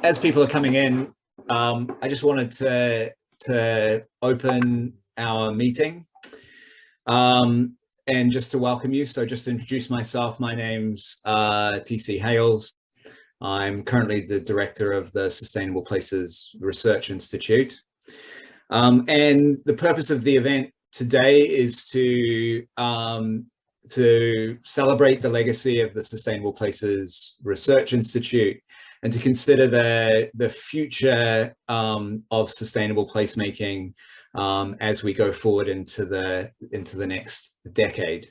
as people are coming in, I just wanted to open our meeting and just to welcome you. So just to introduce myself, my name's TC Hales. I'm currently the director of the Sustainable Places Research Institute. And the purpose of the event today is to celebrate the legacy of the Sustainable Places Research Institute and to consider the future of sustainable placemaking as we go forward into the next decade.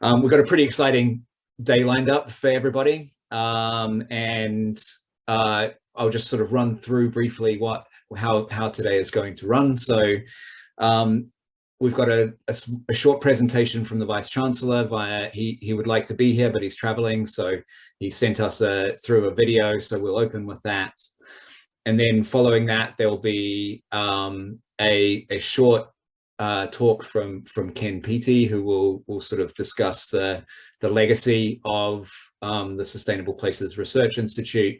We've got a pretty exciting day lined up for everybody, and I'll just sort of run through briefly how today is going to run. So we've got a short presentation from the Vice Chancellor he would like to be here, but he's traveling, so he sent us through a video, so we'll open with that. And then following that, there'll be a short talk from Ken Peaty, who will sort of discuss the legacy of the Sustainable Places Research Institute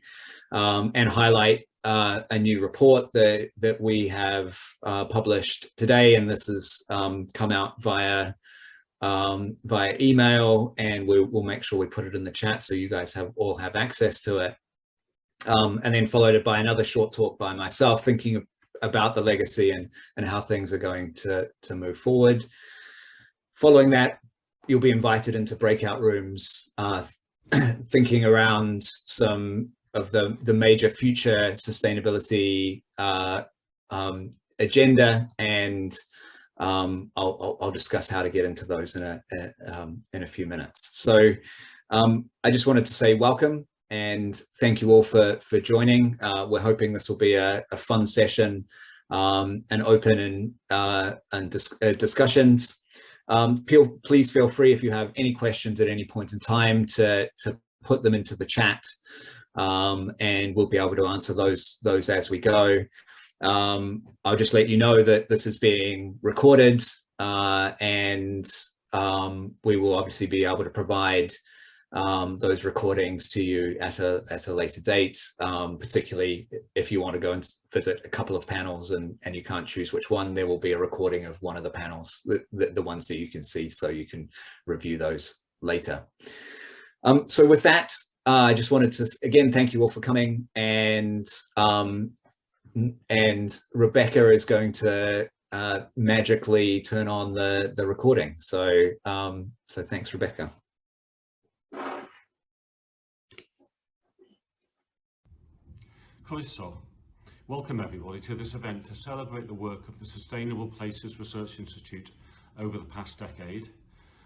and highlight a new report that we have published today, and this has come out via email, and we'll make sure we put it in the chat so you guys all have access to it. And then followed by another short talk by myself, thinking about the legacy and how things are going to move forward. Following that, you'll be invited into breakout rooms, thinking around some of the major future sustainability agenda, and I'll discuss how to get into those in a few minutes. So I just wanted to say welcome and thank you all for joining. We're hoping this will be a fun session and open and discussions. Please feel free, if you have any questions at any point in time, to put them into the chat, and we'll be able to answer those as we go. I'll just let you know that this is being recorded, and we will obviously be able to provide those recordings to you at a later date, particularly if you want to go and visit a couple of panels and you can't choose which one. There will be a recording of one of the panels, the ones that you can see, so you can review those later. So with that, I just wanted to again thank you all for coming, and Rebecca is going to magically turn on the recording. So so thanks, Rebecca. Croeso. Welcome everybody to this event to celebrate the work of the Sustainable Places Research Institute over the past decade,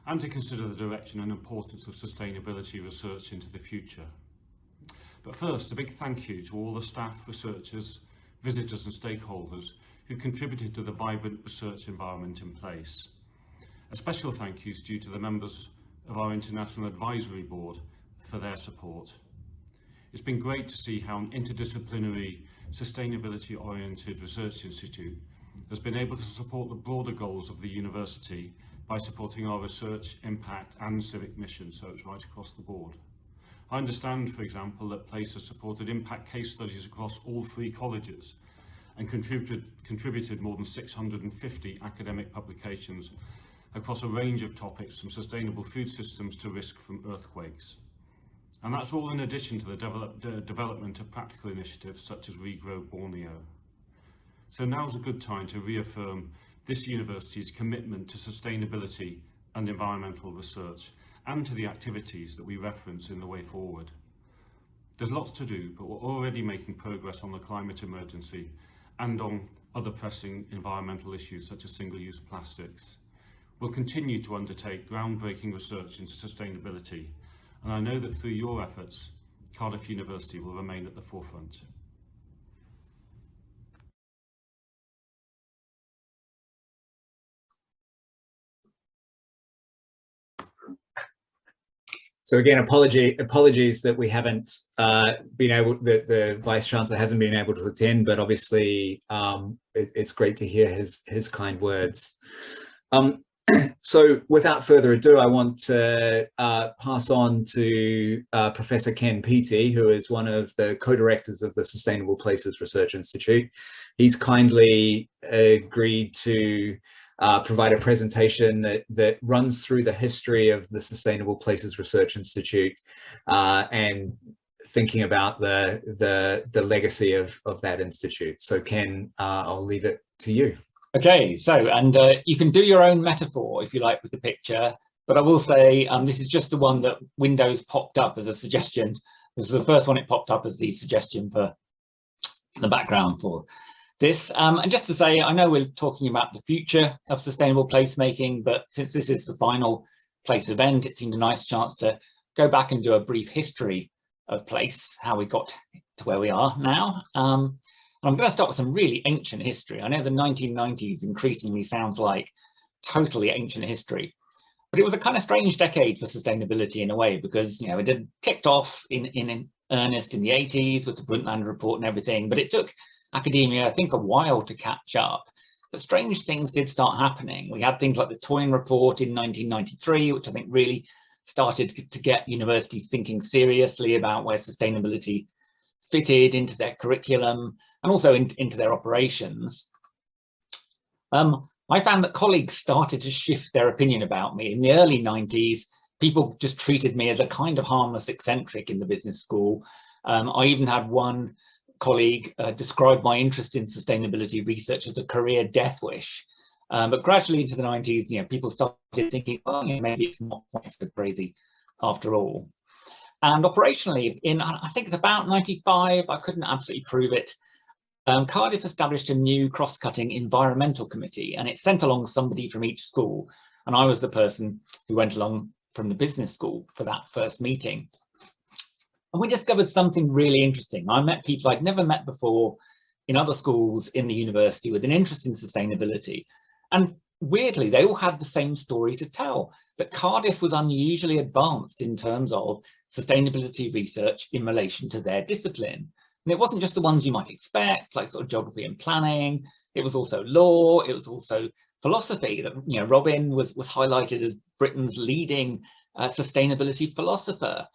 and to consider the direction and importance of sustainability research into the future. But first, a big thank you to all the staff, researchers, visitors and stakeholders who contributed to the vibrant research environment in place. A special thank you is due to the members of our International Advisory Board for their support. It's been great to see how an interdisciplinary, sustainability-oriented research institute has been able to support the broader goals of the university by supporting our research, impact and civic mission, so it's right across the board. I understand, for example, that PLACE has supported impact case studies across all 3 colleges and contributed more than 650 academic publications across a range of topics, from sustainable food systems to risk from earthquakes. And that's all in addition to the development of practical initiatives such as Regrow Borneo. So now's a good time to reaffirm this university's commitment to sustainability and environmental research, and to the activities that we reference in the way forward. There's lots to do, but we're already making progress on the climate emergency and on other pressing environmental issues such as single-use plastics. We'll continue to undertake groundbreaking research into sustainability, and I know that through your efforts, Cardiff University will remain at the forefront. So again, apologies that we haven't been able, that the Vice Chancellor hasn't been able to attend, but obviously it's great to hear his kind words. So without further ado, I want to pass on to Professor Ken Peaty, who is one of the co-directors of the Sustainable Places Research Institute. He's kindly agreed to provide a presentation that runs through the history of the Sustainable Places Research Institute and thinking about the legacy of that institute. So Ken, I'll leave it to you. Okay, so, and you can do your own metaphor if you like with the picture, but I will say this is just the one that Windows popped up as a suggestion. This is the first one it popped up as the suggestion for the background for this. And just to say, I know we're talking about the future of sustainable placemaking, but since this is the final place event, it seemed a nice chance to go back and do a brief history of place, how we got to where we are now. I'm going to start with some really ancient history. I know the 1990s increasingly sounds like totally ancient history, but it was a kind of strange decade for sustainability in a way, because, you know, it had kicked off in earnest in the 80s with the Brundtland report and everything, but it took academia, I think, a while to catch up. But strange things did start happening. We had things like the Toyn report in 1993, which I think really started to get universities thinking seriously about where sustainability fitted into their curriculum and also into their operations. I found that colleagues started to shift their opinion about me. In the early 90s, people just treated me as a kind of harmless eccentric in the business school. I even had one colleague describe my interest in sustainability research as a career death wish. But gradually into the 90s, you know, people started thinking, oh, you know, maybe it's not quite so crazy after all. And operationally, in I think it's about 95, I couldn't absolutely prove it, Cardiff established a new cross-cutting environmental committee, and it sent along somebody from each school. And I was the person who went along from the business school for that first meeting. And we discovered something really interesting. I met people I'd never met before in other schools in the university with an interest in sustainability. And weirdly, they all had the same story to tell, that Cardiff was unusually advanced in terms of sustainability research in relation to their discipline. And it wasn't just the ones you might expect, like sort of geography and planning. It was also law. It was also philosophy. That, you know, Robin was highlighted as Britain's leading sustainability philosopher.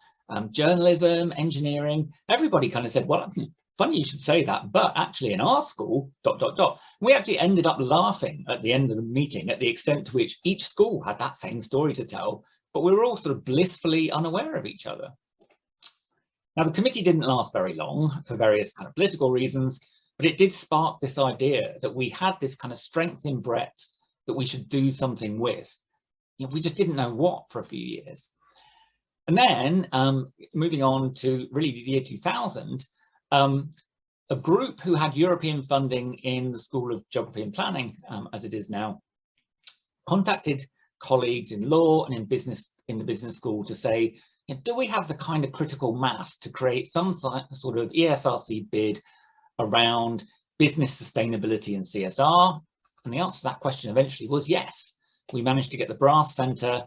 Journalism, engineering, everybody kind of said, well, funny you should say that, but actually in our school, ... We actually ended up laughing at the end of the meeting at the extent to which each school had that same story to tell, but we were all sort of blissfully unaware of each other. Now, the committee didn't last very long for various kind of political reasons, but it did spark this idea that we had this kind of strength in breadth that we should do something with. You know, we just didn't know what for a few years. And then moving on to really the year 2000, a group who had European funding in the School of Geography and Planning, as it is now, contacted colleagues in law and in the business school to say, you know, do we have the kind of critical mass to create some sort of ESRC bid around business sustainability and CSR? And the answer to that question eventually was yes. We managed to get the Brass Centre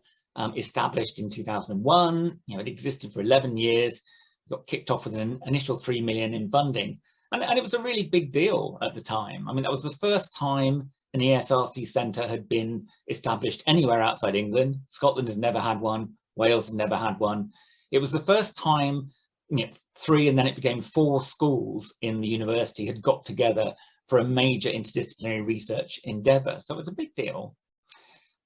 established in 2001. You know, it existed for 11 years, got kicked off with an initial 3 million in funding. And it was a really big deal at the time. I mean, that was the first time an ESRC centre had been established anywhere outside England. Scotland has never had one. Wales has never had one. It was the first time, you know, 3 and then it became 4 schools in the university had got together for a major interdisciplinary research endeavour. So it was a big deal.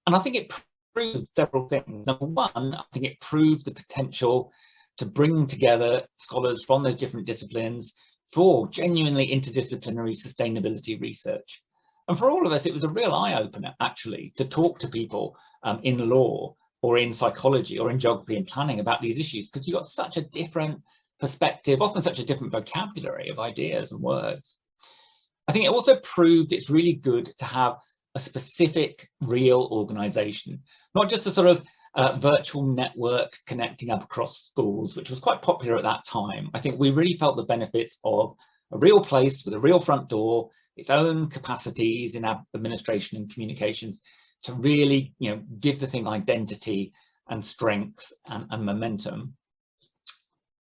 And I think it proved several things. Number one, I think it proved the potential to bring together scholars from those different disciplines for genuinely interdisciplinary sustainability research. And for all of us, it was a real eye-opener, actually, to talk to people in law or in psychology or in geography and planning about these issues, because you got such a different perspective, often such a different vocabulary of ideas and words. I think it also proved it's really good to have a specific real organisation, not just a sort of virtual network connecting up across schools, which was quite popular at that time. I think we really felt the benefits of a real place with a real front door, its own capacities in administration and communications to really, you know, give the thing identity and strength and momentum.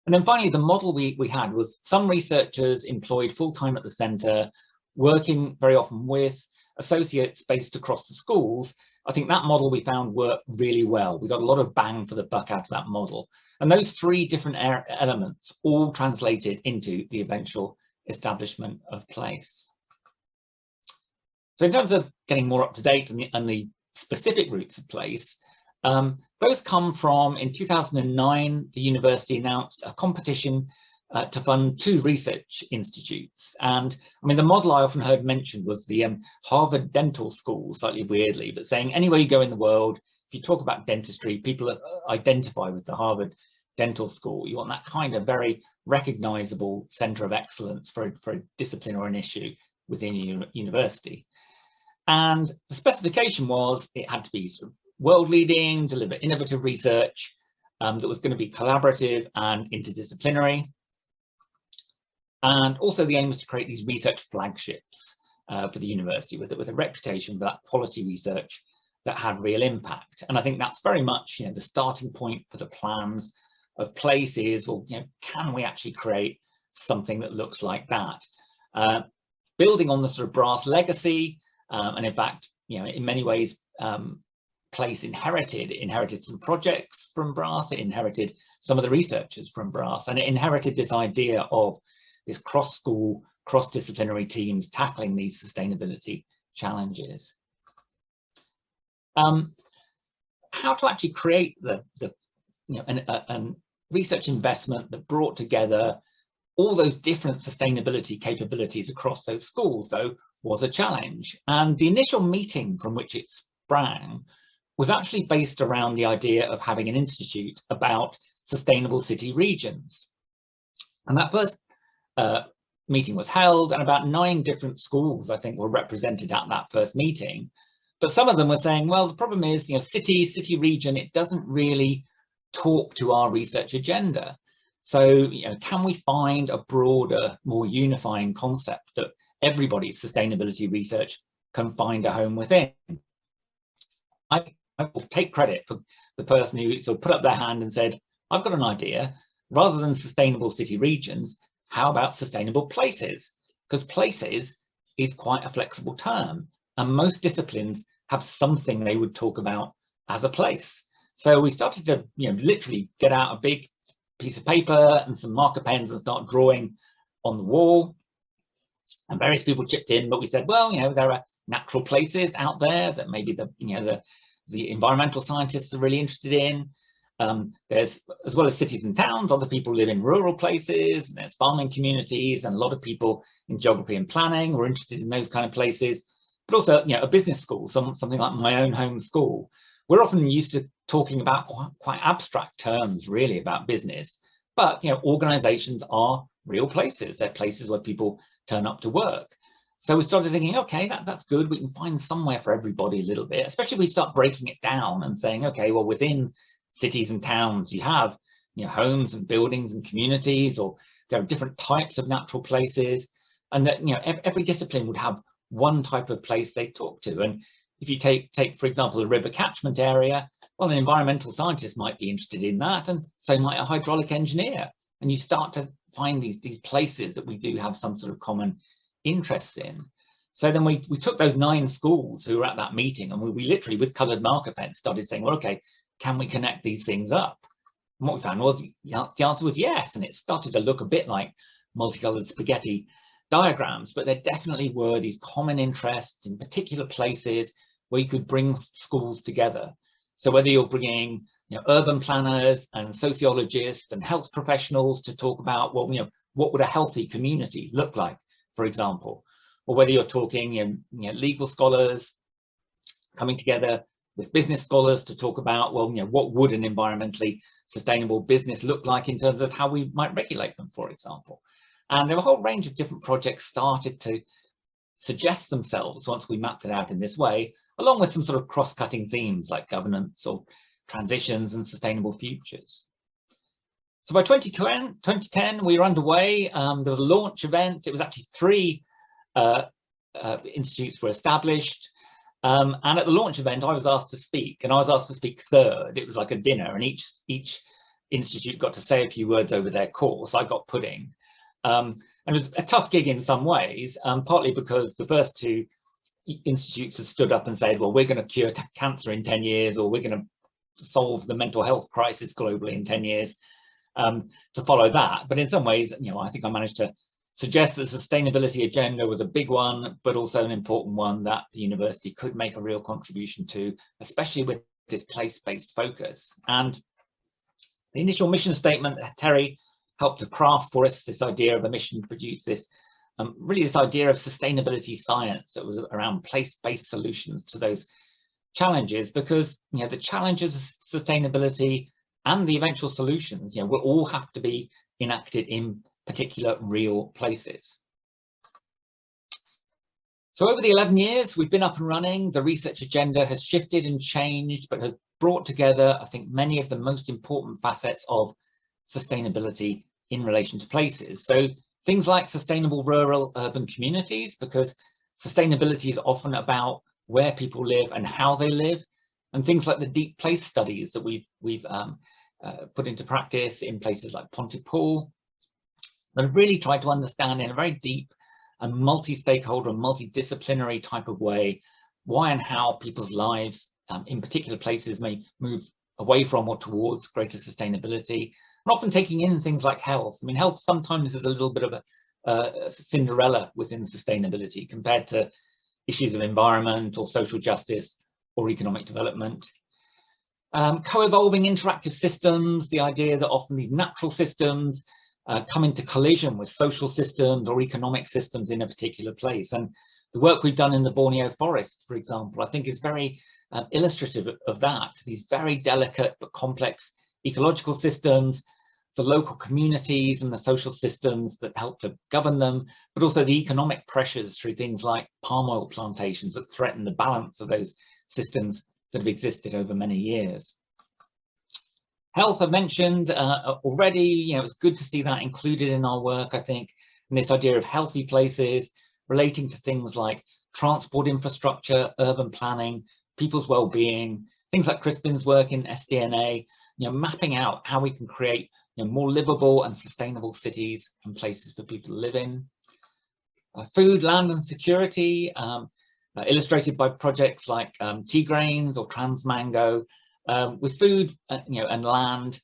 And then finally, the model we had was some researchers employed full-time at the centre, working very often with associates based across the schools, I think that model we found worked really well. We got a lot of bang for the buck out of that model. And those three different elements all translated into the eventual establishment of Place. So in terms of getting more up to date and the specific roots of Place, those come from, in 2009, the university announced a competition to fund 2 research institutes. And I mean, the model I often heard mentioned was the Harvard Dental School, slightly weirdly, but saying anywhere you go in the world, if you talk about dentistry, people identify with the Harvard Dental School. You want that kind of very recognizable center of excellence for a discipline or an issue within a university. And the specification was it had to be sort of world leading, deliver innovative research that was going to be collaborative and interdisciplinary. And also the aim was to create these research flagships for the university with a reputation for that quality research that had real impact. And I think that's very much, you know, the starting point for the plans of Place is, well, you know, can we actually create something that looks like that? Building on the sort of brass legacy, and in fact, you know, in many ways, Place inherited some projects from brass, it inherited some of the researchers from brass, and it inherited this idea of this cross-school, cross-disciplinary teams tackling these sustainability challenges. How to actually create the you know, an research investment that brought together all those different sustainability capabilities across those schools, though, was a challenge. And the initial meeting from which it sprang was actually based around the idea of having an institute about sustainable city regions. And that first meeting was held, and about 9 different schools, I think, were represented at that first meeting. But some of them were saying, well, the problem is, you know, city region, it doesn't really talk to our research agenda. So, you know, can we find a broader, more unifying concept that everybody's sustainability research can find a home within? I will take credit for the person who sort of put up their hand and said, I've got an idea. Rather than sustainable city regions, how about sustainable places? Because places is quite a flexible term, and most disciplines have something they would talk about as a place. So we started to, you know, literally get out a big piece of paper and some marker pens and start drawing on the wall. And various people chipped in, but we said, well, you know, there are natural places out there that maybe the environmental scientists are really interested in. There's, as well as cities and towns, other people live in rural places, and there's farming communities, and a lot of people in geography and planning were interested in those kind of places. But also, you know, a business school, something like my own home school. We're often used to talking about quite abstract terms, really, about business. But, you know, organizations are real places. They're places where people turn up to work. So we started thinking, okay, that's good. We can find somewhere for everybody a little bit, especially if we start breaking it down and saying, okay, well, within cities and towns, you have, you know, homes and buildings and communities, or there are different types of natural places, and that, you know, every discipline would have one type of place they talk to. And if you take, for example, a river catchment area, well, an environmental scientist might be interested in that, and so might a hydraulic engineer. And you start to find these places that we do have some sort of common interests in. So then we took those 9 schools who were at that meeting, and we literally, with coloured marker pens, started saying, well, okay, can we connect these things up? And what we found was the answer was yes, and it started to look a bit like multicoloured spaghetti diagrams, but there definitely were these common interests in particular places where you could bring schools together. So whether you're bringing, you know, urban planners and sociologists and health professionals to talk about, well, you know, what would a healthy community look like, for example, or whether you're talking, you know, legal scholars coming together with business scholars to talk about, well, you know, what would an environmentally sustainable business look like in terms of how we might regulate them, for example. And there were a whole range of different projects started to suggest themselves once we mapped it out in this way, along with some sort of cross-cutting themes like governance or transitions and sustainable futures. So by 2010, we were underway. There was a launch event. It was actually 3 institutes were established. And at the launch event, I was asked to speak, and I was asked to speak third. It was like a dinner, and each institute got to say a few words over their course. I got pudding. And it was a tough gig in some ways, partly because the first 2 institutes have stood up and said, well, we're going to cure cancer in 10 years, or we're going to solve the mental health crisis globally in 10 years, to follow that. But in some ways, I think I managed to suggest that the sustainability agenda was a big one, but also an important one that the university could make a real contribution to, especially with this place-based focus. And the initial mission statement that Terry helped to craft for us, this idea of a mission to produce this, really this idea of sustainability science that was around place-based solutions to those challenges, because the challenges of sustainability and the eventual solutions, will all have to be enacted in particular real places. So over the 11 years we've been up and running, the research agenda has shifted and changed, but has brought together, I think, many of the most important facets of sustainability in relation to places. So things like sustainable rural urban communities, because sustainability is often about where people live and how they live, and things like the deep place studies that we've put into practice in places like Pontypool, that really tried to understand in a very deep and multi-stakeholder and multidisciplinary type of way why and how people's lives in particular places may move away from or towards greater sustainability, and often taking in things like health. I mean, health sometimes is a little bit of a Cinderella within sustainability compared to issues of environment or social justice or economic development. Co-evolving interactive systems, the idea that often these natural systems come into collision with social systems or economic systems in a particular place. And the work we've done in the Borneo forest, for example, I think is very illustrative of that. These very delicate but complex ecological systems, the local communities and the social systems that help to govern them, but also the economic pressures through things like palm oil plantations that threaten the balance of those systems that have existed over many years. Health, I've mentioned already. It's good to see that included in our work, I think, and this idea of healthy places relating to things like transport infrastructure, urban planning, people's well-being, things like Crispin's work in SDNA, mapping out how we can create more livable and sustainable cities and places for people to live in. Food, land and security, illustrated by projects like Tea Grains or Transmango, with food and land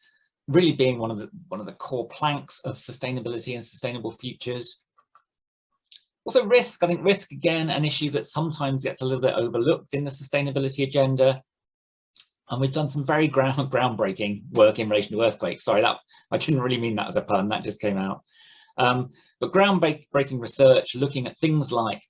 really being one of the core planks of sustainability and sustainable futures. Also risk, I think risk, again, an issue that sometimes gets a little bit overlooked in the sustainability agenda. And we've done some very groundbreaking work in relation to earthquakes. Sorry, that I didn't really mean that as a pun, that just came out. But groundbreaking research looking at things like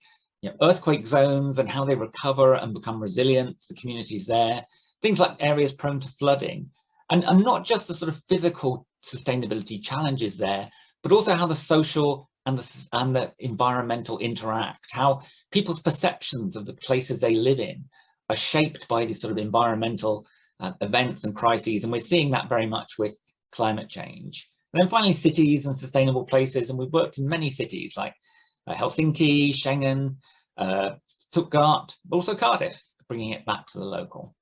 earthquake zones and how they recover and become resilient, the communities there, things like areas prone to flooding, and not just the sort of physical sustainability challenges there, but also how the social and the environmental interact, how people's perceptions of the places they live in are shaped by these sort of environmental events and crises, and we're seeing that very much with climate change. And then finally, cities and sustainable places, and we've worked in many cities like Helsinki, Schengen, Stuttgart, but also Cardiff, bringing it back to the local.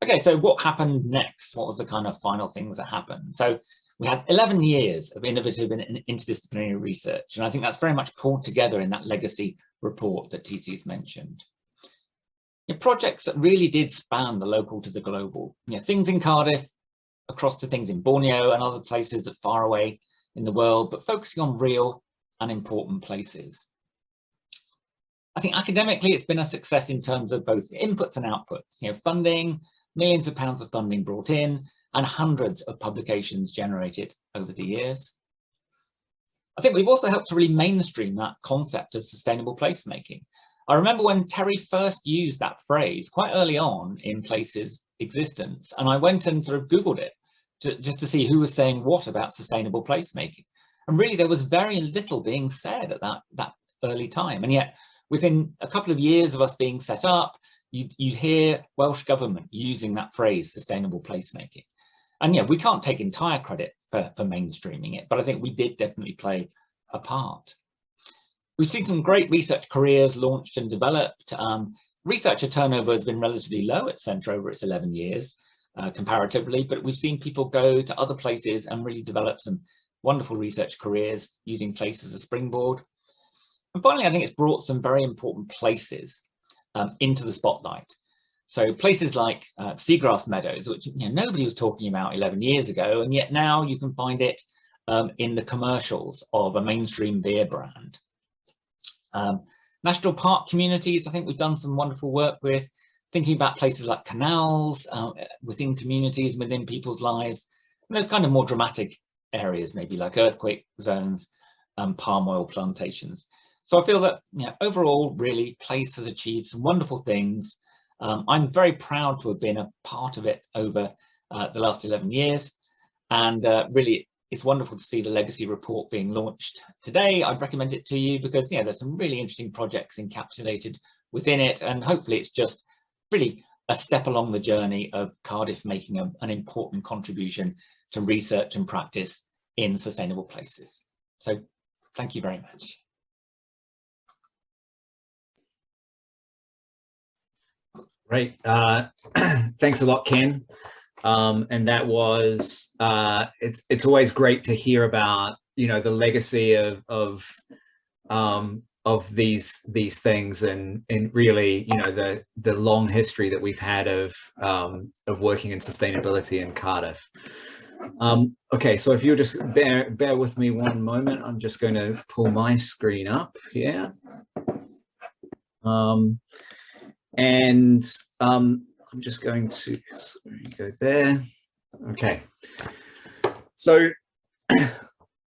Okay, so what happened next? What was the kind of final things that happened? So we had 11 years of innovative and interdisciplinary research, and I think that's very much pulled together in that legacy report that TC has mentioned. Projects that really did span the local to the global, things in Cardiff, across to things in Borneo and other places that far away in the world, but focusing on real and important places. I think academically it's been a success in terms of both inputs and outputs, funding, millions of pounds of funding brought in, and hundreds of publications generated over the years. I think we've also helped to really mainstream that concept of sustainable placemaking. I remember when Terry first used that phrase quite early on in Place's existence, and I went and sort of Googled it just to see who was saying what about sustainable placemaking. And really there was very little being said at that early time. And yet within a couple of years of us being set up, you hear Welsh Government using that phrase, sustainable placemaking. And we can't take entire credit for mainstreaming it, but I think we did definitely play a part. We've seen some great research careers launched and developed. Researcher turnover has been relatively low at Centre over its 11 years, comparatively, but we've seen people go to other places and really develop some wonderful research careers using Place as a springboard. And finally, I think it's brought some very important places into the spotlight. So places like seagrass meadows, which nobody was talking about 11 years ago, and yet now you can find it in the commercials of a mainstream beer brand. National park communities, I think we've done some wonderful work with, thinking about places like canals within communities, within people's lives, and those kind of more dramatic areas, maybe like earthquake zones, palm oil plantations. So I feel that overall, really, Place has achieved some wonderful things. I'm very proud to have been a part of it over the last 11 years. And really, it's wonderful to see the legacy report being launched today. I'd recommend it to you because there's some really interesting projects encapsulated within it. And hopefully it's just really a step along the journey of Cardiff making an important contribution to research and practice in sustainable places. So thank you very much. Great. Thanks a lot, Ken. And that was, it's always great to hear about, the legacy of these things and really, the long history that we've had of working in sustainability in Cardiff. Okay, so if you'll just bear with me one moment, I'm just going to pull my screen up here. I'm just going to go there. Okay. So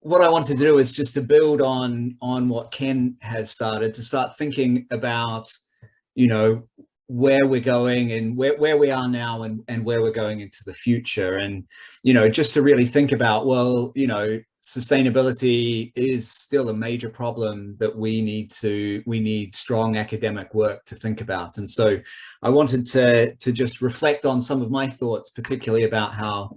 what I want to do is just to build on what Ken has started, to start thinking about, where we're going and where we are now and where we're going into the future. And, just to really think about, well, sustainability is still a major problem that we need strong academic work to think about. And so I wanted to just reflect on some of my thoughts, particularly about how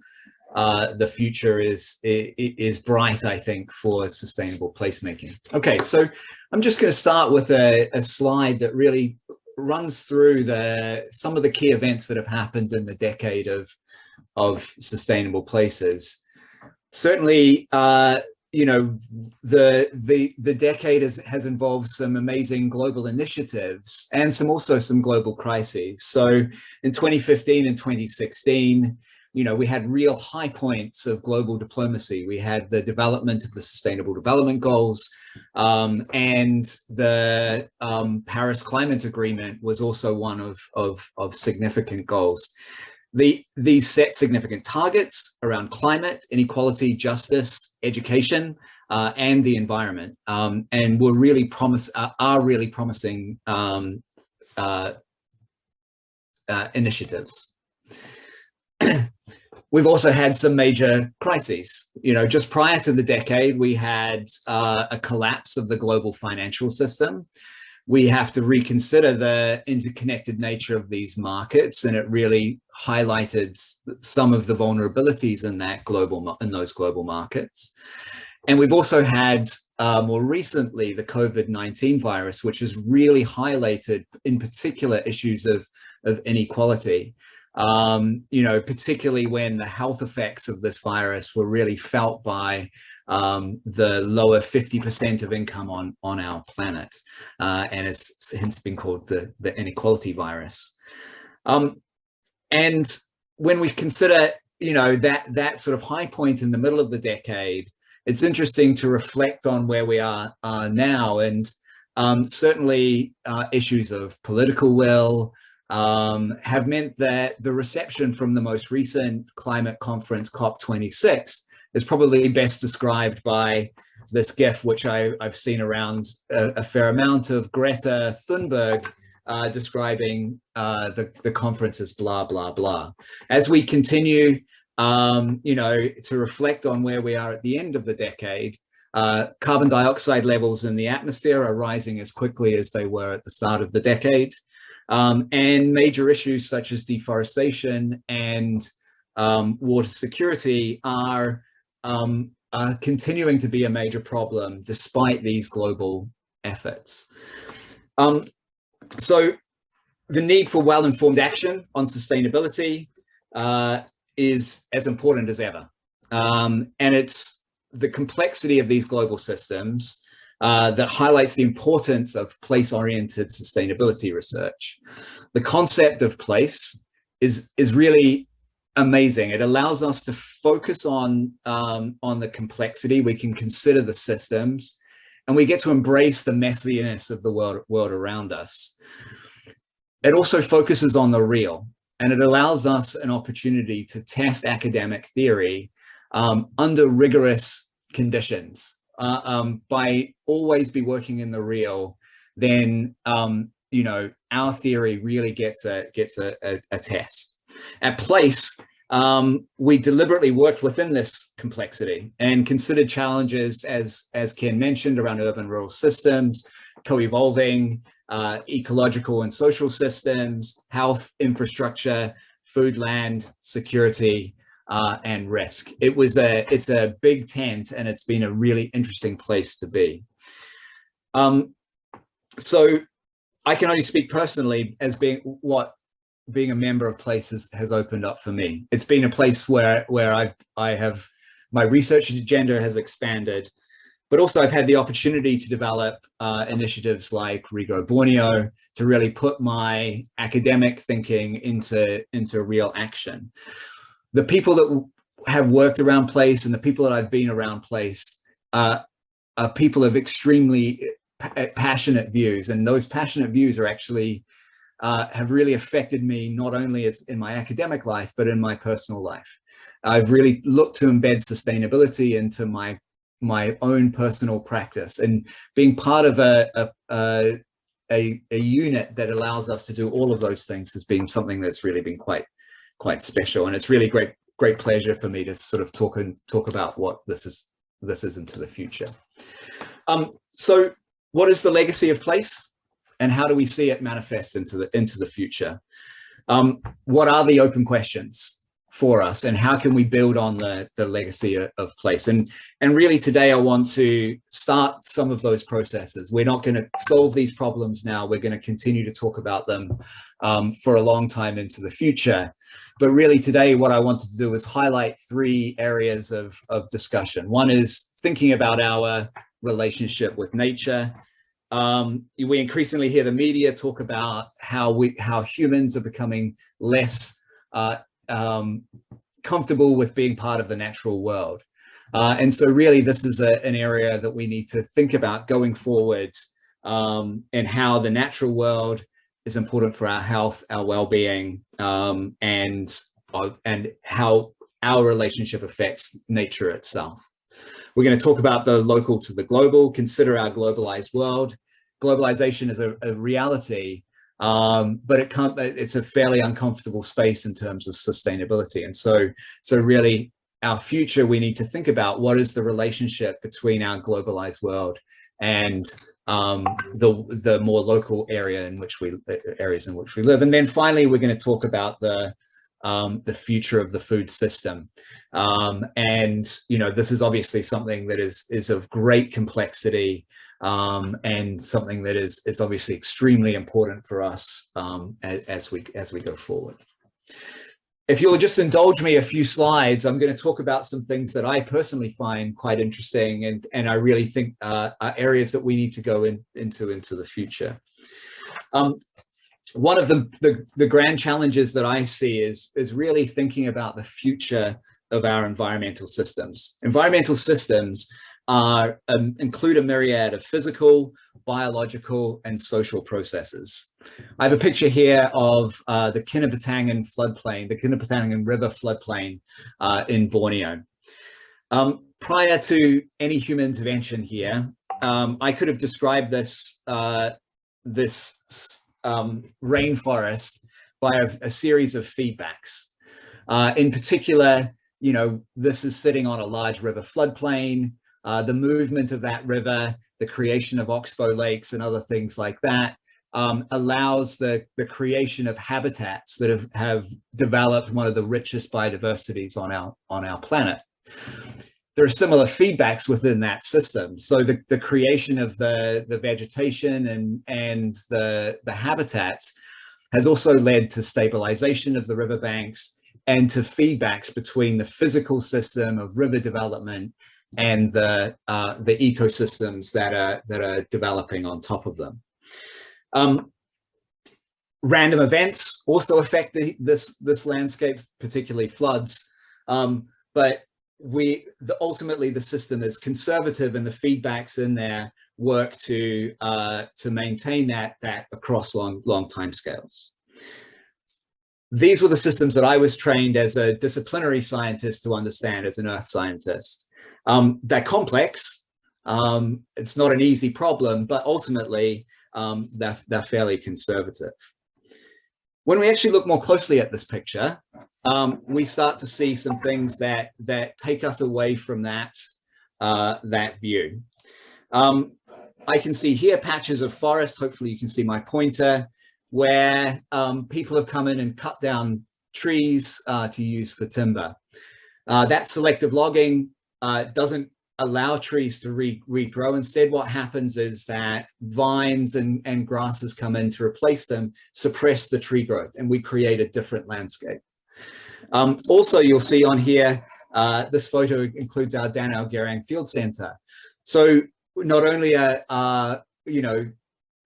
the future is bright, I think, for sustainable placemaking. Okay, so I'm just going to start with a slide that really runs through some of the key events that have happened in the decade of sustainable places. Certainly, the decade has involved some amazing global initiatives and also some global crises. So in 2015 and 2016, we had real high points of global diplomacy. We had the development of the Sustainable Development Goals, and the Paris Climate Agreement was also one of significant goals. These set significant targets around climate, inequality, justice, education, and the environment, and are really promising initiatives. We've also had some major crises. Just prior to the decade, we had a collapse of the global financial system. We have to reconsider the interconnected nature of these markets, and it really highlighted some of the vulnerabilities in those global markets. And we've also had more recently the COVID-19 virus, which has really highlighted in particular issues of inequality. Particularly when the health effects of this virus were really felt by the lower 50% of income on our planet, and it's hence been called the inequality virus. And when we consider, that sort of high point in the middle of the decade, it's interesting to reflect on where we are now, and certainly issues of political will have meant that the reception from the most recent climate conference, COP26, is probably best described by this GIF, which I've seen around a fair amount, of Greta Thunberg describing the conference as blah, blah, blah. As we continue, to reflect on where we are at the end of the decade, carbon dioxide levels in the atmosphere are rising as quickly as they were at the start of the decade. And major issues such as deforestation and water security are continuing to be a major problem despite these global efforts. So the need for well-informed action on sustainability is as important as ever. And it's the complexity of these global systems that highlights the importance of place-oriented sustainability research. The concept of place is really amazing. It allows us to focus on the complexity. We can consider the systems, and we get to embrace the messiness of the world around us. It also focuses on the real, and it allows us an opportunity to test academic theory under rigorous conditions. By always be working in the real, then you know, our theory really gets a test. At Place, we deliberately worked within this complexity and considered challenges, as Ken mentioned, around urban-rural systems, co-evolving ecological and social systems, health, infrastructure, food, land, security, and risk. It's a big tent, and it's been a really interesting place to be. So I can only speak personally as being a member of Places has opened up for me. It's been a place where my research agenda has expanded, but also I've had the opportunity to develop initiatives like Regrow Borneo to really put my academic thinking into real action. The people that have worked around Place and the people that I've been around Place are people of extremely passionate views, and those passionate views are actually have really affected me, not only as in my academic life, but in my personal life. I've really looked to embed sustainability into my own personal practice, and being part of a unit that allows us to do all of those things has been something that's really been quite special, and it's really great pleasure for me to sort of talk about what this is into the future. So what is the legacy of Place, and how do we see it manifest into the future? What are the open questions for us, and how can we build on the legacy of Place? And really today I want to start some of those processes. We're not going to solve these problems now. We're going to continue to talk about them for a long time into the future. But really today what I wanted to do is highlight 3 areas of discussion. One is thinking about our relationship with nature. We increasingly hear the media talk about how humans are becoming less comfortable with being part of the natural world. And so really this is an area that we need to think about going forward, and how the natural world is important for our health, our well-being, and how our relationship affects nature itself. We're going to talk about the local to the global, consider our globalized world. Globalization is a reality, but it's a fairly uncomfortable space in terms of sustainability. And so really our future, we need to think about what is the relationship between our globalized world and the more local areas in which we live. And then finally, we're going to talk about the future of the food system. And, you know, this is obviously something that is of great complexity, and something that is obviously extremely important for us as we go forward. If you'll just indulge me a few slides, I'm going to talk about some things that I personally find quite interesting, and I really think are areas that we need to go into the future. One of the grand challenges that I see is really thinking about the future of our environmental systems. Environmental systems include a myriad of physical, biological, and social processes. I have a picture here of the Kinabatangan floodplain, the Kinabatangan River floodplain in Borneo. Prior to any human intervention here, I could have described this rainforest by a series of feedbacks. In particular, you know, this is sitting on a large river floodplain. The movement of that river, the creation of oxbow lakes and other things like that, allows the creation of habitats that have developed one of the richest biodiversities on our planet. There are similar feedbacks within that system. So the creation of the vegetation and the habitats has also led to stabilization of the riverbanks and to feedbacks between the physical system of river development the ecosystems that are developing on top of them. Random events also affect this landscape, particularly floods. But ultimately the system is conservative, and the feedbacks in there work to maintain that across long time scales. These were the systems that I was trained as a disciplinary scientist to understand as an earth scientist. They're complex. It's not an easy problem, but ultimately they're fairly conservative. When we actually look more closely at this picture, we start to see some things that take us away from that view. I can see here patches of forest. Hopefully you can see my pointer, where people have come in and cut down trees to use for timber. That selective logging doesn't allow trees to regrow. Instead, what happens is that vines and grasses come in to replace them, suppress the tree growth, and we create a different landscape. Also, you'll see on here, this photo includes our Dan Algerang Field Center. So not only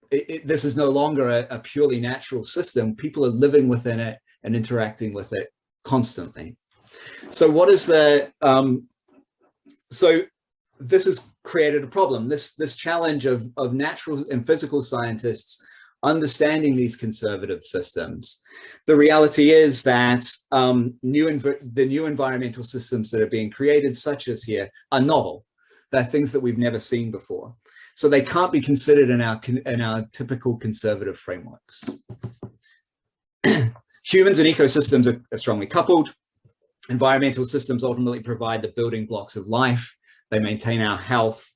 this is no longer a purely natural system, people are living within it and interacting with it constantly. So what is so this has created a problem. This challenge of natural and physical scientists understanding these conservative systems. The reality is that the new environmental systems that are being created, such as here, are novel. They're things that we've never seen before. So they can't be considered in our typical conservative frameworks. Humans and ecosystems are strongly coupled. Environmental systems ultimately provide the building blocks of life. They maintain our health,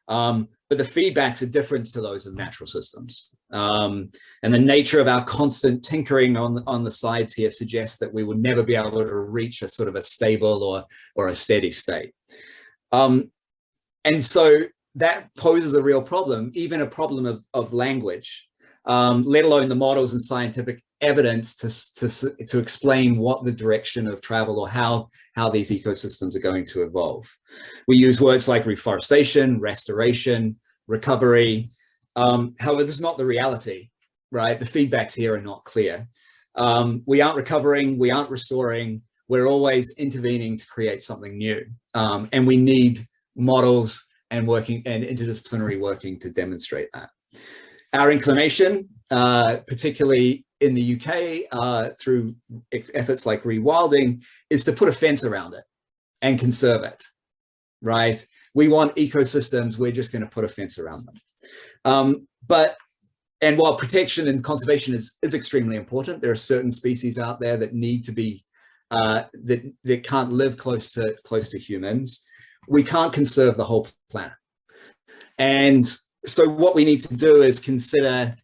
but the feedbacks are different to those of natural systems. And the nature of our constant tinkering on the sides here suggests that we will never be able to reach a sort of a stable or a steady state. And so that poses a real problem, even a problem of language, let alone the models and scientific evidence to explain what the direction of travel or how these ecosystems are going to evolve. We use words like reforestation, restoration, recovery. However, this is not the reality, right? The feedbacks here are not clear. We aren't recovering, we aren't restoring, we're always intervening to create something new. And we need models and interdisciplinary working to demonstrate that. Our inclination, particularly in the UK, through efforts like rewilding, is to put a fence around it and conserve it, right? We want ecosystems, we're just going to put a fence around them. And while protection and conservation is extremely important, there are certain species out there that need to be, that can't live close to humans. We can't conserve the whole planet. And so what we need to do is consider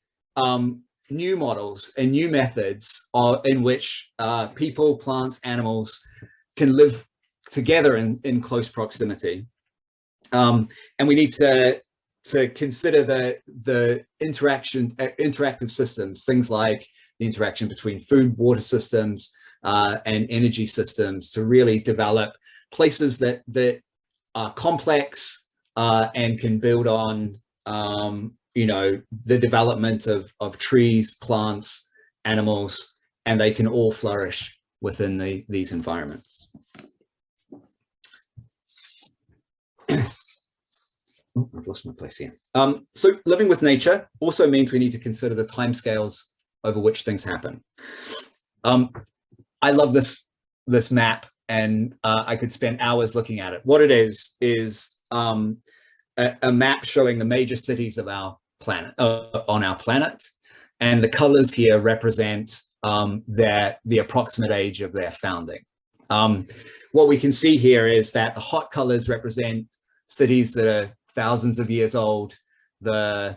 new models and new methods in which people, plants, animals can live together in close proximity. And we need to consider the interactive systems, things like the interaction between food, water systems, and energy systems, to really develop places that are complex and can build on the development of trees, plants, animals, and they can all flourish within these environments. Oh, I've lost my place here. So living with nature also means we need to consider the timescales over which things happen. I love this map, and I could spend hours looking at it. What it is a map showing the major cities of our planet, on our planet, and the colors here represent the approximate age of their founding. What we can see here is that the hot colors represent cities that are thousands of years old. The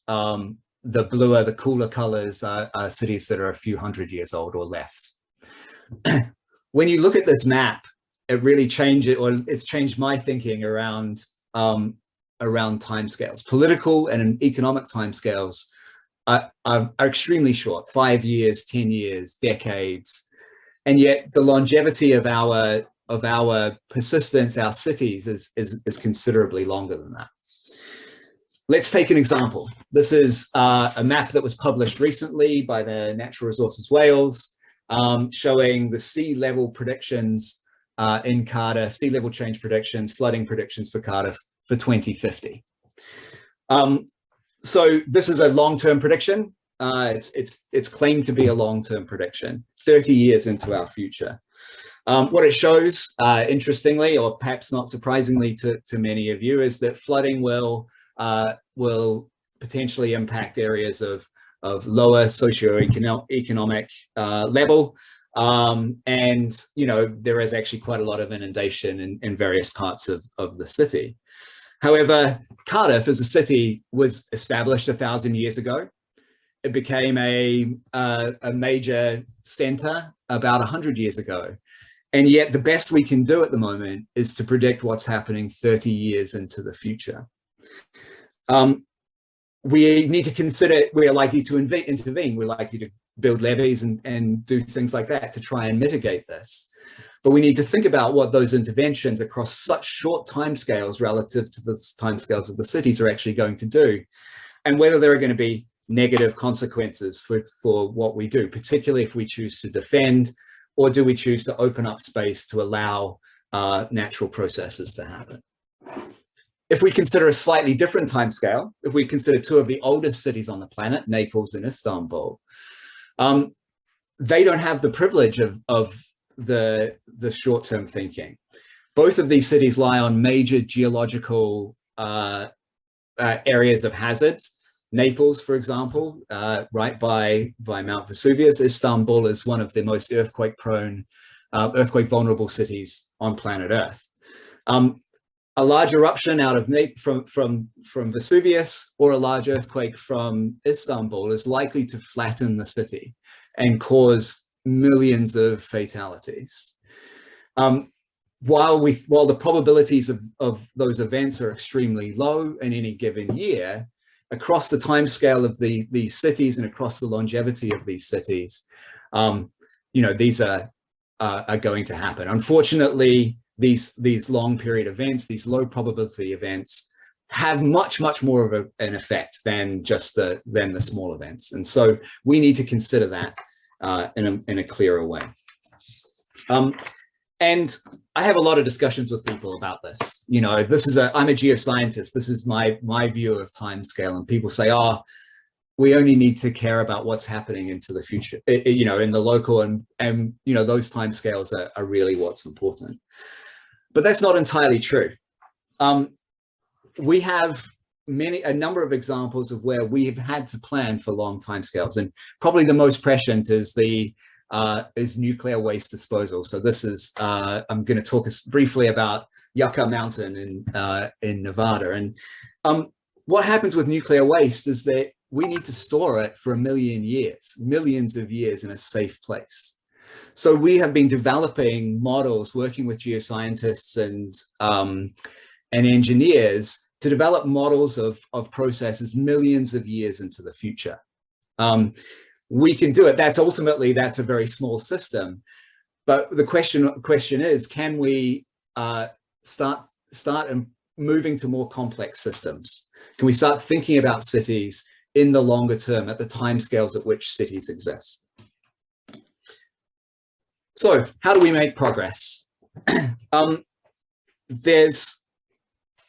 bluer, the cooler colors are cities that are a few hundred years old or less. When you look at this map, it really it's changed my thinking around timescales. Political and economic timescales are extremely short, 5 years, 10 years, decades. And yet the longevity of our our persistence, our cities, is considerably longer than that. Let's take an example. This is a map that was published recently by the Natural Resources Wales, showing the sea level predictions in Cardiff, sea level change predictions, flooding predictions for Cardiff for 2050. So this is a long-term prediction. It's claimed to be a long-term prediction, 30 years into our future. What it shows, interestingly, or perhaps not surprisingly to many of you, is that flooding will potentially impact areas of lower socioeconomic level. And, you know, there is actually quite a lot of inundation in various parts of the city. However, Cardiff as a city was established 1,000 years ago. It became a major center about 100 years ago. And yet the best we can do at the moment is to predict what's happening 30 years into the future. We need to consider we are likely to intervene. We're likely to build levees and do things like that to try and mitigate this. But we need to think about what those interventions across such short timescales relative to the timescales of the cities are actually going to do, and whether there are going to be negative consequences for what we do, particularly if we choose to defend, or do we choose to open up space to allow natural processes to happen. If we consider a slightly different timescale, if we consider two of the oldest cities on the planet, Naples and Istanbul, they don't have the privilege of the short-term thinking. Both of these cities lie on major geological areas of hazard. Naples, for example, right by Mount Vesuvius. Istanbul is one of the most earthquake-prone, earthquake-vulnerable cities on planet Earth. A large eruption out of from Vesuvius or a large earthquake from Istanbul is likely to flatten the city and cause millions of fatalities. While the probabilities of those events are extremely low in any given year, across the timescale of these cities and across the longevity of these cities, you know, these are going to happen. Unfortunately, these long period events, these low probability events, have much more of an effect than just the small events, and so we need to consider that in a clearer way. And I have a lot of discussions with people about this. You know, I'm a geoscientist. This is my view of time scale, and people say, "Oh, we only need to care about what's happening into the future, you know, in the local, and you know, those time scales are really what's important." But that's not entirely true. We have a number of examples of where we have had to plan for long timescales, and probably the most prescient is nuclear waste disposal. So this is I'm going to talk briefly about Yucca Mountain in Nevada. And what happens with nuclear waste is that we need to store it for 1 million years, millions of years, in a safe place. So we have been developing models, working with geoscientists and engineers to develop models of processes millions of years into the future. We can do it. That's a very small system. But the question is, can we start moving to more complex systems? Can we start thinking about cities in the longer term at the timescales at which cities exist? So how do we make progress? There's,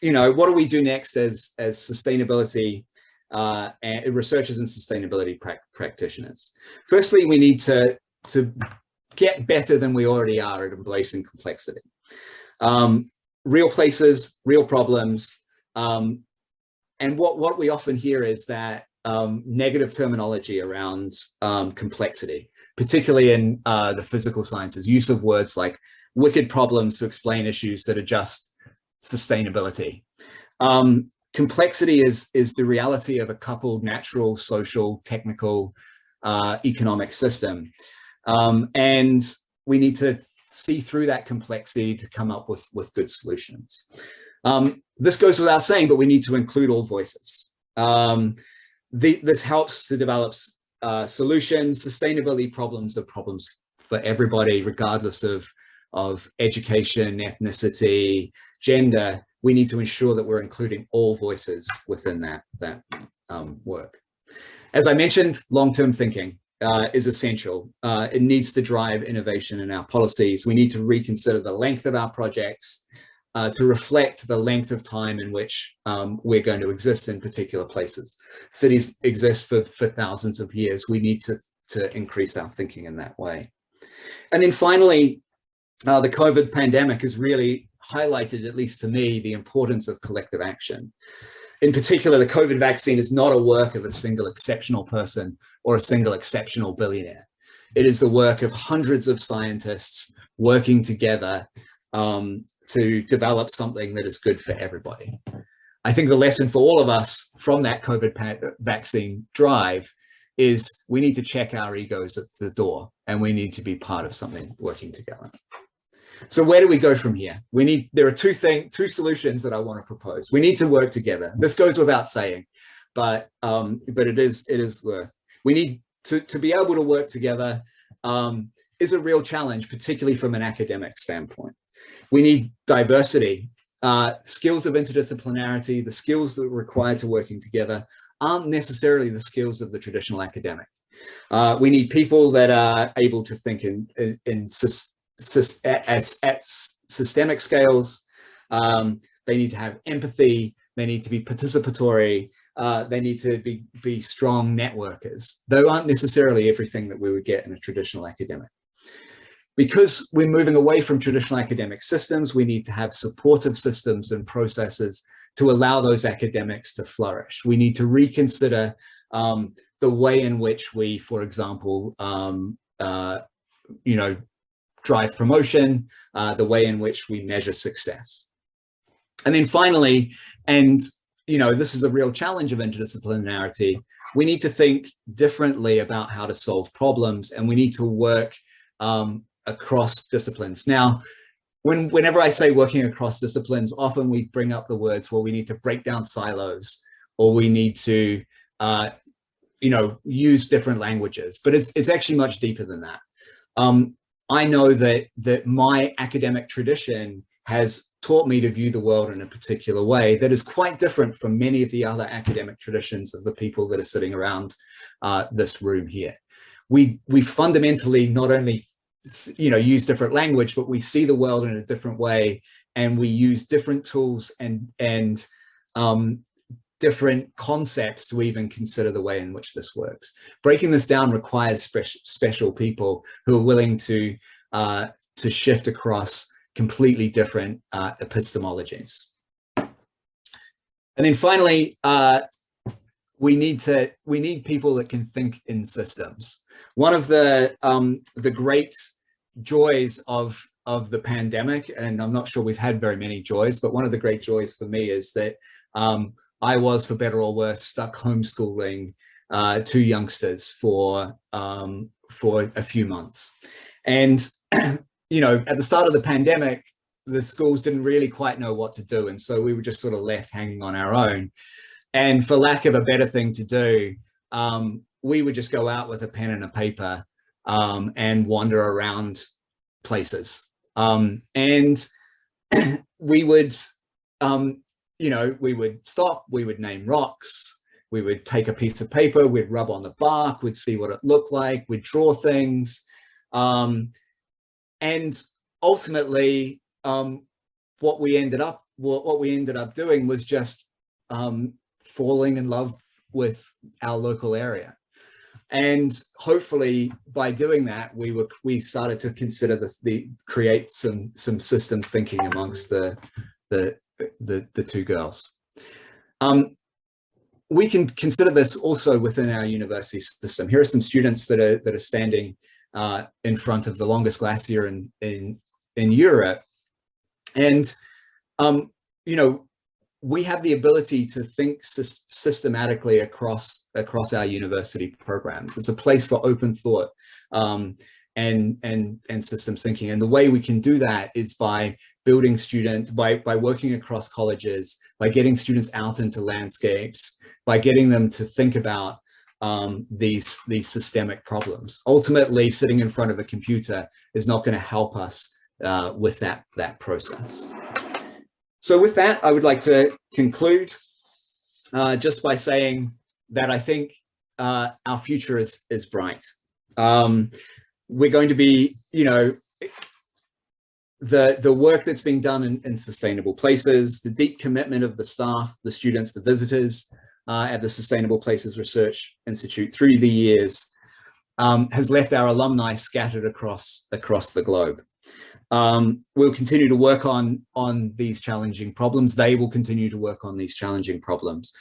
you know, what do we do next as sustainability and researchers and sustainability practitioners? Firstly, we need to get better than we already are at embracing complexity. Real places, real problems. And what we often hear is that negative terminology around complexity, particularly in the physical sciences, use of words like wicked problems to explain issues that are just sustainability. Complexity is the reality of a coupled natural, social, technical, economic system. And we need to see through that complexity to come up with good solutions. This goes without saying, but we need to include all voices. This helps to develop solutions. Sustainability problems are problems for everybody, regardless of of education, ethnicity, gender, we need to ensure that we're including all voices within that work. As I mentioned, long-term thinking is essential. It needs to drive innovation in our policies. We need to reconsider the length of our projects to reflect the length of time in which we're going to exist in particular places. Cities exist for thousands of years. We need to increase our thinking in that way. And then finally, the COVID pandemic has really highlighted, at least to me, the importance of collective action. In particular, the COVID vaccine is not a work of a single exceptional person or a single exceptional billionaire. It is the work of hundreds of scientists working together to develop something that is good for everybody. I think the lesson for all of us from that COVID vaccine drive is we need to check our egos at the door, and we need to be part of something working together. So where do we go from here? There are two solutions that I want to propose. We need to work together. This goes without saying, but it is worth. We need to be able to work together is a real challenge, particularly from an academic standpoint. We need diversity, skills of interdisciplinarity, the skills that are required to working together aren't necessarily the skills of the traditional academic. We need people that are able to think at systemic scales. They need to have empathy. They need to be participatory. They need to be strong networkers. They aren't necessarily everything that we would get in a traditional academic. Because we're moving away from traditional academic systems, we need to have supportive systems and processes to allow those academics to flourish. We need to reconsider the way in which we, for example, drive promotion, the way in which we measure success. And then finally, and this is a real challenge of interdisciplinarity, we need to think differently about how to solve problems, and we need to work across disciplines. Now, whenever I say working across disciplines, often we bring up the words, well, we need to break down silos, or we need to use different languages, but it's actually much deeper than that. I know that my academic tradition has taught me to view the world in a particular way that is quite different from many of the other academic traditions of the people that are sitting around this room here. We fundamentally not only use different language, but we see the world in a different way, and we use different tools and different concepts to even consider the way in which this works. Breaking this down requires special people who are willing to shift across completely different epistemologies. And then finally, we need people that can think in systems. One of the great joys of the pandemic, and I'm not sure we've had very many joys, but one of the great joys for me is that I was, for better or worse, stuck homeschooling two youngsters for a few months. And at the start of the pandemic, the schools didn't really quite know what to do, and so we were just sort of left hanging on our own. And for lack of a better thing to do, we would just go out with a pen and a paper and wander around places. And we would, we would stop, we would name rocks, we would take a piece of paper, we'd rub on the bark, we'd see what it looked like, we'd draw things. And ultimately, what we ended up doing was just falling in love with our local area. And hopefully by doing that, we started to consider create some systems thinking amongst the two girls. We can consider this also within our university system. Here are some students that are standing in front of the longest glacier in Europe, and we have the ability to think systematically across our university programs. It's a place for open thought and systems thinking. And the way we can do that is by building students, by working across colleges, by getting students out into landscapes, by getting them to think about these systemic problems. Ultimately, sitting in front of a computer is not going to help us with that process. So with that, I would like to conclude just by saying that I think our future is bright. We're going to be, you know, the work that's being done in sustainable places, the deep commitment of the staff, the students, the visitors at the Sustainable Places Research Institute through the years has left our alumni scattered across the globe. We'll continue to work on these challenging problems. They will continue to work on these challenging problems.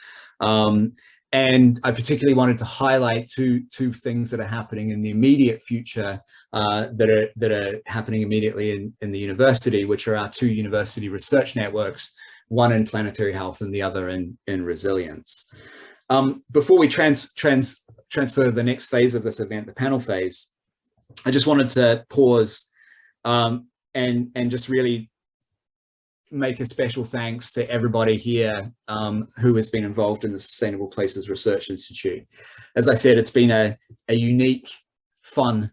And I particularly wanted to highlight two things that are happening in the immediate future that are happening immediately in the university, which are our two university research networks, one in planetary health and the other in resilience. Before we transfer to the next phase of this event, the panel phase, I just wanted to pause and just really make a special thanks to everybody here who has been involved in the Sustainable Places Research Institute. As I said, it's been a unique, fun,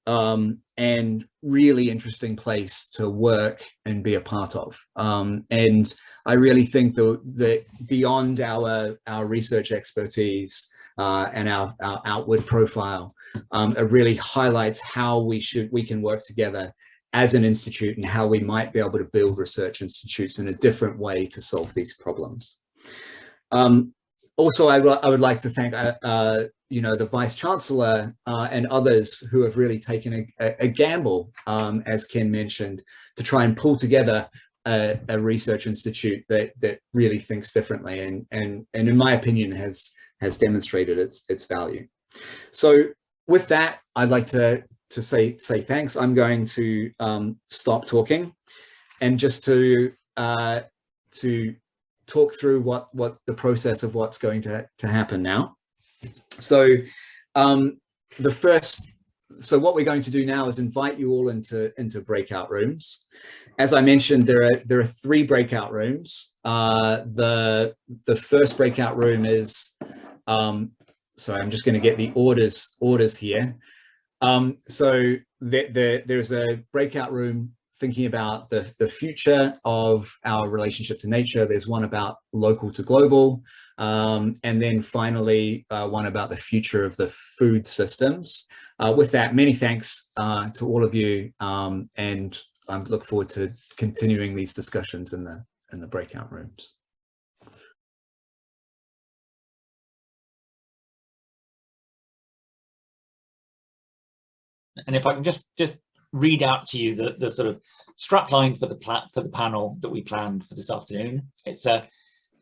and really interesting place to work and be a part of. And I really think that beyond our research expertise and our outward profile, it really highlights how we can work together as an institute and how we might be able to build research institutes in a different way to solve these problems. Also, I would like to thank you know, the Vice Chancellor and others who have really taken a gamble, as Ken mentioned, to try and pull together a research institute that really thinks differently and in my opinion has demonstrated its value. So with that, I'd like to say thanks. I'm going to stop talking and just to talk through what the process of what's going to happen now. So what we're going to do now is invite you all into breakout rooms. As I mentioned, there are 3 breakout rooms. The first breakout room is sorry, I'm just going to get the orders here. So there's a breakout room thinking about the future of our relationship to nature. There's one about local to global, and then finally one about the future of the food systems. With that, many thanks to all of you, and I look forward to continuing these discussions in the breakout rooms. And if I can just read out to you the sort of strapline for the panel that we planned for this afternoon. It's a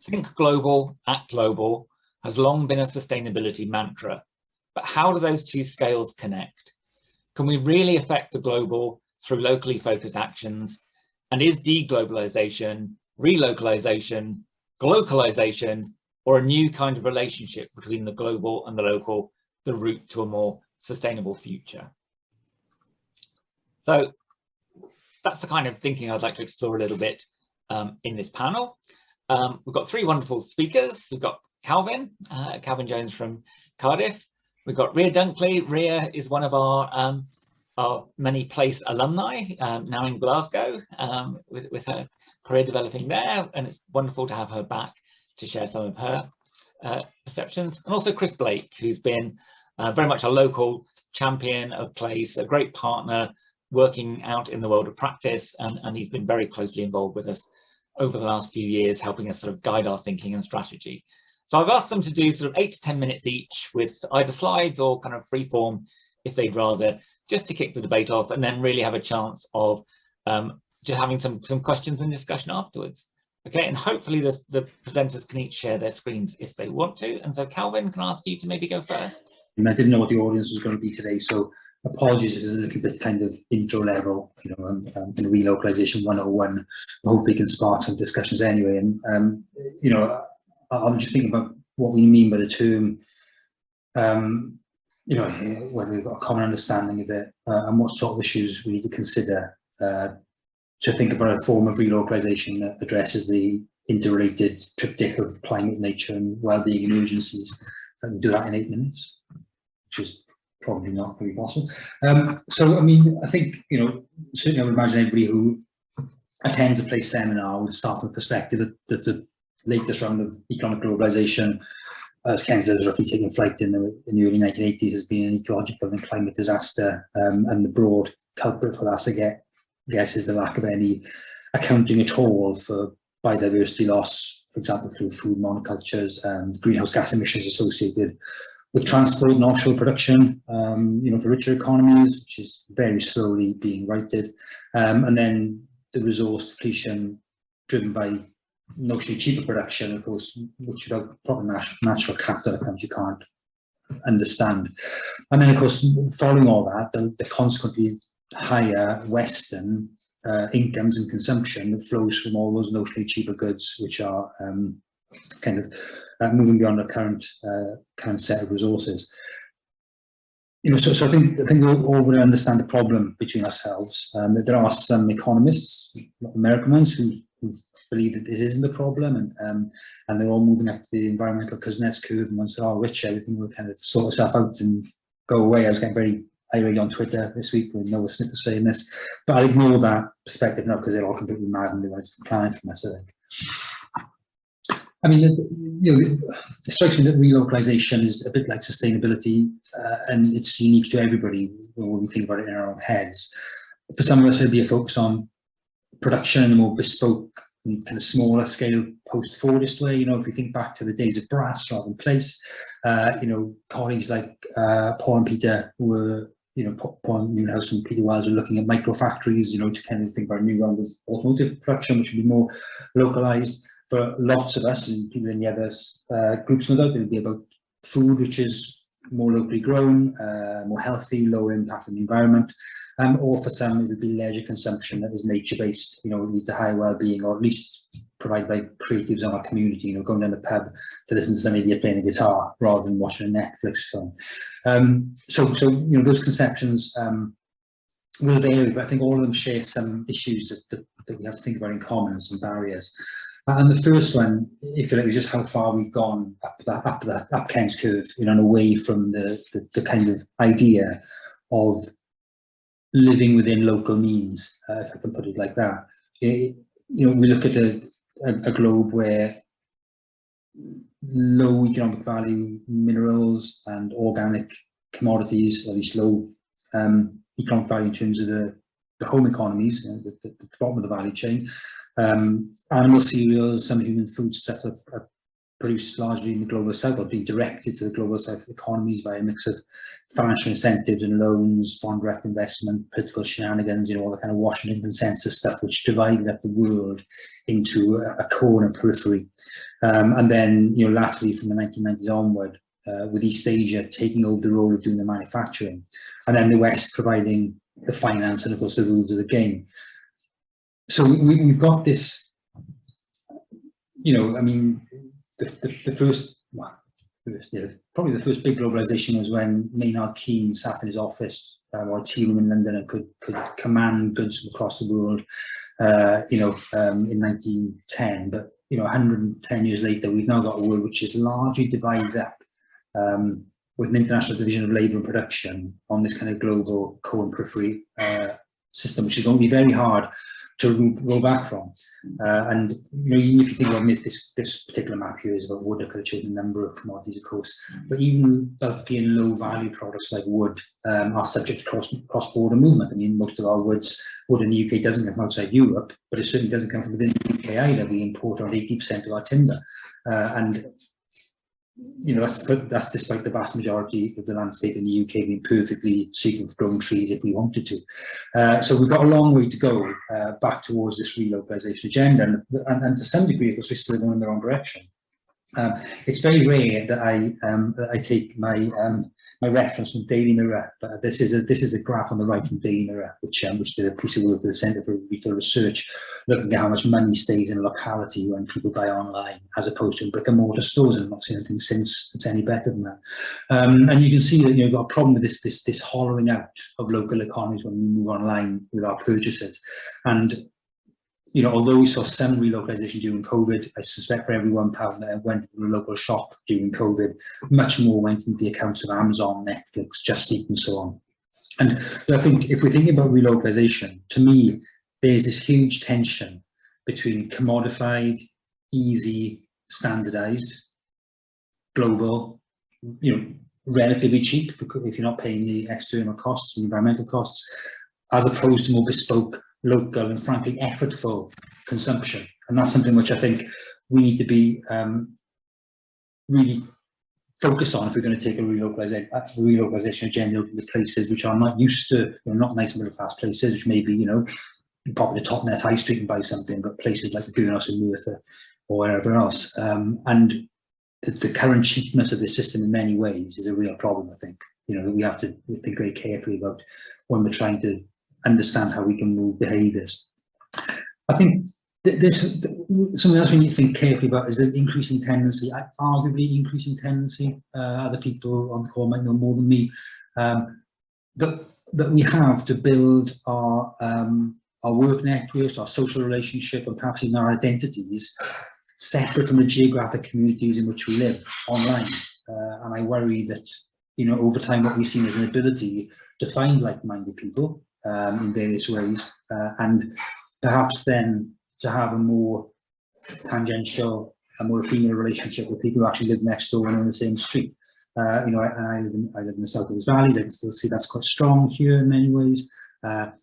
think global, act global has long been a sustainability mantra, but how do those two scales connect? Can we really affect the global through locally focused actions? And is deglobalization, relocalization, globalization, or a new kind of relationship between the global and the local the route to a more sustainable future? So that's the kind of thinking I'd like to explore a little bit in this panel. We've got 3 wonderful speakers. We've got Calvin Jones from Cardiff. We've got Ria Dunkley. Ria is one of our many place alumni, now in Glasgow, with her career developing there. And it's wonderful to have her back to share some of her perceptions. And also Chris Blake, who's been very much a local champion of place, a great partner, working out in the world of practice, and he's been very closely involved with us over the last few years, helping us sort of guide our thinking and strategy. So I've asked them to do sort of 8 to 10 minutes each with either slides or kind of free form if they'd rather, just to kick the debate off and then really have a chance of just having some questions and discussion afterwards. Okay, and hopefully the presenters can each share their screens if they want to. And so Calvin, can I ask you to maybe go first? And I didn't know what the audience was going to be today, so apologies if it's a little bit kind of intro level, you know, in relocalization 101. Hopefully can spark some discussions anyway. And you know, I'm just thinking about what we mean by the term, you know, whether we've got a common understanding of it, and what sort of issues we need to consider to think about a form of relocalization that addresses the interrelated triptych of climate, nature, and well-being and urgencies. If I can do that in 8 minutes, which is probably not very possible. So, I mean, I think, you know, certainly I would imagine everybody who attends a place seminar would start from the perspective that the latest round of economic globalization, as Ken says, roughly taking flight in the early 1980s, has been an ecological and climate disaster, and the broad culprit for that, I guess, is the lack of any accounting at all for biodiversity loss, for example, through food monocultures, greenhouse gas emissions associated with transport and offshore production, you know, for richer economies, which is very slowly being righted, and then the resource depletion driven by notionally cheaper production, of course, which without proper natural capital accounts you can't understand. And then, of course, following all that, the consequently higher Western incomes and consumption that flows from all those notionally cheaper goods, which are kind of moving beyond the current set of resources. You know, so I think we all would understand the problem between ourselves. There are some economists, American ones, who believe that this isn't a problem, and they're all moving up the environmental Kuznets curve, and once they're all rich, everything will kind of sort itself out and go away. I was getting very irate on Twitter this week when Noah Smith was saying this, but I ignore that perspective now because they're all completely mad and they want to plan from us, I think. I mean, you know, it strikes me that relocalization is a bit like sustainability, and it's unique to everybody when we think about it in our own heads. For some of us, it'll be a focus on production in a more bespoke and kind of smaller scale post-Fordist way. You know, if we think back to the days of brass rather than place, you know, colleagues like Paul and Peter were, you know, Paul Newhouse and Peter Wells were looking at micro factories, you know, to kind of think about a new round of automotive production, which would be more localized. For lots of us and people in the other groups, no doubt, it'll be about food, which is more locally grown, more healthy, lower impact on the environment, or for some, it'll be leisure consumption that is nature-based, you know, lead to higher well-being, or at least provided by creatives in our community, you know, going down the pub to listen to some idiot playing a guitar rather than watching a Netflix film. So you know, those conceptions will vary, but I think all of them share some issues that we have to think about in common and some barriers. And the first one, if you like, is just how far we've gone up Ken's curve, you know, and away from the kind of idea of living within local means, if I can put it like that. You know, we look at a globe where low economic value minerals and organic commodities, or at least low economic value in terms of the home economies, you know, the bottom of the value chain. Animal cereals, some human foodstuff are produced largely in the global south, or being directed to the global south economies by a mix of financial incentives and loans, foreign direct investment, political shenanigans, you know, all the kind of Washington consensus stuff, which divided up the world into a core and a periphery. And then, you know, latterly from the 1990s onward, with East Asia taking over the role of doing the manufacturing, and then the West providing the finance and, of course, the rules of the game. So we've got this, you know, I mean, the first, well, probably the first big globalization was when Maynard Keynes sat in his office or a tea room in London and could command goods from across the world, you know, in 1910. But, you know, 110 years later, we've now got a world which is largely divided up with an international division of labour and production on this kind of global core and periphery system, which is going to be very hard to roll back from. And, you know, even if you think about this particular map here is about wood, I could have chosen a number of commodities, of course, but even bulky and low value products like wood are subject to cross-border movement. I mean, most of our wood in the UK doesn't come from outside Europe, but it certainly doesn't come from within the UK either. We import around 80% of our timber. And you know, that's despite the vast majority of the landscape in the UK being perfectly suitable for growing trees if we wanted to. So we've got a long way to go back towards this relocalization agenda, and to some degree, of course, we're still going in the wrong direction. It's very rare that I take my reference from Daily Mirror, but this is a graph on the right from Daily Mirror, which did a piece of work with the Centre for Retail Research, looking at how much money stays in a locality when people buy online, as opposed to in brick and mortar stores. And I've not seen anything since it's any better than that. And you can see that, you know, you've got a problem with this hollowing out of local economies when we move online with our purchases. And you know, although we saw some relocalization during COVID, I suspect for every £1 that went to the local shop during COVID, much more went into the accounts of Amazon, Netflix, Just Eat, and so on. And I think if we're thinking about relocalization, to me, there's this huge tension between commodified, easy, standardized, global, you know, relatively cheap, because if you're not paying the external costs, the environmental costs, as opposed to more bespoke, local, and frankly effortful consumption. And that's something which I think we need to be really focus on if we're going to take a relocalization agenda to the places which are not used to, you know, not nice middle class places, which maybe, you know, probably the top net high street and buy something, but places like Gurnos and Merthyr or wherever else. And the current cheapness of the system in many ways is a real problem, I think. You know, that we have to think very carefully about when we're trying to understand how we can move behaviours. I think there's something else we need to think carefully about is the increasing tendency, arguably increasing tendency, other people on the call might know more than me, that we have to build our work networks, our social relationship, and perhaps even our identities separate from the geographic communities in which we live online. And I worry that, you know, over time what we've seen is an ability to find like-minded people in various ways, and perhaps then to have a more tangential, a more ephemeral relationship with people who actually live next door and on the same street. You know, I live in the South Wales Valleys. I can still see that's quite strong here in many ways. But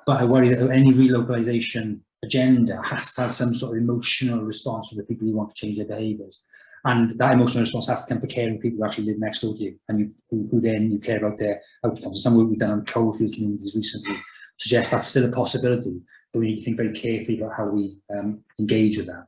I worry that any relocalization agenda has to have some sort of emotional response from the people who want to change their behaviours. And that emotional response has to come from caring people who actually live next door to you, and who then you care about their outcomes. Some work we've done on coalfield communities recently suggests that's still a possibility, but we need to think very carefully about how we engage with that.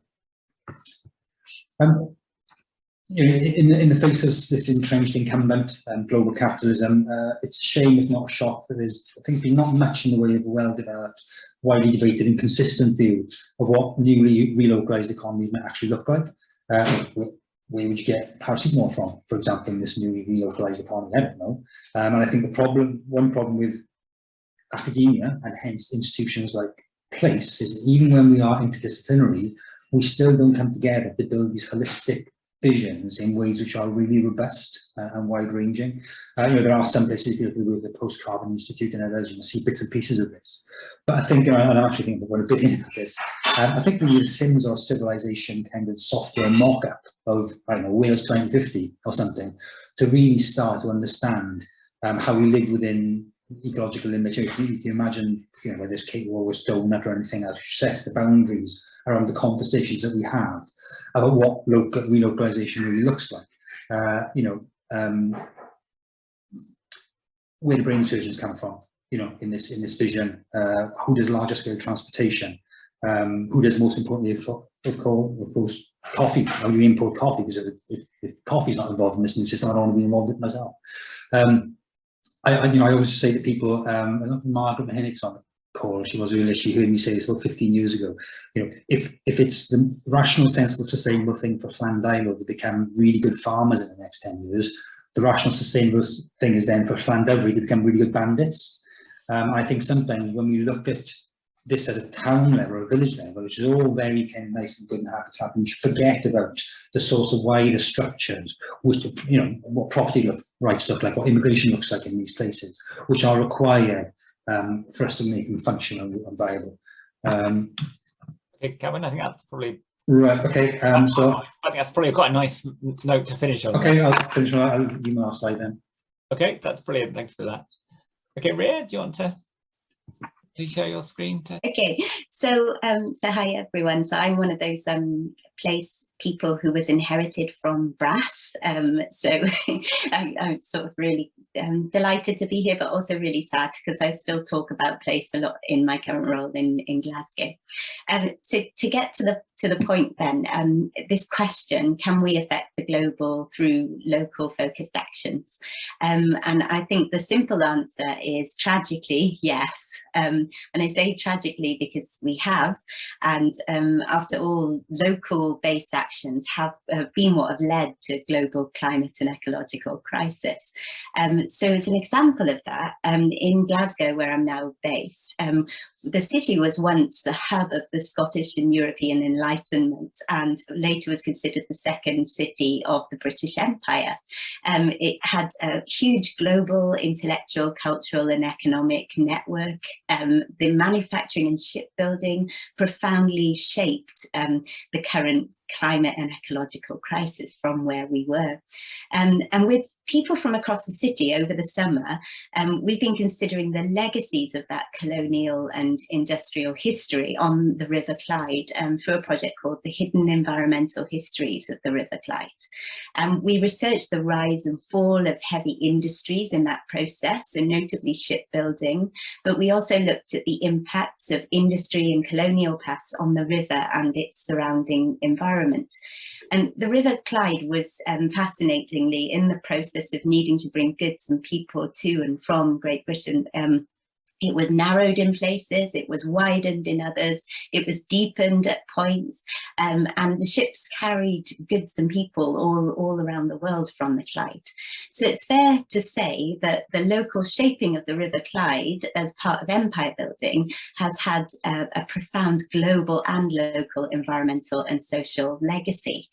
You know, in the face of this entrenched incumbent global capitalism, it's a shame, if not a shock, that there's, I think, been not much in the way of a well-developed, widely debated and consistent view of what newly relocalized economies might actually look like. Where would you get paracetamol from, for example, in this newly relocalized economy? I don't know. And I think one problem with academia, and hence institutions like Place, is that even when we are interdisciplinary, we still don't come together to build these holistic visions in ways which are really robust and wide-ranging. You know, there are some places, if you look at the Post-Carbon Institute and others, you can see bits and pieces of this. But I think, and I actually think we're a bit into this, I think we need a Sims or Civilization kind of software mock-up of, I don't know, Wales 2050 or something, to really start to understand how we live within ecological limits. You can imagine, you know, whether it's Kate Walker's donut or anything else, which sets the boundaries around the conversations that we have about what relocalization really looks like. You know, where do brain surgeons come from? You know, in this vision, who does larger scale transportation? Who does, most importantly, of course, coffee? How do you import coffee? Because if coffee's not involved in this new system, I don't want to be involved in it myself. I always say to people, I know Margaret Mahinnick's on the call, she was earlier, she heard me say this about 15 years ago, you know, if it's the rational, sensible, sustainable thing for Llandilo to become really good farmers in the next 10 years, the rational, sustainable thing is then for Llandovery to become really good bandits. I think sometimes when we look at this at a town level or a village level, which is all very kind of nice and good and happy, we forget about the sorts of wider structures, which, you know, what property rights look like, what immigration looks like in these places, which are required for us to make them functional and viable. Okay, Kevin, I think that's probably right. Okay. So I think that's probably quite a nice note to finish on. Okay, I'll finish. I'll give you my slide then. Okay, that's brilliant. Thank you for that. Okay, Rhea, do you want to please share your screen? Okay, so hi everyone. So I'm one of those Place people who was inherited from brass. So I'm sort of really delighted to be here, but also really sad because I still talk about Place a lot in my current role in Glasgow. So to get to the point then, this question, can we affect the global through local focused actions? And I think the simple answer is tragically, yes. And I say tragically because we have, and after all, local based actions have been what have led to global climate and ecological crisis. So as an example of that, in Glasgow, where I'm now based, the city was once the hub of the Scottish and European Enlightenment, and later was considered the second city of the British Empire. It had a huge global intellectual, cultural and economic network. The manufacturing and shipbuilding profoundly shaped the current climate and ecological crisis from where we were. And with people from across the city over the summer, we've been considering the legacies of that colonial and industrial history on the River Clyde for a project called the Hidden Environmental Histories of the River Clyde. We researched the rise and fall of heavy industries in that process, and notably shipbuilding, but we also looked at the impacts of industry and colonial paths on the river and its surrounding environment. And the River Clyde was fascinatingly in the process of needing to bring goods and people to and from Great Britain. It was narrowed in places, it was widened in others, it was deepened at points, and the ships carried goods and people all around the world from the Clyde. So it's fair to say that the local shaping of the River Clyde as part of empire building has had a profound global and local environmental and social legacy.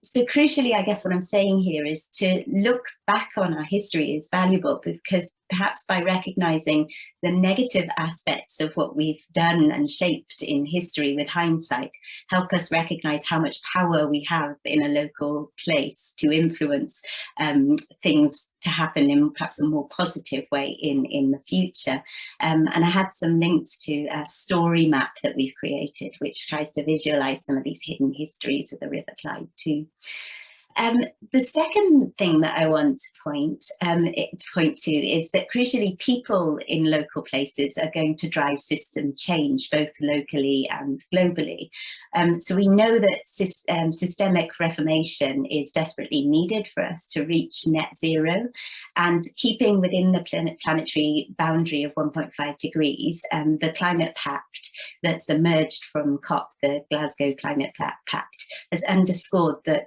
So crucially, I guess what I'm saying here is to look back on our history is valuable, because perhaps by recognizing the negative aspects of what we've done and shaped in history with hindsight, help us recognize how much power we have in a local place to influence things to happen in perhaps a more positive way in the future. And I had some links to a story map that we've created, which tries to visualize some of these hidden histories of the River Clyde too. The second thing that I want to point to is that crucially people in local places are going to drive system change both locally and globally. So we know that systemic reformation is desperately needed for us to reach net zero, and keeping within the planetary boundary of 1.5 degrees, the climate pact that's emerged from COP, the Glasgow Climate Pact, has underscored that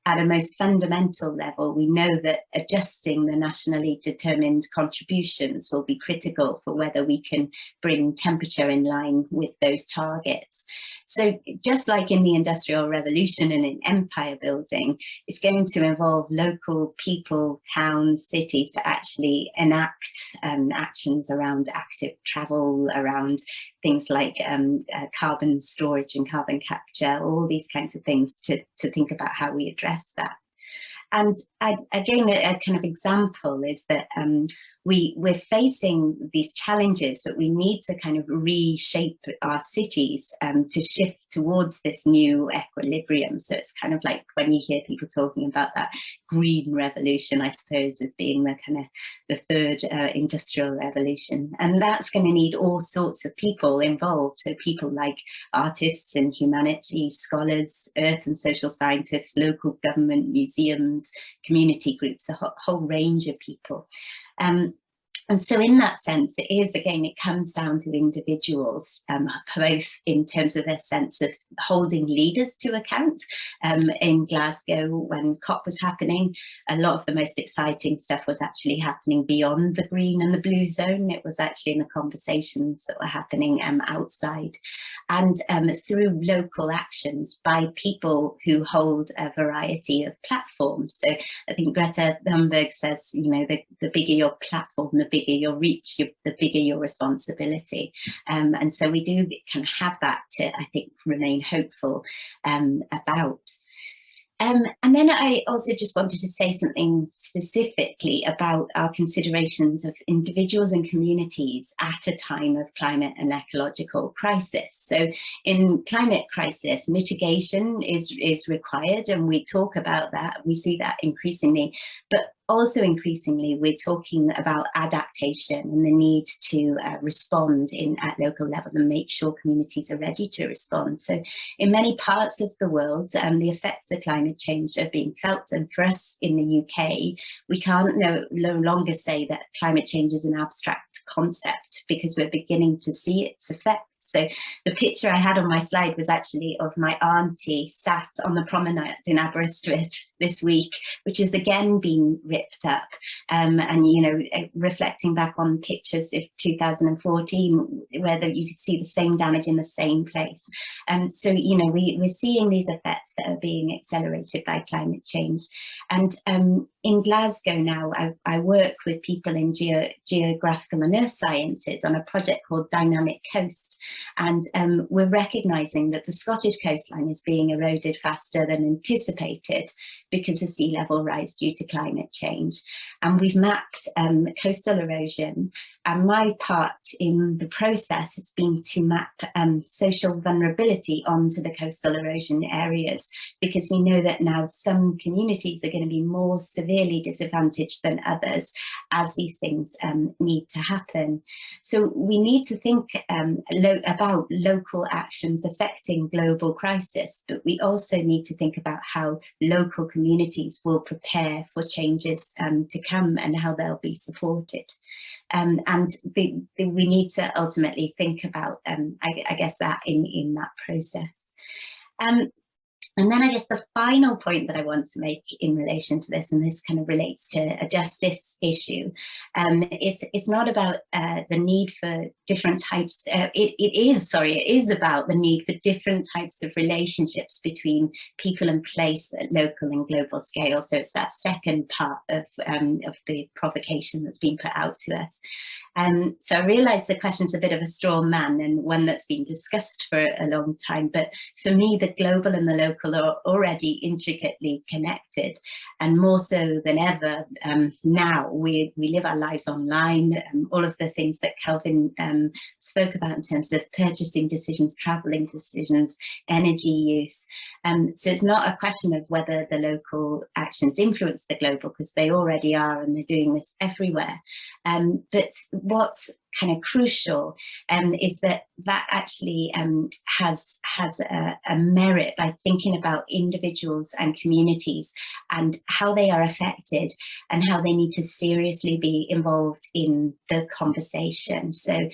at a most fundamental level, we know that adjusting the nationally determined contributions will be critical for whether we can bring temperature in line with those targets. So just like in the Industrial Revolution and in empire building, it's going to involve local people, towns, cities to actually enact actions around active travel, around things like carbon storage and carbon capture, all these kinds of things to think about how we address that. And again, a kind of example is that we're facing these challenges, but we need to kind of reshape our cities to shift towards this new equilibrium. So it's kind of like when you hear people talking about that green revolution, I suppose, as being the kind of the third industrial revolution. And that's going to need all sorts of people involved. So people like artists and humanities, scholars, earth and social scientists, local government, museums, community groups, a whole range of people. And so in that sense, it is, again, it comes down to individuals, both in terms of their sense of holding leaders to account. In Glasgow, when COP was happening, a lot of the most exciting stuff was actually happening beyond the green and the blue zone. It was actually in the conversations that were happening outside. And through local actions by people who hold a variety of platforms. So I think Greta Thunberg says, you know, the bigger your platform, the bigger your reach, the bigger your responsibility. And so we do kind of have that to, I think, remain hopeful about. And then I also just wanted to say something specifically about our considerations of individuals and communities at a time of climate and ecological crisis. So in climate crisis, mitigation is required, and we talk about that. We see that increasingly, but also increasingly, we're talking about adaptation and the need to respond at local level and make sure communities are ready to respond. So in many parts of the world, the effects of climate change are being felt. And for us in the UK, we can't no longer say that climate change is an abstract concept, because we're beginning to see its effects. So the picture I had on my slide was actually of my auntie sat on the promenade in Aberystwyth this week, which has again been ripped up. And, you know, reflecting back on pictures of 2014, where you could see the same damage in the same place. So, you know, we're seeing these effects that are being accelerated by climate change. And in Glasgow now, I work with people in geographical and earth sciences on a project called Dynamic Coast. And we're recognising that the Scottish coastline is being eroded faster than anticipated because of sea level rise due to climate change. And we've mapped coastal erosion. And my part in the process has been to map social vulnerability onto the coastal erosion areas, because we know that now some communities are going to be more severely disadvantaged than others as these things need to happen. So we need to think about local actions affecting global crisis, but we also need to think about how local communities will prepare for changes to come and how they'll be supported. And we need to ultimately think about, I guess, that in that process. And then I guess the final point that I want to make in relation to this, and this kind of relates to a justice issue, it's not about the need for different types, it is about the need for different types of relationships between people and place at local and global scale. So it's that second part of the provocation that's been put out to us. So I realise the question's a bit of a straw man and one that's been discussed for a long time, but for me, the global and the local are already intricately connected, and more so than ever now. We live our lives online, all of the things that Kelvin spoke about in terms of purchasing decisions, travelling decisions, energy use. So it's not a question of whether the local actions influence the global, because they already are, and they're doing this everywhere. But what's kind of crucial is that actually has a merit by thinking about individuals and communities and how they are affected and how they need to seriously be involved in the conversation. So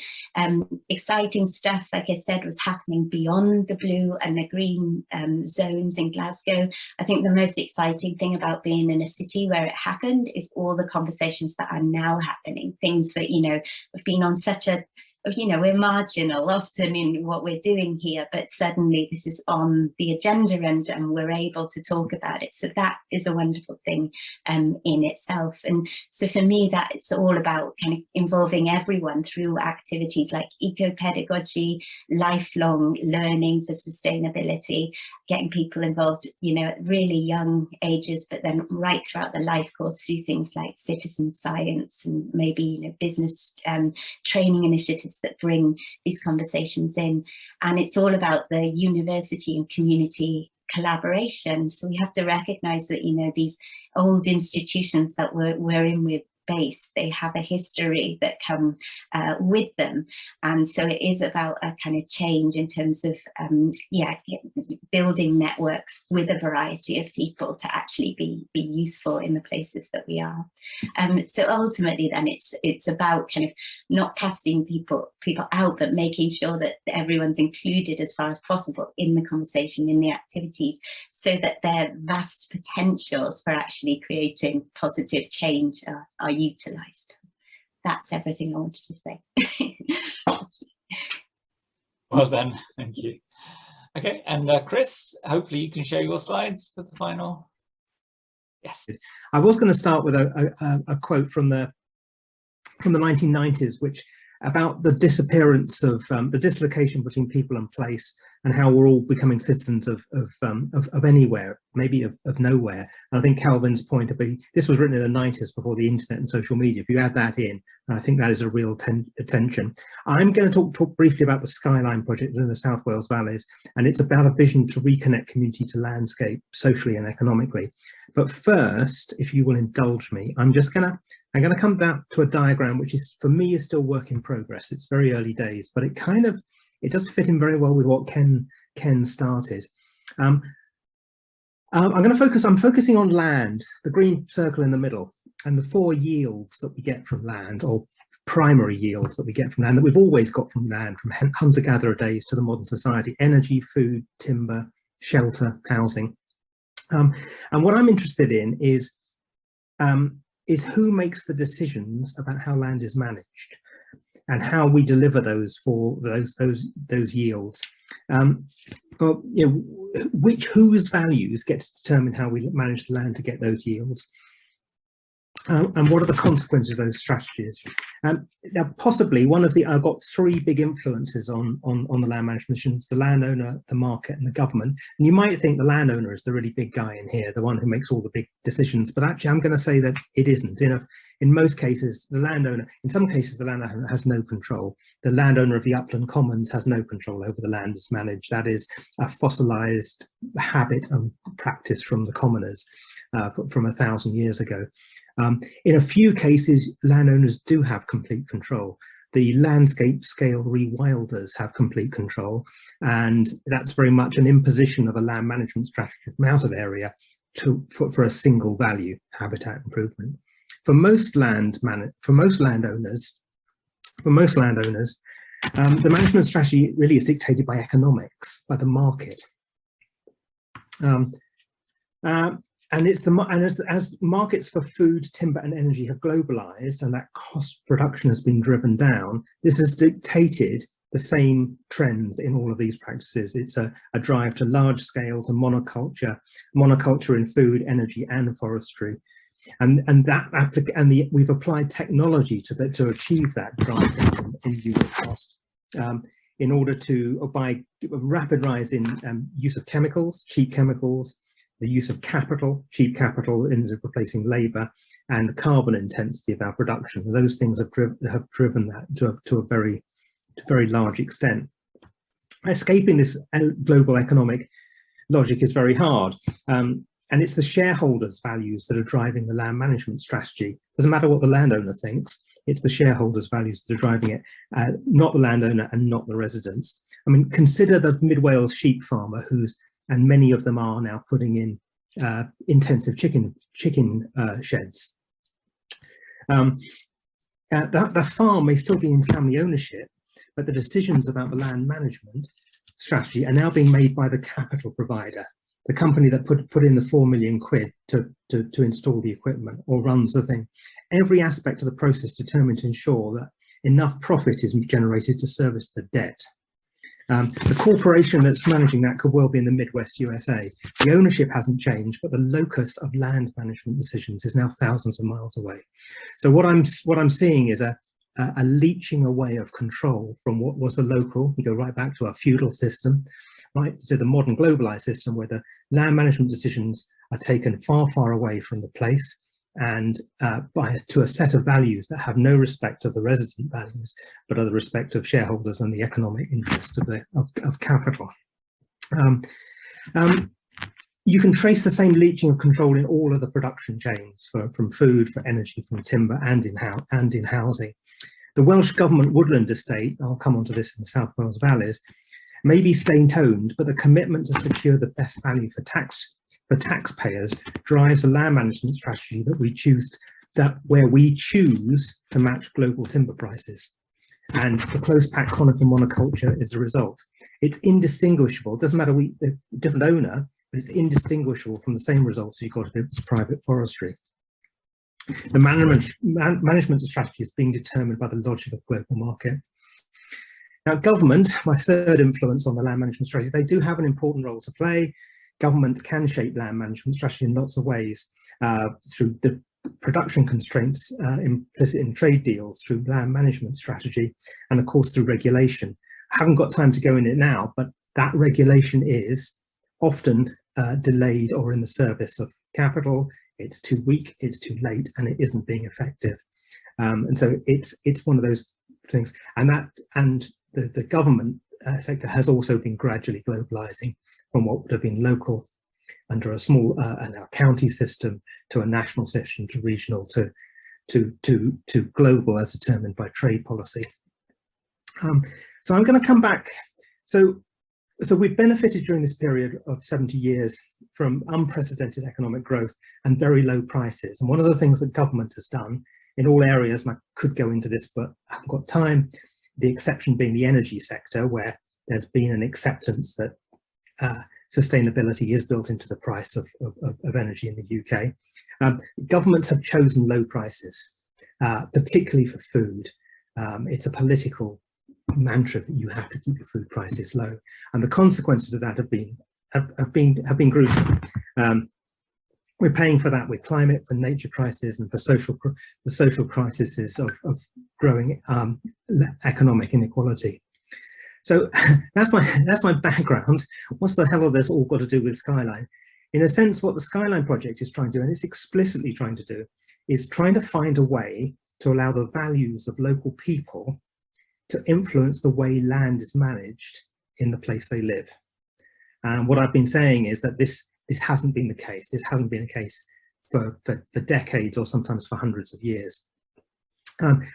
exciting stuff, like I said, was happening beyond the blue and the green zones in Glasgow. I think the most exciting thing about being in a city where it happened is all the conversations that are now happening, things that, you know, have been on such a, you know, we're marginal often in what we're doing here, but suddenly this is on the agenda and we're able to talk about it. So that is a wonderful thing in itself. And so for me, that it's all about kind of involving everyone through activities like eco-pedagogy, lifelong learning for sustainability, getting people involved, you know, at really young ages, but then right throughout the life course through things like citizen science and maybe, you know, business training initiatives that bring these conversations in. And it's all about the university and community collaboration. So we have to recognize that, you know, these old institutions that we're in with base, they have a history that come with them. And so it is about a kind of change in terms of building networks with a variety of people to actually be useful in the places that we are. So ultimately then it's about kind of not casting people out, but making sure that everyone's included as far as possible in the conversation, in the activities, so that their vast potentials for actually creating positive change are utilised. That's everything I wanted to say. Well done, thank you. Okay, and Chris, hopefully you can share your slides for the final. Yes. I was going to start with a quote from the 1990s, which about the disappearance of the dislocation between people and place, and how we're all becoming citizens of anywhere, maybe of nowhere. And I think Calvin's point to be, this was written in the 90s before the internet and social media. If you add that in, I think that is a real attention. I'm going to talk briefly about the Skyline project in the South Wales Valleys, and it's about a vision to reconnect community to landscape socially and economically. But first, if you will indulge me, I'm going to come back to a diagram which is, for me, is still work in progress. It's very early days, but it does fit in very well with what Ken started. I'm focusing on land, the green circle in the middle, and the 4 yields that we get from land, or primary yields that we get from land, that we've always got from land, from hunter-gatherer days to the modern society: energy, food, timber, shelter, housing. And what I'm interested in is who makes the decisions about how land is managed and how we deliver those for those yields. But you know, whose values get to determine how we manage the land to get those yields, and what are the consequences of those strategies? Now, possibly one of the, I've got three big influences on the land management decisions: the landowner, the market, and the government. And you might think the landowner is the really big guy in here, the one who makes all the big decisions, but actually I'm going to say that it isn't. In most cases, the landowner, in some cases, the landowner has no control. The landowner of the upland commons has no control over the land it's managed. That is a fossilized habit and practice from the commoners from 1,000 years ago. In a few cases, landowners do have complete control. The landscape scale rewilders have complete control, and that's very much an imposition of a land management strategy from out of area for a single value, habitat improvement. For most landowners, the management strategy really is dictated by economics, by the market. And as markets for food, timber, and energy have globalized, and that cost production has been driven down, this has dictated the same trends in all of these practices. It's a drive to large scale, to monoculture in food, energy, and forestry. And we've applied technology to achieve that drive in unit cost, in order to, by a rapid rise in use of chemicals, cheap chemicals, the use of capital, cheap capital, in replacing labour, and the carbon intensity of our production. Those things have driven that to a very large extent. Escaping this global economic logic is very hard. And it's the shareholders' values that are driving the land management strategy. Doesn't matter what the landowner thinks, it's the shareholders' values that are driving it, not the landowner and not the residents. I mean, consider the Mid Wales sheep farmer and many of them are now putting in intensive chicken sheds. The farm may still be in family ownership, but the decisions about the land management strategy are now being made by the capital provider, the company that put in the 4 million quid to install the equipment or runs the thing. Every aspect of the process determined to ensure that enough profit is generated to service the debt. The corporation that's managing that could well be in the Midwest USA. The ownership hasn't changed, but the locus of land management decisions is now thousands of miles away. So what I'm seeing is a leaching away of control from what was the local. We go right back to our feudal system, right to the modern globalized system, where the land management decisions are taken far, far away from the place, and to a set of values that have no respect of the resident values, but are the respect of shareholders and the economic interest of capital. You can trace the same leaching of control in all of the production chains, from food, for energy, from timber, and in housing. The Welsh Government woodland estate, I'll come onto this in the South Wales valleys, may be stain-toned, but the commitment to secure the best value for taxpayers drives a land management strategy where we choose to match global timber prices. And the close-packed conifer monoculture is the result. It's indistinguishable. It doesn't matter the different owner, but it's indistinguishable from the same results you got if it's private forestry. The management strategy is being determined by the logic of global market. Now, government, my third influence on the land management strategy, they do have an important role to play. Governments can shape land management strategy in lots of ways, through the production constraints implicit in trade deals, through land management strategy, and of course through regulation. I haven't got time to go in it now, but that regulation is often delayed or in the service of capital. It's too weak, it's too late, and it isn't being effective. And so it's one of those things, and the government sector has also been gradually globalizing from what would have been local under a small and our county system to a national system to regional to global as determined by trade policy. So I'm going to come back. So we've benefited during this period of 70 years from unprecedented economic growth and very low prices. And one of the things that government has done in all areas, and I could go into this, but I haven't got time. The exception being the energy sector, where there's been an acceptance that sustainability is built into the price of energy in the UK. Governments have chosen low prices, particularly for food. It's a political mantra that you have to keep your food prices low, and the consequences of that have been gruesome. We're paying for that with climate, for nature crises, and for the social crises of growing economic inequality. So that's my background. What's the hell have this all got to do with Skyline? In a sense, what the Skyline project is trying to do, and it's explicitly trying to do, is trying to find a way to allow the values of local people to influence the way land is managed in the place they live. And what I've been saying is that this hasn't been the case. This hasn't been the case for decades, or sometimes for hundreds of years.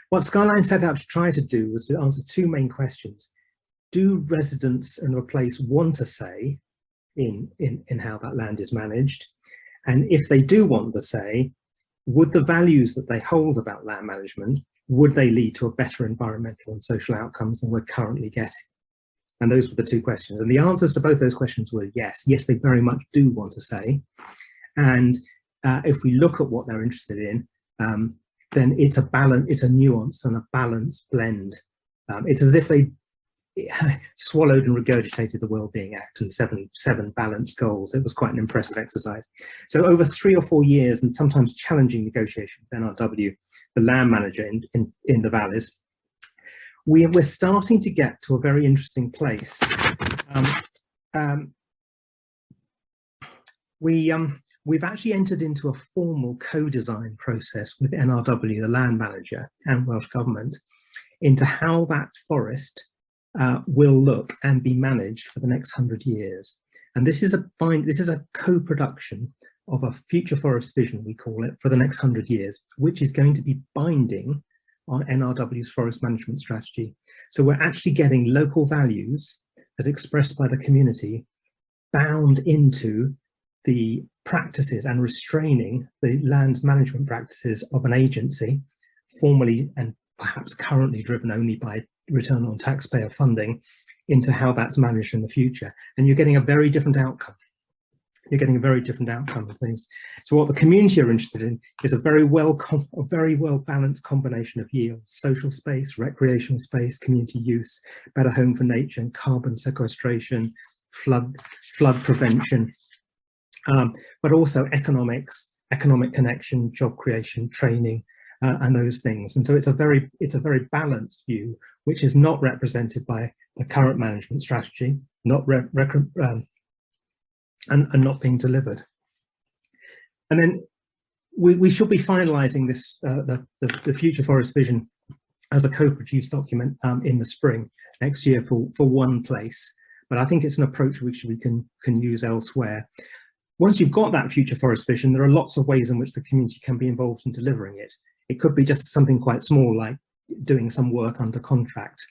What Skyline set out to try to do was to answer two main questions. Do residents in a place want a say in how that land is managed? And if they do want the say, would the values that they hold about land management, would they lead to a better environmental and social outcomes than we're currently getting? And those were the two questions. And the answers to both those questions were yes. Yes, they very much do want to say. And if we look at what they're interested in, then it's a nuance and a balanced blend. It's as if they swallowed and regurgitated the Wellbeing Act and seven balanced goals. It was quite an impressive exercise. So over 3 or 4 years, and sometimes challenging negotiation with NRW, the land manager in the valleys, we're starting to get to a very interesting place. We've actually entered into a formal co-design process with NRW, the land manager, and Welsh Government, into how that forest will look and be managed for the next 100 years. And this is a co-production of a future forest vision, we call it, for the next 100 years, which is going to be binding on NRW's forest management strategy. So we're actually getting local values as expressed by the community bound into the practices and restraining the land management practices of an agency, formerly and perhaps currently driven only by return on taxpayer funding, into how that's managed in the future. And you're getting a very different outcome. You're getting a very different outcome of things. So what the community are interested in is a very well balanced combination of yields: social space, recreational space, community use, better home for nature, and carbon sequestration, flood prevention, but also economics, economic connection, job creation, training, and those things. And so it's a very balanced view, which is not represented by the current management strategy, and not being delivered. And then we should be finalising this the future forest vision as a co-produced document in the spring next year for one place. But I think it's an approach which we can use elsewhere. Once you've got that future forest vision, there are lots of ways in which the community can be involved in delivering it. It could be just something quite small, like doing some work under contract,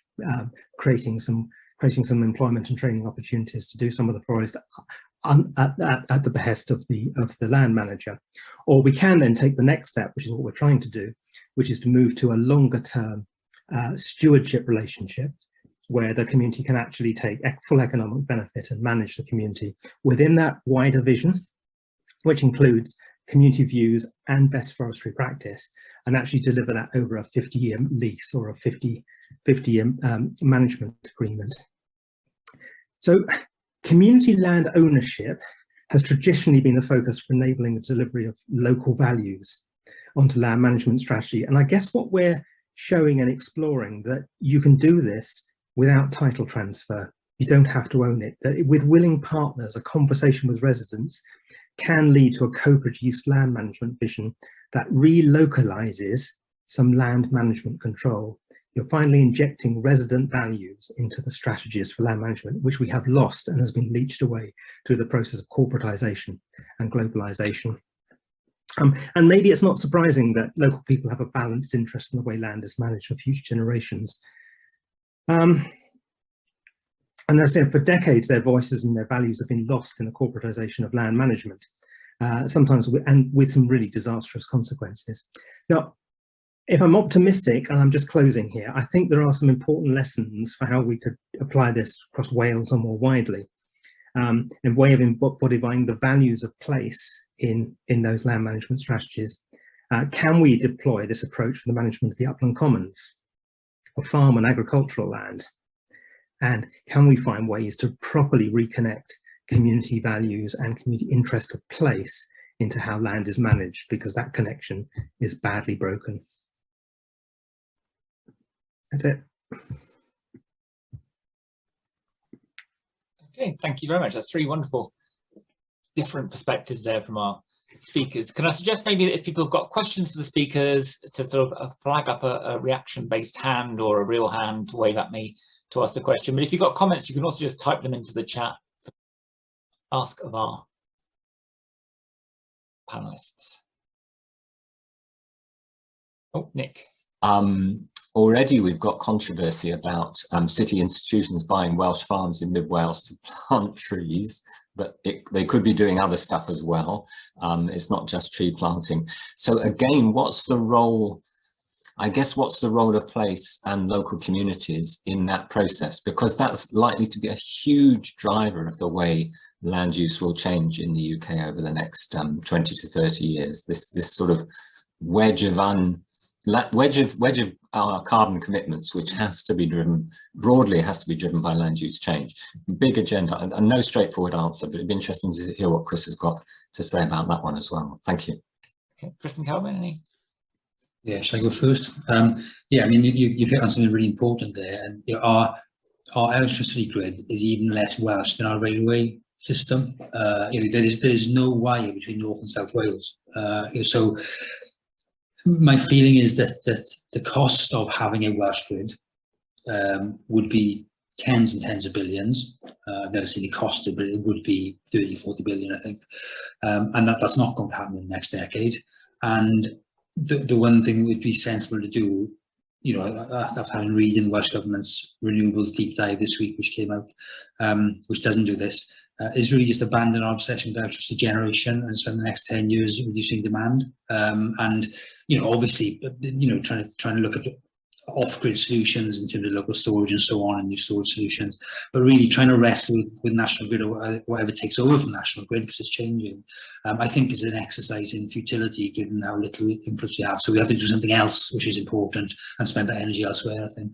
creating some employment and training opportunities to do some of the forest at the behest of the land manager. Or we can then take the next step, which is what we're trying to do, which is to move to a longer term stewardship relationship, where the community can actually take full economic benefit and manage the community within that wider vision, which includes community views and best forestry practice, and actually deliver that over a 50-year lease or a 50-year management agreement. So community land ownership has traditionally been the focus for enabling the delivery of local values onto land management strategy. And I guess what we're showing and exploring, that you can do this without title transfer. You don't have to own it. That with willing partners, a conversation with residents can lead to a co-produced land management vision that relocalizes some land management control. You're finally injecting resident values into the strategies for land management, which we have lost and has been leached away through the process of corporatization and globalization. And maybe it's not surprising that local people have a balanced interest in the way land is managed for future generations. And as I said, for decades, their voices and their values have been lost in the corporatization of land management, sometimes with some really disastrous consequences. Now, if I'm optimistic, and I'm just closing here, I think there are some important lessons for how we could apply this across Wales or more widely, and way of embodying the values of place in those land management strategies. Can we deploy this approach for the management of the upland commons, of farm and agricultural land? And can we find ways to properly reconnect community values and community interest of place into how land is managed, because that connection is badly broken. That's it. Okay, thank you very much. That's three wonderful different perspectives there from our speakers. Can I suggest maybe that if people have got questions for the speakers, to sort of flag up a reaction-based hand or a real hand to wave at me to ask the question. But if you've got comments, you can also just type them into the chat. Ask of our panelists. Oh, Nick. Already we've got controversy about city institutions buying Welsh farms in mid Wales to plant trees, but they could be doing other stuff as well. It's not just tree planting. So again, what's the role, I guess, what's the role of place and local communities in that process? Because that's likely to be a huge driver of the way land use will change in the UK over the next 20 to 30 years. This sort of wedge of our carbon commitments, which has to be driven broadly, has to be driven by land use change. Big agenda, and no straightforward answer, but it'd be interesting to hear what Chris has got to say about that one as well. Thank you. Okay, Chris and Calvin, any? Yeah, shall I go first? Yeah, I mean, you've hit on something really important there, and our electricity grid is even less Welsh than our railway system. There is no wire between North and South Wales. So my feeling is that the cost of having a Welsh grid would be tens and tens of billions. I've never seen it costed, but it would be 30, 40 billion, I think. And that's not going to happen in the next decade. And the one thing that would be sensible to do, after having read in the Welsh Government's renewables deep dive this week, which came out, which doesn't do this, is really just abandon our obsession with electricity generation and spend the next 10 years reducing demand. And obviously, trying to look at off-grid solutions in terms of local storage and so on, and new storage solutions, but really trying to wrestle with National Grid or whatever takes over from National Grid, because it's changing, I think is an exercise in futility given how little influence we have. So we have to do something else which is important and spend that energy elsewhere, I think.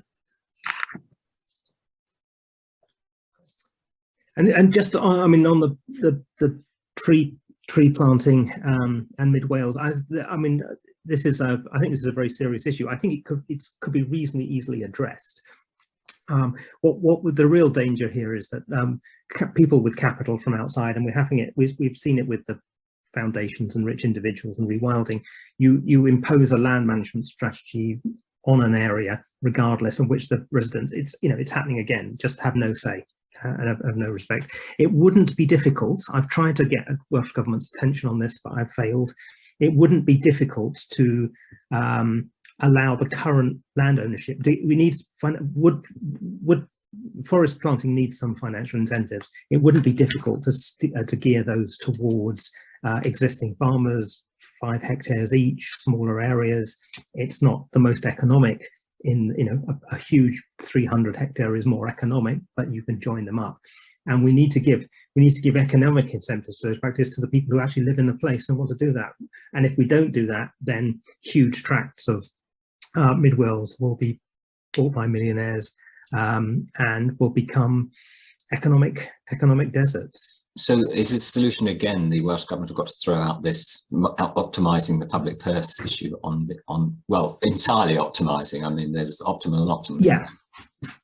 And just I mean, on the tree planting and mid Wales, I mean, this is I think this is a very serious issue. I think it could be reasonably easily addressed. What the real danger here is that people with capital from outside, and we've seen it with the foundations and rich individuals and rewilding. You impose a land management strategy on an area regardless of which the residents, it's happening again. Just have no say. And have no respect. It wouldn't be difficult. I've tried to get Welsh Government's attention on this, but I've failed. It wouldn't be difficult to allow the current land ownership. We need wood forest planting needs some financial incentives. It wouldn't be difficult to gear those towards existing farmers, 5 hectares each, smaller areas. It's not the most economic. A huge 300 hectare is more economic, but you can join them up, and we need to give economic incentives to those practices to the people who actually live in the place and want to do that. And if we don't do that, then huge tracts of mid Wales will be bought by millionaires and will become economic deserts. So is this solution again, the Welsh Government have got to throw out this optimising the public purse issue well, entirely optimising? I mean, there's optimal and optimal. Yeah,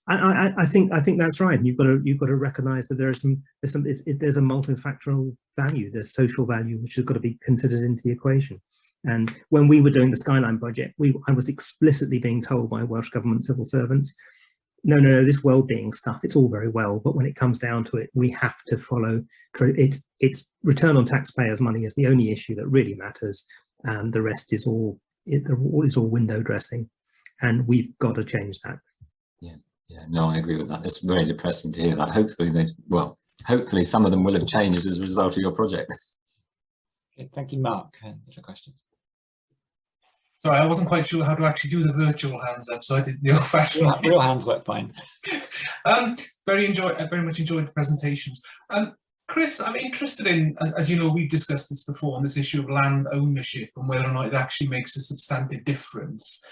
I think that's right. You've got to recognise that there's a multifactorial value. There's social value which has got to be considered into the equation. And when we were doing the Skyline budget, I was explicitly being told by Welsh Government civil servants, no, this well-being stuff, it's all very well, but when it comes down to it, we have to follow it's return on taxpayers' money is the only issue that really matters, and the rest is all window dressing, and we've got to change that. Yeah, no, I agree with that. It's very depressing to hear that. Hopefully some of them will have changed as a result of your project. Okay, thank you, Mark. What's your question? Sorry, I wasn't quite sure how to actually do the virtual hands up, so I did the old-fashioned. Real hands work fine. Very much enjoyed the presentations. Chris, I'm interested in, as you know, we've discussed this before, on this issue of land ownership and whether or not it actually makes a substantive difference.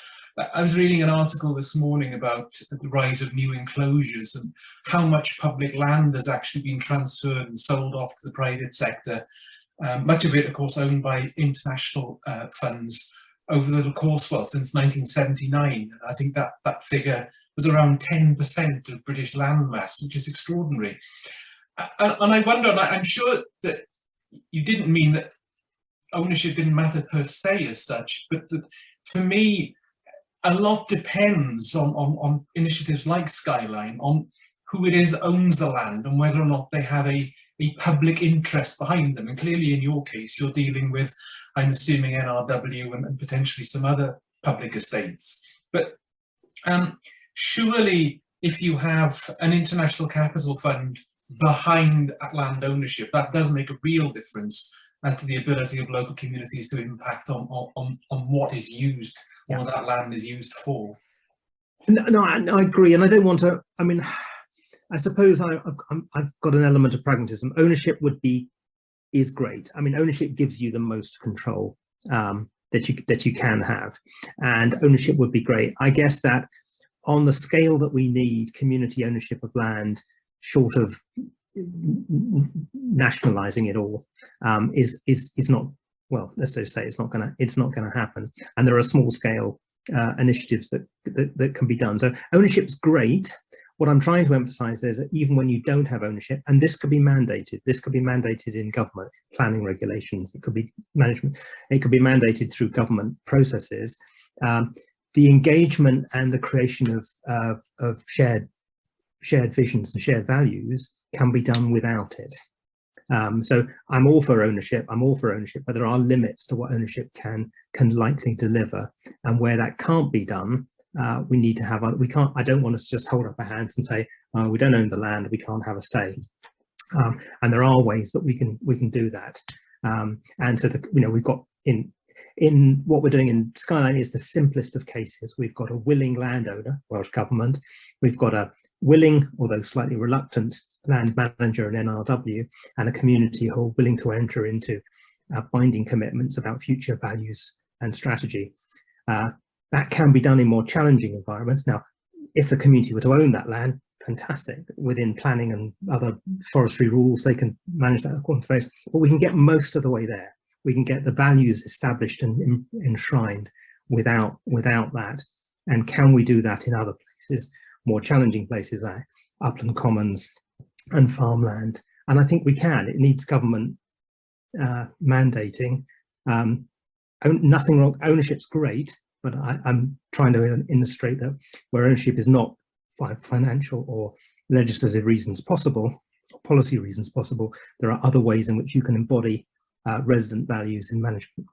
I was reading an article this morning about the rise of new enclosures and how much public land has actually been transferred and sold off to the private sector. Much of it, of course, owned by international funds over the course, well, since 1979. I think that figure was around 10% of British land mass, which is extraordinary. And I wonder, and I'm sure that you didn't mean that ownership didn't matter per se as such, but that for me, a lot depends on initiatives like Skyline, on who it is owns the land and whether or not they have a public interest behind them. And clearly in your case, you're dealing with, I'm assuming, NRW and potentially some other public estates. But surely if you have an international capital fund behind land ownership, that does make a real difference as to the ability of local communities to impact on what is used, or what that land is used for. No, I agree, and I don't want to. I mean, I suppose I've got an element of pragmatism. Ownership is great. I mean, ownership gives you the most control that you can have, and ownership would be great. I guess that on the scale that we need, community ownership of land, short of nationalizing it all, is not, well, let's just say it's not gonna happen. And there are small scale initiatives that can be done. So ownership's great. What I'm trying to emphasize is that even when you don't have ownership, and this could be mandated in government planning regulations, it could be management, it could be mandated through government processes, the engagement and the creation of shared visions and shared values can be done without it. So I'm all for ownership, but there are limits to what ownership can likely deliver, and where that can't be done, we need to have, I don't want us to just hold up our hands and say, we don't own the land, we can't have a say. And there are ways that we can do that. And so we've got in what we're doing in Skyline is the simplest of cases. We've got a willing landowner, Welsh Government. We've got a willing, although slightly reluctant, land manager in NRW, and a community who are willing to enter into binding commitments about future values and strategy. That can be done in more challenging environments. Now, if the community were to own that land, fantastic. Within planning and other forestry rules, they can manage that according to place, but we can get most of the way there. We can get the values established and enshrined without that. And can we do that in other places, more challenging places like upland commons and farmland? And I think we can. It needs government mandating. Nothing wrong. Ownership's great, but I'm trying to illustrate that where ownership is not for financial or legislative reasons possible, policy reasons possible, there are other ways in which you can embody resident values in management.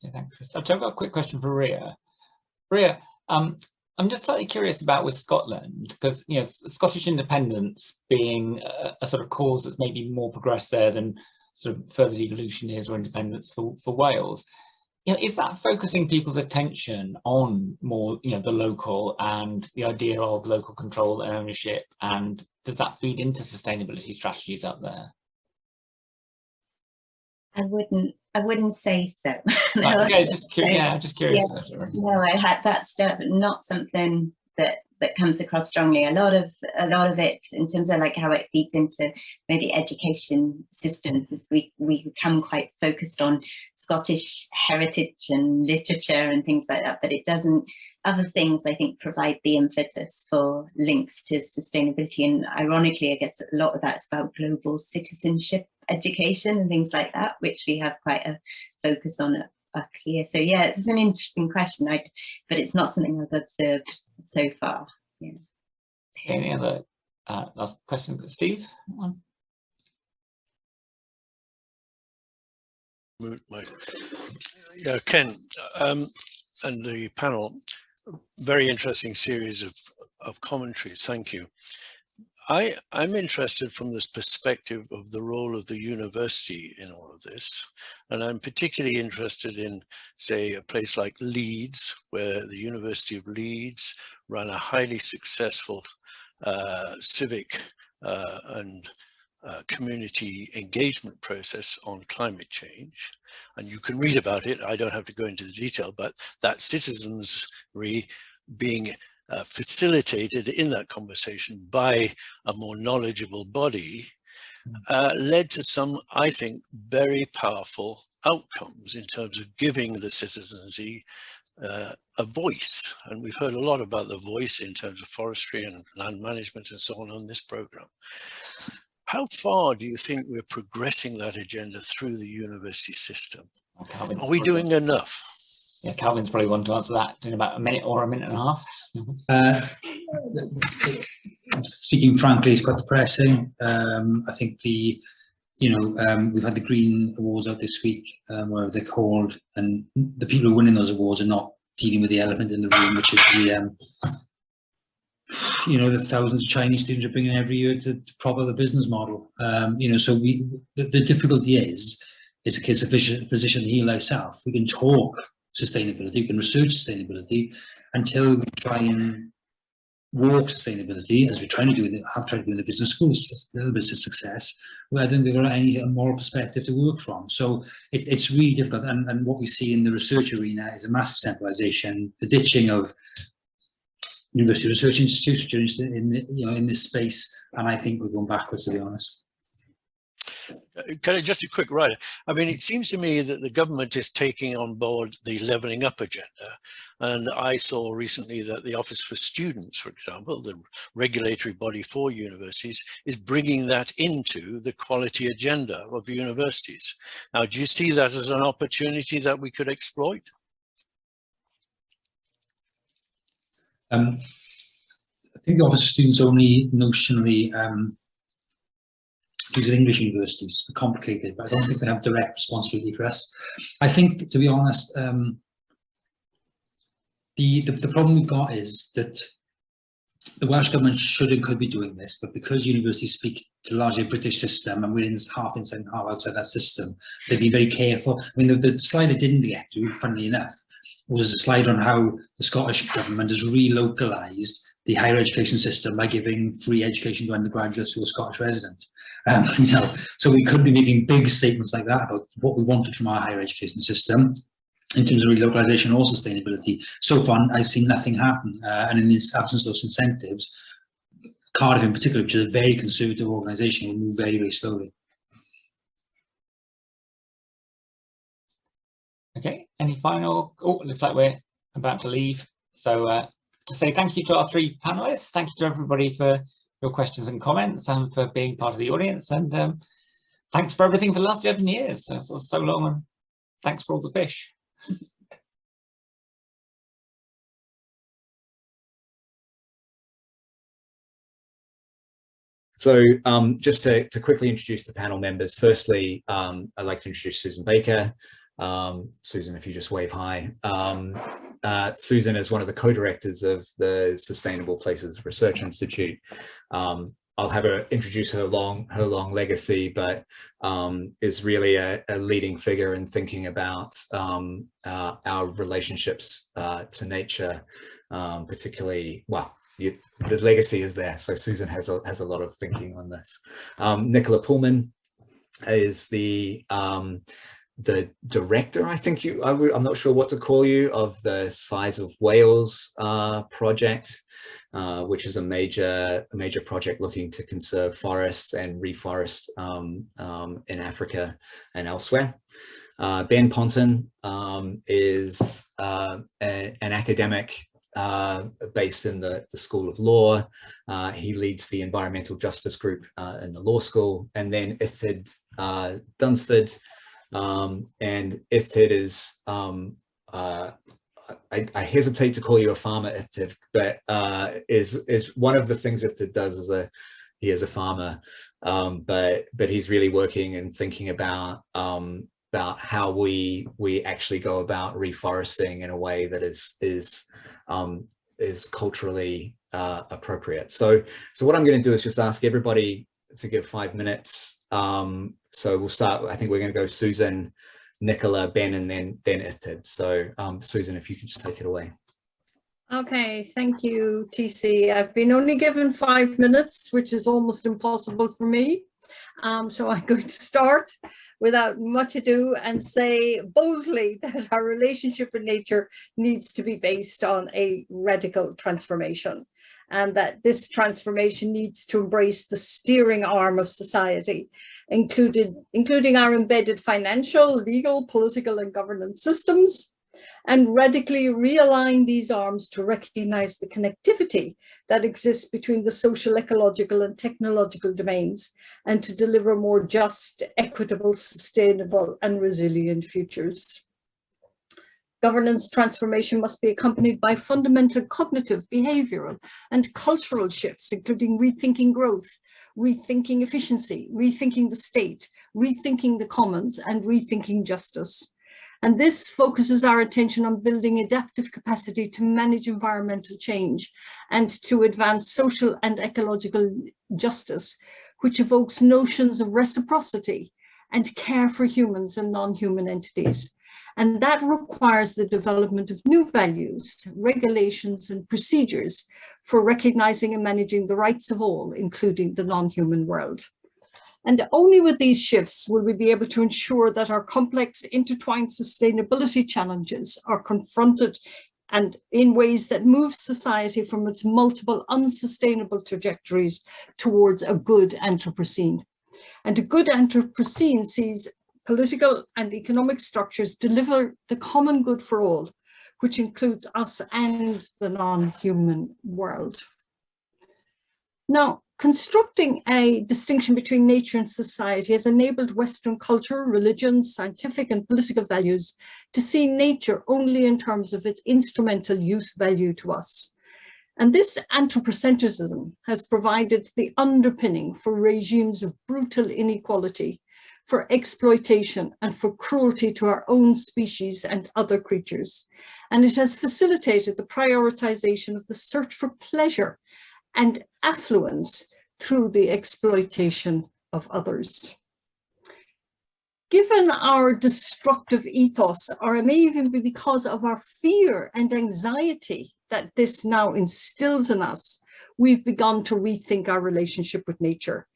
Yeah, thanks, Chris. I've got a quick question for Ria. Ria, I'm just slightly curious about with Scotland, because Scottish independence being a sort of cause that's maybe more progressed there than sort of further devolution is, or independence for Wales. Is that focusing people's attention on more, the local and the idea of local control and ownership, and does that feed into sustainability strategies up there? I wouldn't say so. No, okay, just curious. Yeah, no, that's not something that comes across strongly. A lot of it, in terms of like how it feeds into maybe education systems, is we become quite focused on Scottish heritage and literature and things like that, but it doesn't. Other things, I think, provide the impetus for links to sustainability. And ironically, I guess a lot of that's about global citizenship education and things like that, which we have quite a focus on up here. So yeah, it's an interesting question, but it's not something I've observed so far. Yeah. Any other last question, Steve? Yeah, Ken and the panel, very interesting series of commentaries. Thank you. I'm interested from this perspective of the role of the university in all of this. And I'm particularly interested in, say, a place like Leeds, where the University of Leeds ran a highly successful civic and community engagement process on climate change. And you can read about it. I don't have to go into the detail, but that citizenry being facilitated in that conversation by a more knowledgeable body led to some, I think, very powerful outcomes in terms of giving the citizenry a voice. And we've heard a lot about the voice in terms of forestry and land management and so on this program. How far do you think we're progressing that agenda through the university system? Are we doing enough? Yeah, Calvin's probably one to answer that in about a minute or a minute and a half. Speaking frankly, it's quite depressing. I think we've had the Green Awards out this week, whatever they're called, and the people who are winning those awards are not dealing with the elephant in the room, which is the thousands of Chinese students are bringing every year to prop up the business model. So the difficulty is a case of physician heal thyself. We can talk sustainability, we can research sustainability until we try and walk sustainability, as we're trying to do in the business school. It's a little bit of success. Well, I don't think we've got any moral perspective to work from. So it's really difficult. And what we see in the research arena is a massive centralization, the ditching of university research institutes in this space. And I think we're going backwards, to be honest. Can I just a quick write? I mean, it seems to me that the government is taking on board the levelling up agenda. And I saw recently that the Office for Students, for example, the regulatory body for universities, is bringing that into the quality agenda of universities. Now, do you see that as an opportunity that we could exploit? I think the Office for Students only notionally these are English universities, are complicated, but I don't think they have direct responsibility for us. I think, to be honest, the problem we've got is that the Welsh government should and could be doing this, but because universities speak to largely a British system and we're half inside and half outside that system, they've been very careful. I mean, the slide I didn't get to, funnily enough, was a slide on how the Scottish government has relocalised the higher education system by giving free education to undergraduates who are Scottish resident. So we could be making big statements like that about what we wanted from our higher education system in terms of relocalisation or sustainability. So far, I've seen nothing happen. And in this absence of those incentives, Cardiff in particular, which is a very conservative organisation, will move very, very slowly. Okay, any final? Oh, looks like we're about to leave. So to say thank you to our three panelists. Thank you to everybody for your questions and comments and for being part of the audience. And thanks for everything for the last 11 years. So long, and thanks for all the fish. So just to quickly introduce the panel members, firstly, I'd like to introduce Susan Baker. Susan, if you just wave hi. Susan is one of the co-directors of the Sustainable Places Research Institute. I'll have her introduce her long legacy, but is really a leading figure in thinking about our relationships to nature, particularly, well, the legacy is there. So Susan has a lot of thinking on this. Nicola Pullman is the director, I think I'm not sure what to call you, of the Size of Whales project, which is a major project looking to conserve forests and reforest in Africa and elsewhere. Ben Ponton is an academic based in the School of Law. He leads the Environmental Justice Group in the law school. And then Ithid Dunsford. And Ithid is, I hesitate to call you a farmer, Ithid, but is one of the things Ithid does he is a farmer, but he's really working and thinking about how we actually go about reforesting in a way that is culturally appropriate. So what I'm going to do is just ask everybody to give 5 minutes. So we'll start, I think we're going to go Susan, Nicola, Ben, and then Ithid. So Susan, if you could just take it away. Okay, thank you, TC. I've been only given 5 minutes, which is almost impossible for me. So I'm going to start without much ado and say boldly that our relationship with nature needs to be based on a radical transformation, and that this transformation needs to embrace the steering arm of society, including our embedded financial, legal, political, and governance systems, and radically realign these arms to recognize the connectivity that exists between the social, ecological, and technological domains, and to deliver more just, equitable, sustainable, and resilient futures. Governance transformation must be accompanied by fundamental cognitive, behavioral, and cultural shifts, including rethinking growth, rethinking efficiency, rethinking the state, rethinking the commons, and rethinking justice. And this focuses our attention on building adaptive capacity to manage environmental change and to advance social and ecological justice, which evokes notions of reciprocity and care for humans and non-human entities. And that requires the development of new values, regulations, and procedures for recognizing and managing the rights of all, including the non-human world. And only with these shifts will we be able to ensure that our complex, intertwined sustainability challenges are confronted and in ways that move society from its multiple unsustainable trajectories towards a good Anthropocene. And a good Anthropocene sees political and economic structures deliver the common good for all, which includes us and the non-human world. Now, constructing a distinction between nature and society has enabled Western culture, religion, scientific and political values to see nature only in terms of its instrumental use value to us. And this anthropocentrism has provided the underpinning for regimes of brutal inequality, for exploitation, and for cruelty to our own species and other creatures. And it has facilitated the prioritization of the search for pleasure and affluence through the exploitation of others. Given our destructive ethos, or it may even be because of our fear and anxiety that this now instills in us, we've begun to rethink our relationship with nature.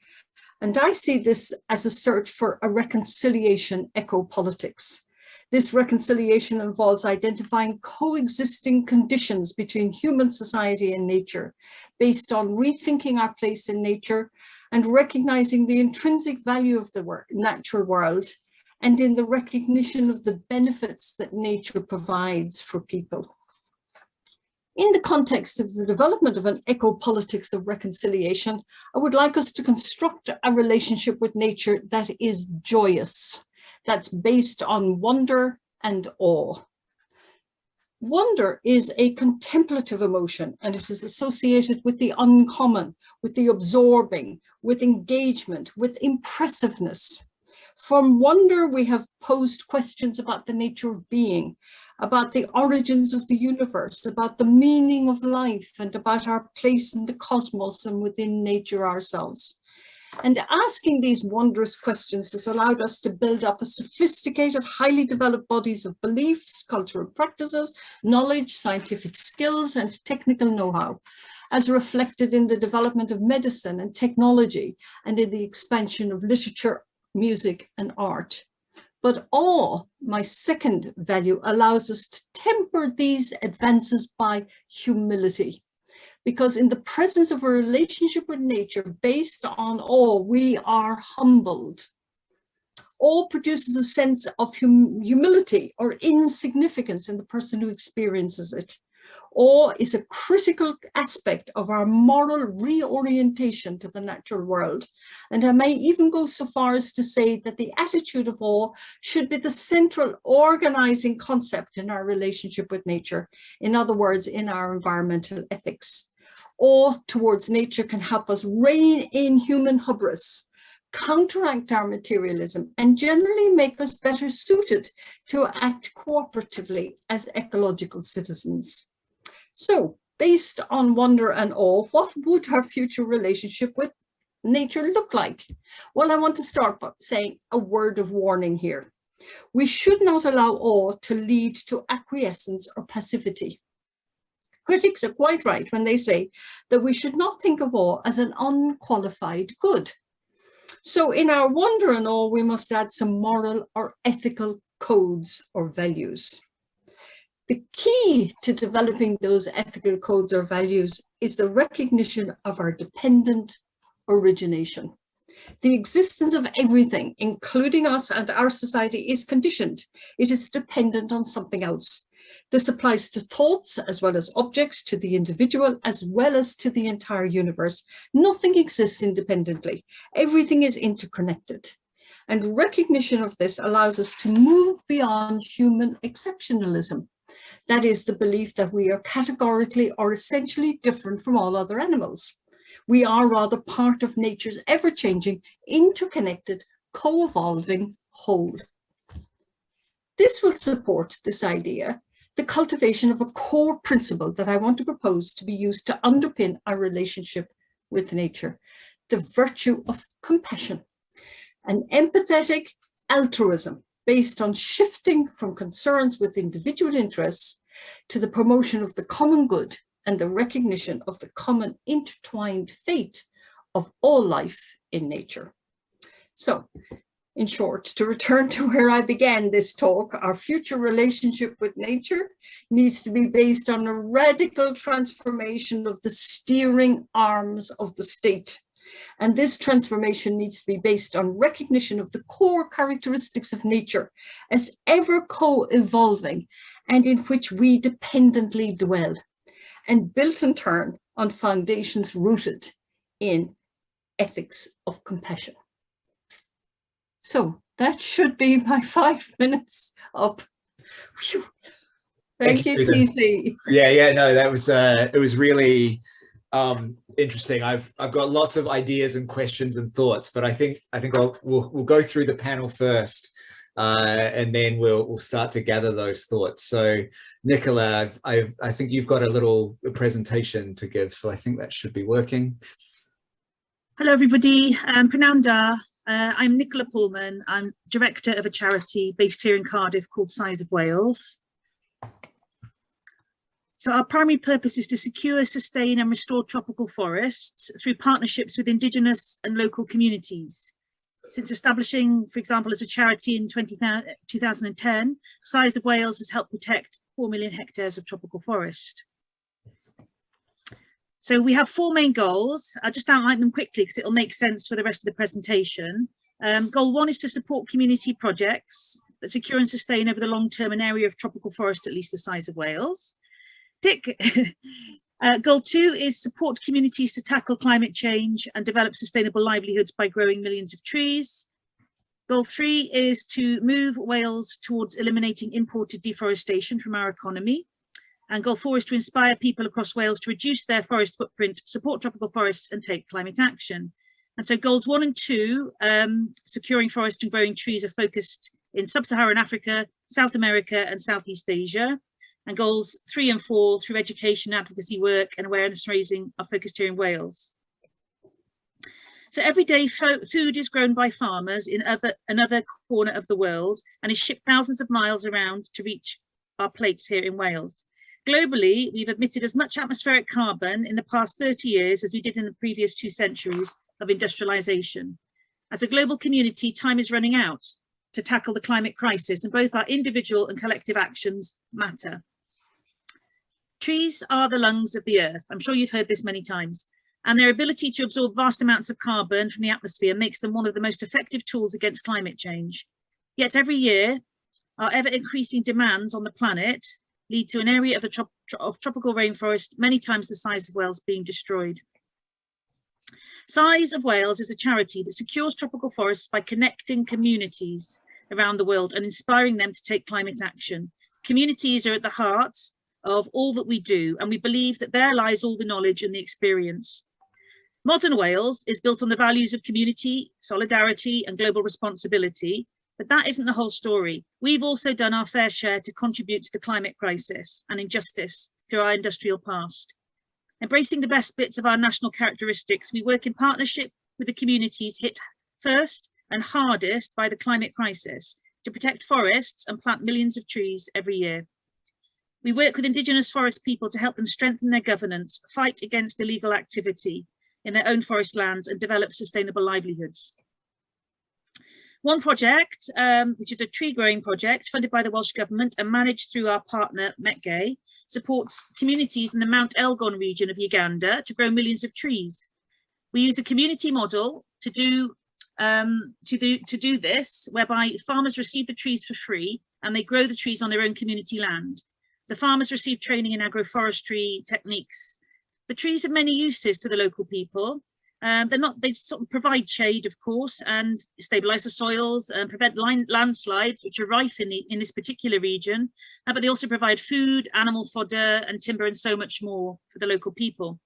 And I see this as a search for a reconciliation eco-politics. This reconciliation involves identifying coexisting conditions between human society and nature, based on rethinking our place in nature and recognizing the intrinsic value of the natural world, and in the recognition of the benefits that nature provides for people. In the context of the development of an eco-politics of reconciliation, I would like us to construct a relationship with nature that is joyous, that's based on wonder and awe. Wonder is a contemplative emotion, and it is associated with the uncommon, with the absorbing, with engagement, with impressiveness. From wonder, we have posed questions about the nature of being, about the origins of the universe, about the meaning of life, and about our place in the cosmos and within nature ourselves. And asking these wondrous questions has allowed us to build up a sophisticated, highly developed bodies of beliefs, cultural practices, knowledge, scientific skills, and technical know-how, as reflected in the development of medicine and technology, and in the expansion of literature, music, and art. But awe, my second value, allows us to temper these advances by humility. Because in the presence of a relationship with nature based on awe, we are humbled. Awe produces a sense of humility or insignificance in the person who experiences it. Awe is a critical aspect of our moral reorientation to the natural world. And I may even go so far as to say that the attitude of awe should be the central organizing concept in our relationship with nature. In other words, in our environmental ethics. Awe towards nature can help us rein in human hubris, counteract our materialism, and generally make us better suited to act cooperatively as ecological citizens. So, based on wonder and awe, what would our future relationship with nature look like? Well, I want to start by saying a word of warning here. We should not allow awe to lead to acquiescence or passivity. Critics are quite right when they say that we should not think of awe as an unqualified good. So in our wonder and awe, we must add some moral or ethical codes or values. The key to developing those ethical codes or values is the recognition of our dependent origination. The existence of everything, including us and our society, is conditioned. It is dependent on something else. This applies to thoughts as well as objects, to the individual as well as to the entire universe. Nothing exists independently. Everything is interconnected. And recognition of this allows us to move beyond human exceptionalism. That is the belief that we are categorically or essentially different from all other animals. We are rather part of nature's ever-changing, interconnected, co-evolving whole. This will support this idea, the cultivation of a core principle that I want to propose to be used to underpin our relationship with nature, the virtue of compassion, an empathetic altruism based on shifting from concerns with individual interests to the promotion of the common good and the recognition of the common intertwined fate of all life in nature. So, in short, to return to where I began this talk, our future relationship with nature needs to be based on a radical transformation of the steering arms of the state. And this transformation needs to be based on recognition of the core characteristics of nature as ever co-evolving and in which we dependently dwell, and built in turn on foundations rooted in ethics of compassion. So that should be my 5 minutes up. Whew. Thank you, TC. Yeah, no, that was it was really interesting. I've got lots of ideas and questions and thoughts, but I think we'll go through the panel first, and then we'll start to gather those thoughts. So, Nicola, I think you've got a little presentation to give, so I think that should be working. Hello, everybody. Prananda. I'm Nicola Pullman. I'm director of a charity based here in Cardiff called Size of Wales. So our primary purpose is to secure, sustain and restore tropical forests through partnerships with Indigenous and local communities. Since establishing, for example, as a charity in 2010, Size of Wales has helped protect 4 million hectares of tropical forest. So we have 4 main goals. I'll just outline them quickly because it'll make sense for the rest of the presentation. Goal 1 is to support community projects that secure and sustain over the long term an area of tropical forest at least the size of Wales. Tick. Goal 2 is support communities to tackle climate change and develop sustainable livelihoods by growing millions of trees. Goal 3 is to move Wales towards eliminating imported deforestation from our economy. And goal 4 is to inspire people across Wales to reduce their forest footprint, support tropical forests and take climate action. And so goals 1 and 2, securing forest and growing trees, are focused in sub-Saharan Africa, South America and Southeast Asia. And goals 3 and 4, through education, advocacy work and awareness raising, are focused here in Wales. So every day food is grown by farmers in another corner of the world and is shipped thousands of miles around to reach our plates here in Wales. Globally, we've emitted as much atmospheric carbon in the past 30 years as we did in the previous 2 centuries of industrialization. As a global community, time is running out to tackle the climate crisis, and both our individual and collective actions matter. Trees are the lungs of the earth. I'm sure you've heard this many times, and their ability to absorb vast amounts of carbon from the atmosphere makes them one of the most effective tools against climate change. Yet every year, our ever increasing demands on the planet lead to an area of tropical rainforest many times the size of Wales being destroyed. Size of Wales is a charity that secures tropical forests by connecting communities around the world and inspiring them to take climate action. Communities are at the heart of all that we do, and we believe that there lies all the knowledge and the experience. Modern Wales is built on the values of community, solidarity and global responsibility, but that isn't the whole story. We've also done our fair share to contribute to the climate crisis and injustice through our industrial past. Embracing the best bits of our national characteristics, we work in partnership with the communities hit first and hardest by the climate crisis to protect forests and plant millions of trees every year. We work with Indigenous forest people to help them strengthen their governance, fight against illegal activity in their own forest lands and develop sustainable livelihoods. One project, which is a tree growing project funded by the Welsh Government and managed through our partner Metgay, supports communities in the Mount Elgon region of Uganda to grow millions of trees. We use a community model to do this, whereby farmers receive the trees for free and they grow the trees on their own community land. The farmers receive training in agroforestry techniques. The trees have many uses to the local people. They sort of provide shade, of course, and stabilize the soils and prevent landslides, which are rife in this particular region. But they also provide food, animal fodder, and timber, and so much more for the local people.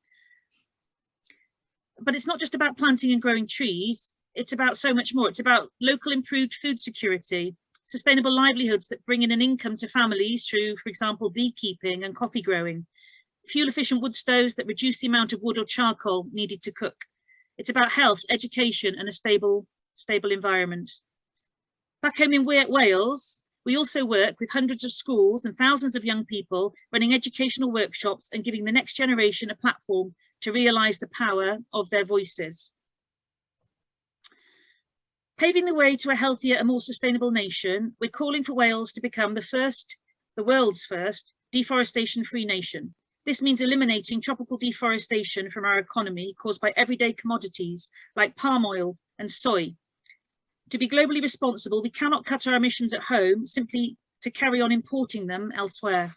But it's not just about planting and growing trees. It's about so much more. It's about local improved food security, sustainable livelihoods that bring in an income to families through, for example, beekeeping and coffee growing, fuel efficient wood stoves that reduce the amount of wood or charcoal needed to cook. It's about health, education, and a stable environment. Back home in Wales, we also work with hundreds of schools and thousands of young people running educational workshops and giving the next generation a platform to realise the power of their voices. Paving the way to a healthier and more sustainable nation, we're calling for Wales to become the world's first deforestation-free nation. This means eliminating tropical deforestation from our economy caused by everyday commodities like palm oil and soy. To be globally responsible, we cannot cut our emissions at home simply to carry on importing them elsewhere.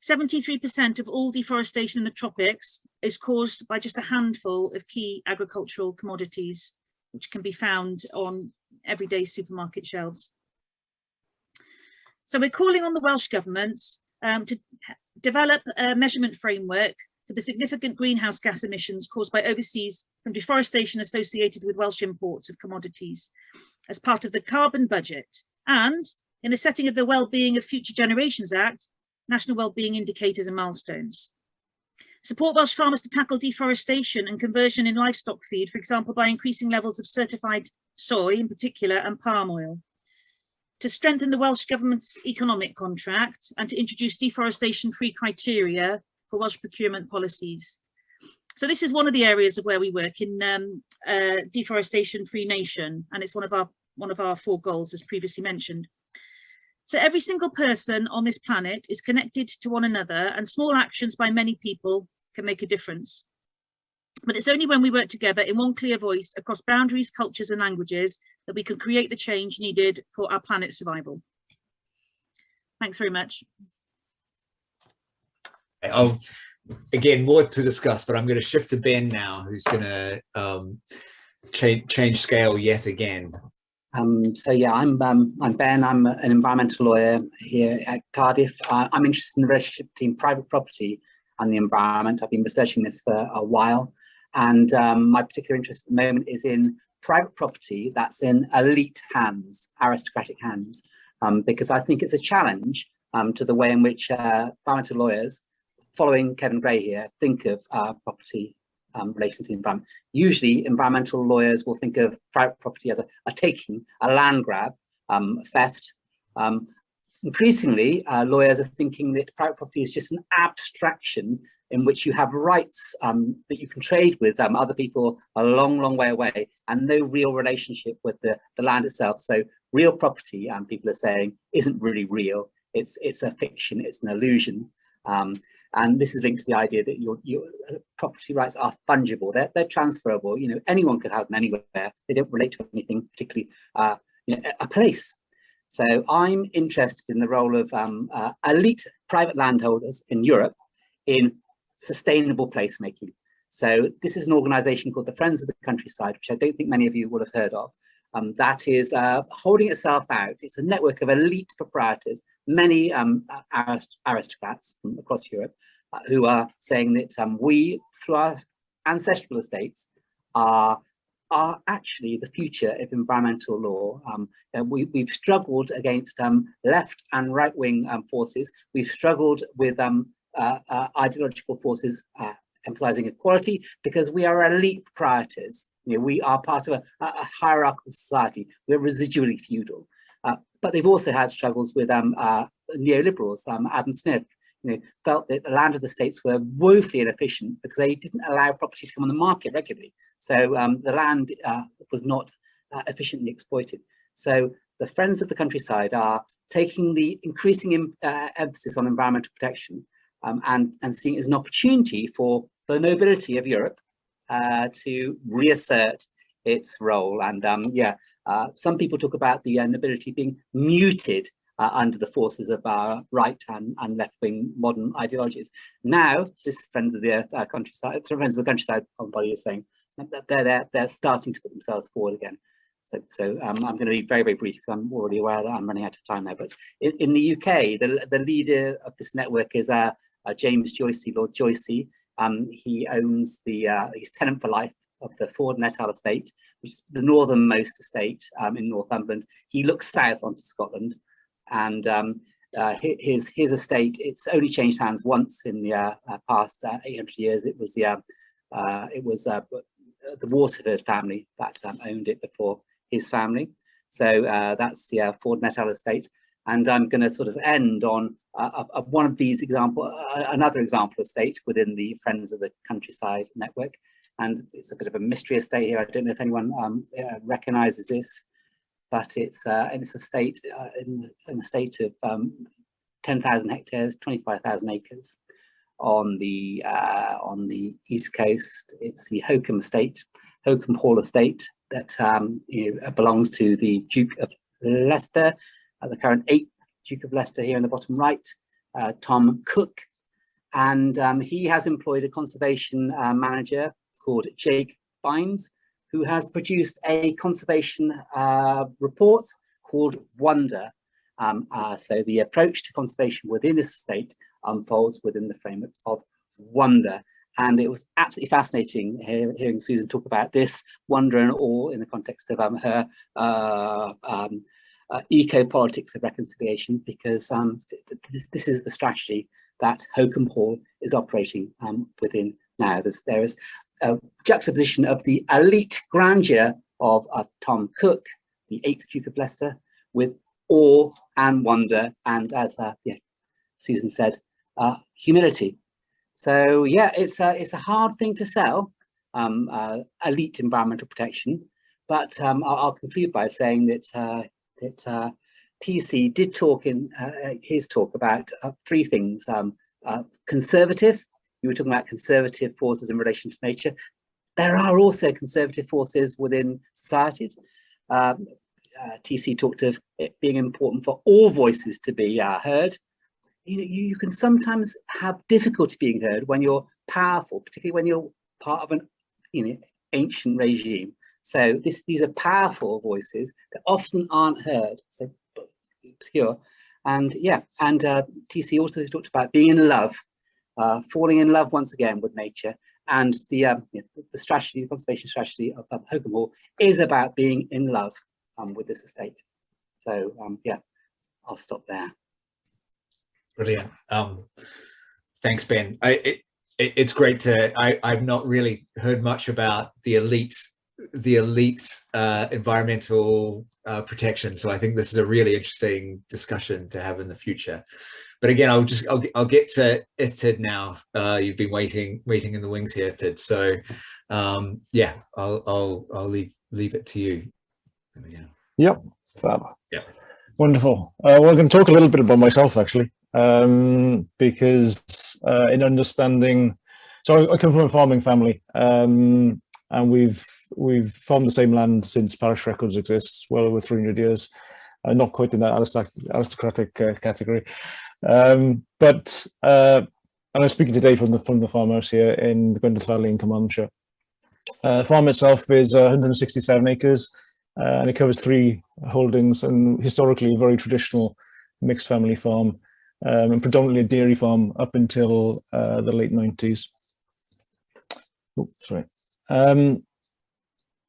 73% of all deforestation in the tropics is caused by just a handful of key agricultural commodities, which can be found on everyday supermarket shelves. So we're calling on the Welsh Government to develop a measurement framework for the significant greenhouse gas emissions caused by overseas from deforestation associated with Welsh imports of commodities as part of the carbon budget, and in the setting of the Wellbeing of Future Generations Act, National Wellbeing Indicators and Milestones. Support Welsh farmers to tackle deforestation and conversion in livestock feed, for example, by increasing levels of certified soy in particular and palm oil. To strengthen the Welsh Government's economic contract and to introduce deforestation-free criteria for Welsh procurement policies. So this is one of the areas of where we work in deforestation-free nation, and it's one of our 4 goals, as previously mentioned. So every single person on this planet is connected to one another, and small actions by many people can make a difference. But it's only when we work together in one clear voice across boundaries, cultures and languages that we can create the change needed for our planet's survival. Thanks very much. Again, more to discuss, but I'm going to shift to Ben now, who's going to change scale yet again. So yeah, I'm Ben. I'm an environmental lawyer here at Cardiff. I'm interested in the relationship between private property and the environment. I've been researching this for a while, and my particular interest at the moment is in private property that's in elite hands, aristocratic hands, because I think it's a challenge to the way in which environmental lawyers, following Kevin Gray here, think of property relation to the environment. Usually environmental lawyers will think of private property as a taking, a land grab, theft. Increasingly, lawyers are thinking that private property is just an abstraction in which you have rights that you can trade with other people a long, long way away, and no real relationship with the land itself. So real property, people are saying, isn't really real. It's a fiction, it's an illusion. And this is linked to the idea that your property rights are fungible. They're transferable. You know, anyone could have them anywhere. They don't relate to anything particularly, a place. So I'm interested in the role of elite private landholders in Europe in sustainable placemaking. So this is an organisation called the Friends of the Countryside, which I don't think many of you will have heard of. That is holding itself out. It's a network of elite proprietors, many aristocrats from across Europe, who are saying that we, through our ancestral estates, are actually the future of environmental law. We've struggled against left and right-wing forces. We've struggled with ideological forces emphasizing equality, because we are elite proprietors. We are part of a hierarchical society. We're residually feudal. But they've also had struggles with neoliberals. Adam Smith, felt that the land of the states were woefully inefficient because they didn't allow property to come on the market regularly. So the land was not efficiently exploited. So the Friends of the Countryside are taking the increasing emphasis on environmental protection and seeing it as an opportunity for the nobility of Europe to reassert its role. And some people talk about the nobility being muted under the forces of right and left-wing modern ideologies. Now, this Friends of the Countryside body is saying that they're starting to put themselves forward again. So I'm going to be very, very brief because I'm already aware that I'm running out of time now. But in the UK, the leader of this network is James Joycey, Lord Joycey. He owns he's tenant for life of the Ford Natal estate, which is the northernmost estate in Northumberland. He looks south onto Scotland, and his estate, it's only changed hands once in the past 800 years. It was the Waterford family that owned it before his family. So that's the Ford Natal estate. And I'm going to sort of end on one of these another example estate within the Friends of the Countryside network. And it's a bit of a mystery estate here. I don't know if anyone recognises this, but it's a state in a state of 10,000 hectares, 25,000 acres on the east coast. It's the Hokum estate, Hokum Hall estate, that belongs to the Duke of Leicester, the current 8th Duke of Leicester here in the bottom right, Tom Cook. And he has employed a conservation manager called Jake Bynes, who has produced a conservation report called Wonder. So the approach to conservation within this estate unfolds within the framework of Wonder. And it was absolutely fascinating hearing Susan talk about this wonder and awe in the context of her eco-politics of reconciliation, because this is the strategy that Hokum Hall is operating within now. There is a juxtaposition of the elite grandeur of Tom Cook, the 8th Duke of Leicester, with awe and wonder, and as Susan said, humility. So yeah, it's a hard thing to sell, elite environmental protection, but I'll conclude by saying that TC did talk in his talk about 3 things: conservative. You were talking about conservative forces in relation to nature. There are also conservative forces within societies. TC talked of it being important for all voices to be heard. You can sometimes have difficulty being heard when you're powerful, particularly when you're part of an ancient regime. So these are powerful voices that often aren't heard, so obscure. And TC also talked about being in love, falling in love once again with nature. And the strategy, the conservation strategy of Hokum Hall is about being in love with this estate. So I'll stop there. Brilliant. Thanks, Ben. It's great I've not really heard much about the elite environmental protection. So I think this is a really interesting discussion to have in the future. But again, I'll get to Ithted now. You've been waiting in the wings here, Ithted. So I'll leave it to you. There we go. Yep. Fab. Yeah. Wonderful. Well, I'm going to talk a little bit about myself actually, because in understanding, so I come from a farming family, and we've farmed the same land since parish records exist, well over 300 years. Not quite in that aristocratic category, but and I'm speaking today from the farmhouse here in the Gwynedd Valley in Carmarthenshire. The farm itself is 167 acres, and it covers 3 holdings, and historically a very traditional mixed family farm, and predominantly a dairy farm up until the late 90s. Oh, sorry.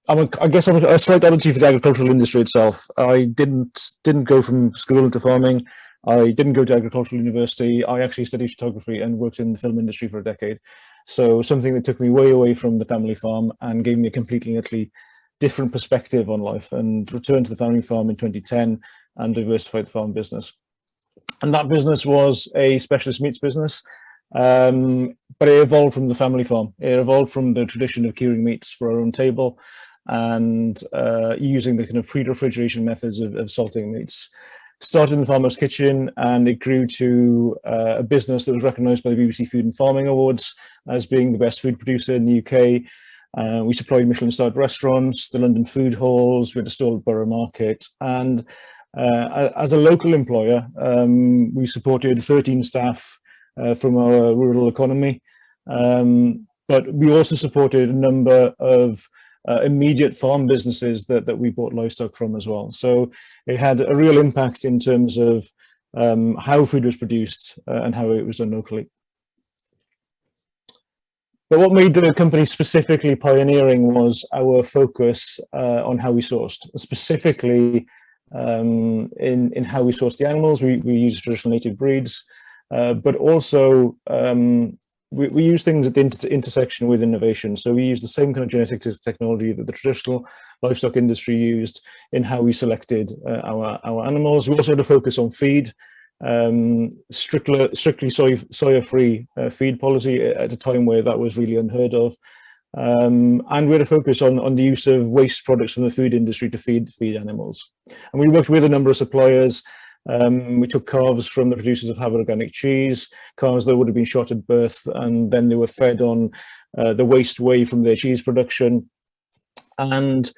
I guess I'm a slight oddity for the agricultural industry itself. I didn't go from school into farming. I didn't go to agricultural university. I actually studied photography and worked in the film industry for a decade. So something that took me way away from the family farm and gave me a completely, utterly different perspective on life, and returned to the family farm in 2010 and diversified the farm business. And that business was a specialist meats business, but it evolved from the family farm. It evolved from the tradition of curing meats for our own table and using the kind of pre-refrigeration methods of salting meats. Started in the farmer's kitchen, and it grew to a business that was recognised by the BBC Food and Farming Awards as being the best food producer in the UK. We supplied Michelin-starred restaurants, the London food halls, we had a stall at Borough Market, and as a local employer, we supported 13 staff from our rural economy, but we also supported a number of immediate farm businesses that we bought livestock from as well. So it had a real impact in terms of how food was produced and how it was done locally. But what made the company specifically pioneering was our focus on how we sourced, specifically in how we sourced the animals. We use traditional native breeds, but also we use things at the intersection with innovation. So we use the same kind of genetic technology that the traditional livestock industry used in how we selected our animals. We also had a focus on feed, strictly soya-free feed policy at a time where that was really unheard of. And we had a focus on the use of waste products from the food industry to feed animals. And we worked with a number of suppliers. We took calves from the producers of Havre organic cheese, calves that would have been shot at birth, and then they were fed on the waste whey from their cheese production. And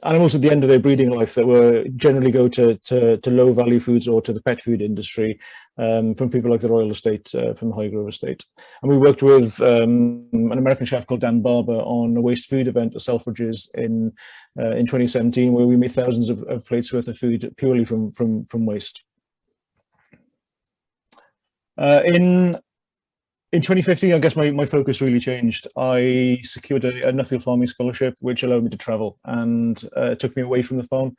animals at the end of their breeding life that were generally go to low value foods or to the pet food industry, from people like the Royal Estate, from the Highgrove Estate. And we worked with an American chef called Dan Barber on a waste food event at Selfridges in 2017, where we made thousands of plates worth of food purely from waste. In 2015, I guess my focus really changed. I secured a Nuffield farming scholarship, which allowed me to travel and took me away from the farm,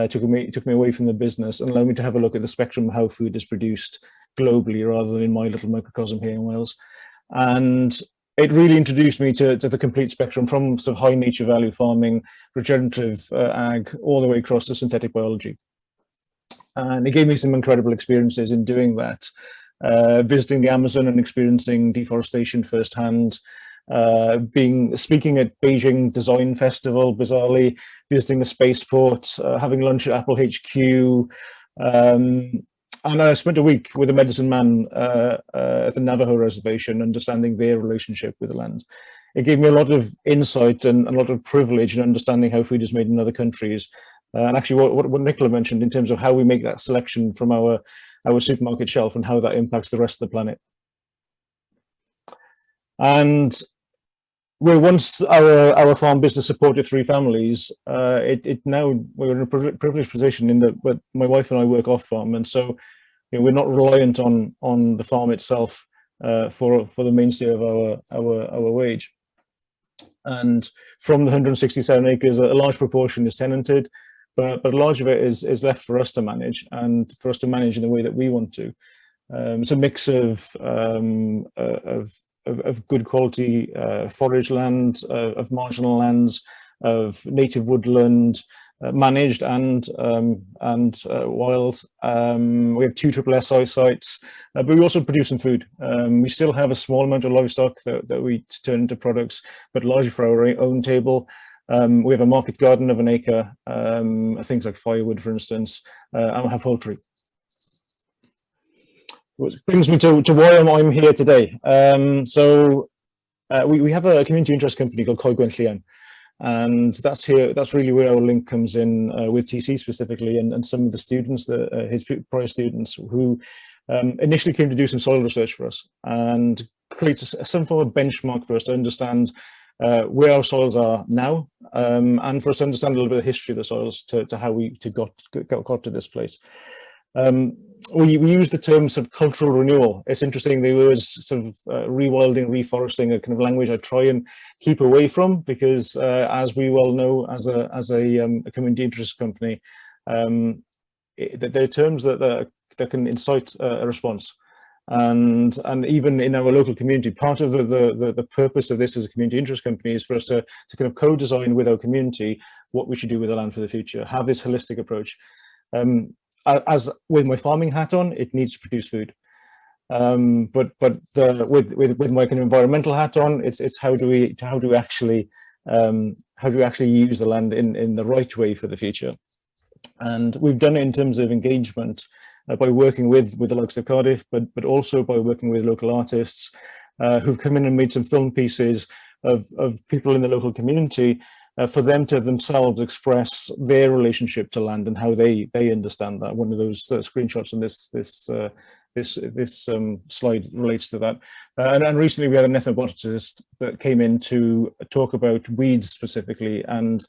took me away from the business, and allowed me to have a look at the spectrum of how food is produced globally rather than in my little microcosm here in Wales. And it really introduced me to the complete spectrum, from sort of high nature value farming, regenerative ag, all the way across to synthetic biology. And it gave me some incredible experiences in doing that. Visiting the Amazon and experiencing deforestation firsthand, speaking at Beijing Design Festival, bizarrely, visiting the spaceport, having lunch at Apple HQ, and I spent a week with a medicine man at the Navajo reservation, understanding their relationship with the land. It gave me a lot of insight and a lot of privilege in understanding how food is made in other countries. And actually what Nicola mentioned in terms of how we make that selection from our supermarket shelf and how that impacts the rest of the planet. And where once our farm business supported 3 families, now we're in a privileged position in that my wife and I work off farm, and so we're not reliant on the farm itself for the mainstay of our wage. And from the 167 acres, a large proportion is tenanted, but a large of it is left for us to manage, and for us to manage in the way that we want to. It's a mix of good quality forage land, of marginal lands, of native woodland, managed and wild. We have 2 SSSI sites, but we also produce some food. We still have a small amount of livestock that we turn into products, but largely for our own table. We have a market garden of 1 acre, things like firewood, for instance, and we have poultry. Which brings me to why I'm here today. We have a community interest company called Coed Gwent Llian, and that's really where our link comes in with TC specifically, and some of the students, his prior students, who initially came to do some soil research for us and create some form of benchmark for us to understand where our soils are now, and for us to understand a little bit of the history of the soils to how we got to this place. We use the term sort of cultural renewal. It's interesting, there was sort of rewilding, reforesting, a kind of language I try and keep away from, because as we well know, as a community interest company, they're terms that can incite a response. And even in our local community, part of the purpose of this as a community interest company is for us to kind of co-design with our community what we should do with the land for the future, have this holistic approach. As with my farming hat on, it needs to produce food. But with my kind of environmental hat on, it's how do we actually use the land in the right way for the future. And we've done it in terms of engagement by working with the likes of Cardiff, but also by working with local artists who've come in and made some film pieces of people in the local community for them to themselves express their relationship to land and how they understand that. One of those screenshots in this slide relates to that. And recently we had an ethnobotanist that came in to talk about weeds specifically, and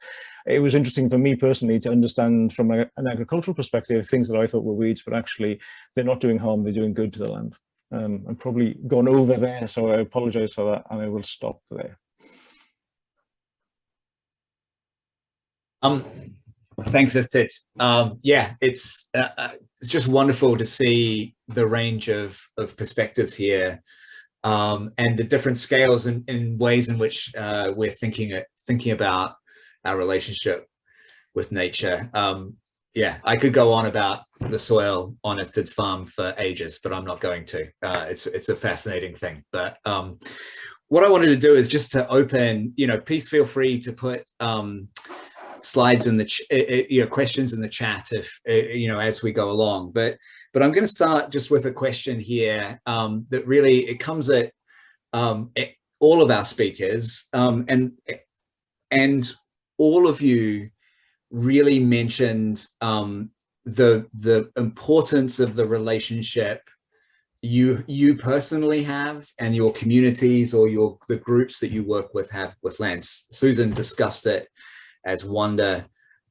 it was interesting for me personally to understand from an agricultural perspective things that I thought were weeds, but actually they're not doing harm, they're doing good to the land. I'm probably gone over there, so I apologize for that, and I will stop there. Thanks, that's it. Yeah, it's just wonderful to see the range of perspectives here, and the different scales and ways in which we're thinking about our relationship with nature. Yeah, I could go on about the soil on its farm for ages, but I'm not going to. It's a fascinating thing. But what I wanted to do is just to open, please feel free to put slides in the questions in the chat if as we go along, but I'm going to start just with a question here that really it comes at all of our speakers, and all of you really mentioned the importance of the relationship you personally have and your communities or the groups that you work with have with land. Susan discussed it as wonder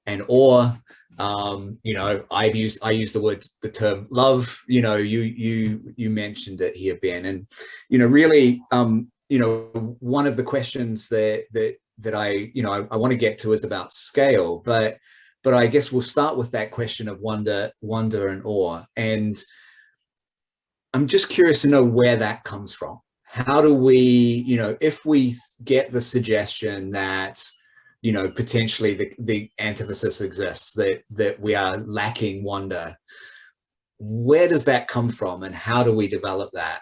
and awe. I use the term love. You mentioned it here, Ben, and really one of the questions that I want to get to is about scale, but I guess we'll start with that question of wonder and awe, and I'm just curious to know where that comes from. How do we, if we get the suggestion that potentially the antithesis exists, that we are lacking wonder, where does that come from, and how do we develop that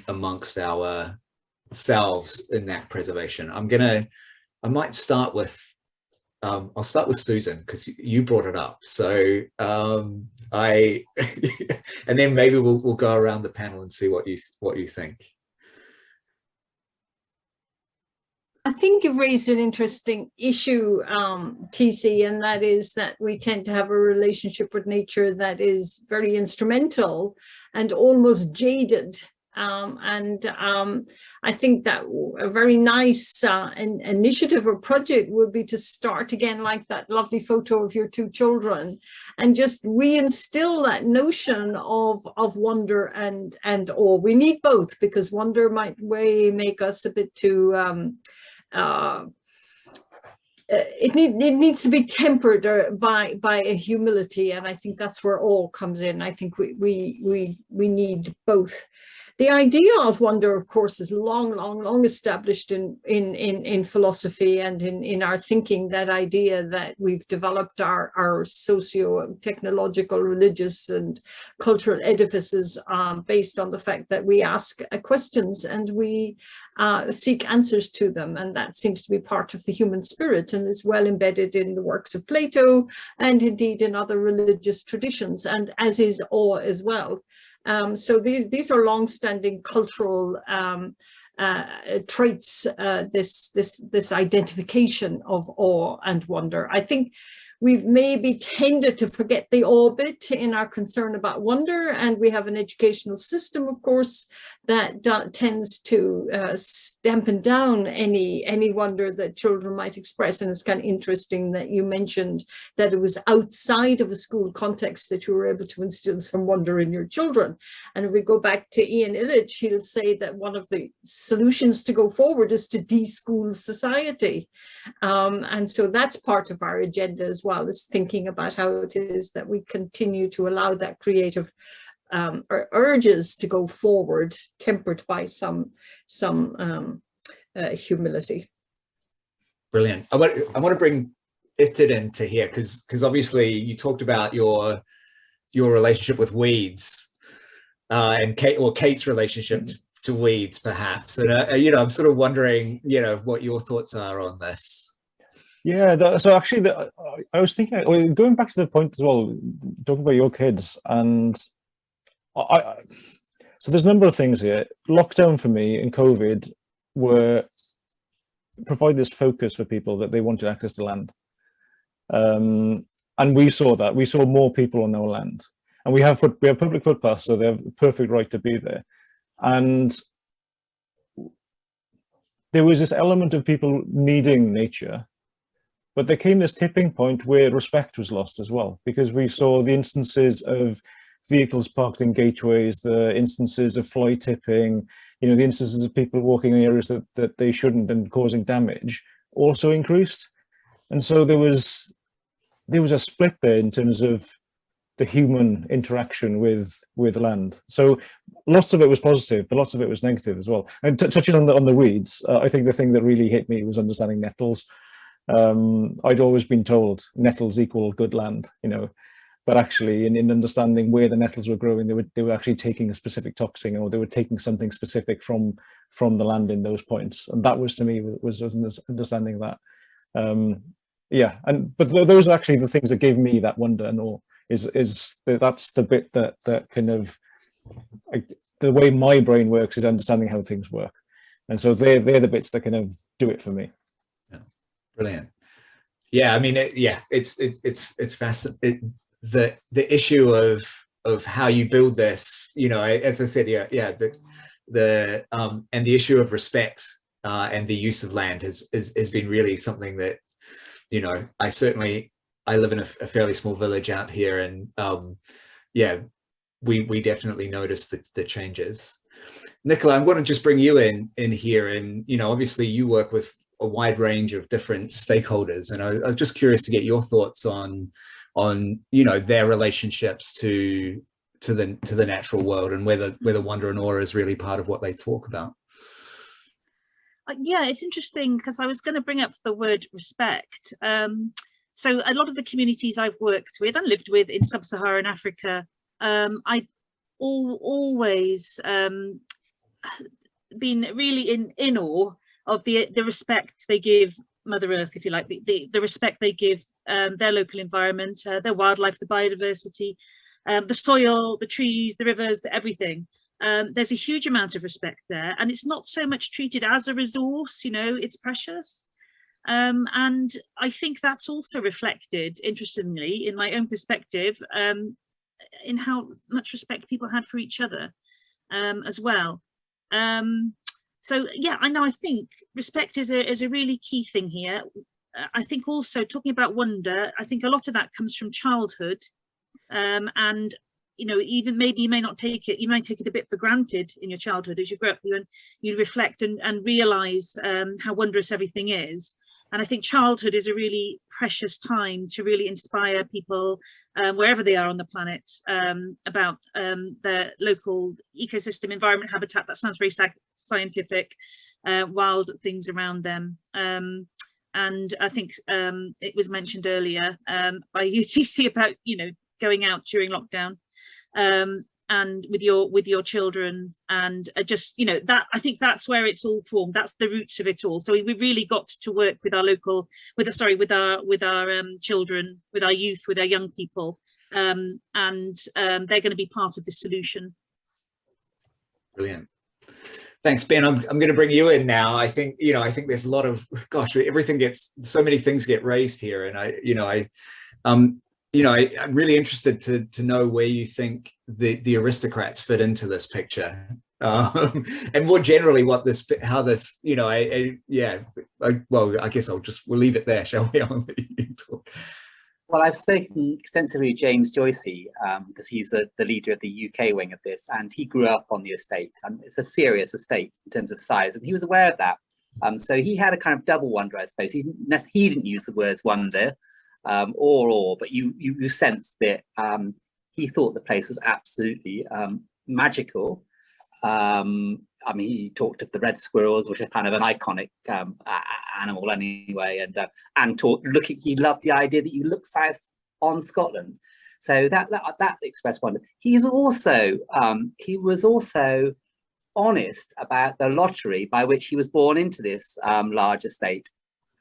amongst ourselves in that preservation? I might start with I'll start with Susan because you brought it up. So and then maybe we'll go around the panel and see what you think. I think you've raised an interesting issue, TC, and that is that we tend to have a relationship with nature that is very instrumental and almost jaded. I think that a very nice initiative or project would be to start again like that lovely photo of your two children and just reinstill that notion of wonder and awe. We need both, because wonder might make us a bit too it needs to be tempered by a humility, and I think that's where awe comes in. I think we need both. The idea of wonder, of course, is long established in philosophy and in our thinking. That idea that we've developed our socio-technological, religious and cultural edifices based on the fact that we ask questions and we seek answers to them. And that seems to be part of the human spirit and is well embedded in the works of Plato and indeed in other religious traditions, and as is awe as well. So these are long-standing cultural traits, this identification of awe and wonder. I think we've maybe tended to forget the awe bit in our concern about wonder, and we have an educational system, of course, that tends to dampen down any wonder that children might express. And it's kind of interesting that you mentioned that it was outside of a school context that you were able to instill some wonder in your children. And if we go back to Ian Illich, he'll say that one of the solutions to go forward is to de-school society. And so that's part of our agenda as well. well, is thinking about how it is that we continue to allow that creative urges to go forward, tempered by some humility. Brilliant. I want to bring Ittid into here because obviously you talked about your relationship with weeds and Kate's relationship to weeds, perhaps. And I'm sort of wondering, what your thoughts are on this. Yeah, so actually, I was thinking, going back to the point as well, talking about your kids, and so there's a number of things here. Lockdown for me and COVID provide this focus for people that they wanted access to land. And we saw that. We saw more people on our land. And we have public footpaths, so they have the perfect right to be there. And there was this element of people needing nature, but there came this tipping point where respect was lost as well, because we saw the instances of vehicles parked in gateways, the instances of fly tipping, the instances of people walking in areas that they shouldn't and causing damage also increased. And so there was a split there in terms of the human interaction with land. So lots of it was positive, but lots of it was negative as well. And touching on the weeds, I think the thing that really hit me was understanding nettles. I'd always been told nettles equal good land, but actually in understanding where the nettles were growing, they were actually taking a specific toxin, or they were taking something specific from the land in those points. And that was, to me, was understanding that. But those are actually the things that gave me that wonder and awe. That's the bit that kind of, the way my brain works is understanding how things work, and so they're the bits that kind of do it for me. Yeah, brilliant. Yeah, I mean, it's fascinating. The issue of how you build this, as I said, the and the issue of respect and the use of land has been really something that, I live in a fairly small village out here, and we definitely notice the changes. Nicola, I want to just bring you in here, and obviously you work with a wide range of different stakeholders, and I'm just curious to get your thoughts on their relationships to the natural world, and whether wonder and awe is really part of what they talk about. Yeah, it's interesting because I was going to bring up the word respect. So a lot of the communities I've worked with and lived with in sub-Saharan Africa, I've always been really in awe of the respect they give Mother Earth, if you like, the respect they give their local environment, their wildlife, the biodiversity, the soil, the trees, the rivers, everything. There's a huge amount of respect there, and it's not so much treated as a resource, it's precious. And I think that's also reflected, interestingly, in my own perspective, in how much respect people had for each other as well. So yeah, I think respect is a really key thing here. I think also, talking about wonder, I think a lot of that comes from childhood, and even maybe you may take it a bit for granted in your childhood. As you grow up, you reflect and realize how wondrous everything is. And I think childhood is a really precious time to really inspire people, wherever they are on the planet, about their local ecosystem, environment, habitat. That sounds very scientific, wild things around them. And I think it was mentioned earlier by UTC about, going out during lockdown, and with your children, and just that, I think that's where it's all formed. That's the roots of it all. So we really got to work with our local, with our children, with our youth, with our young people, and they're going to be part of the solution. Brilliant. Thanks, Ben. I'm going to bring you in now. I think there's a lot of, so many things get raised here, and I'm really interested to know where you think the aristocrats fit into this picture, and more generally we'll leave it there, shall we? I'll let you talk. Well, I've spoken extensively with James Joycey, because he's the leader of the UK wing of this, and he grew up on the estate, and it's a serious estate in terms of size, and he was aware of that. So he had a kind of double wonder, I suppose. He didn't use the words wonder, but you sense that he thought the place was absolutely magical. I mean, he talked of the red squirrels, which are kind of an iconic animal anyway, and he loved the idea that you look south on Scotland. So that expressed wonder. He was also honest about the lottery by which he was born into this large estate,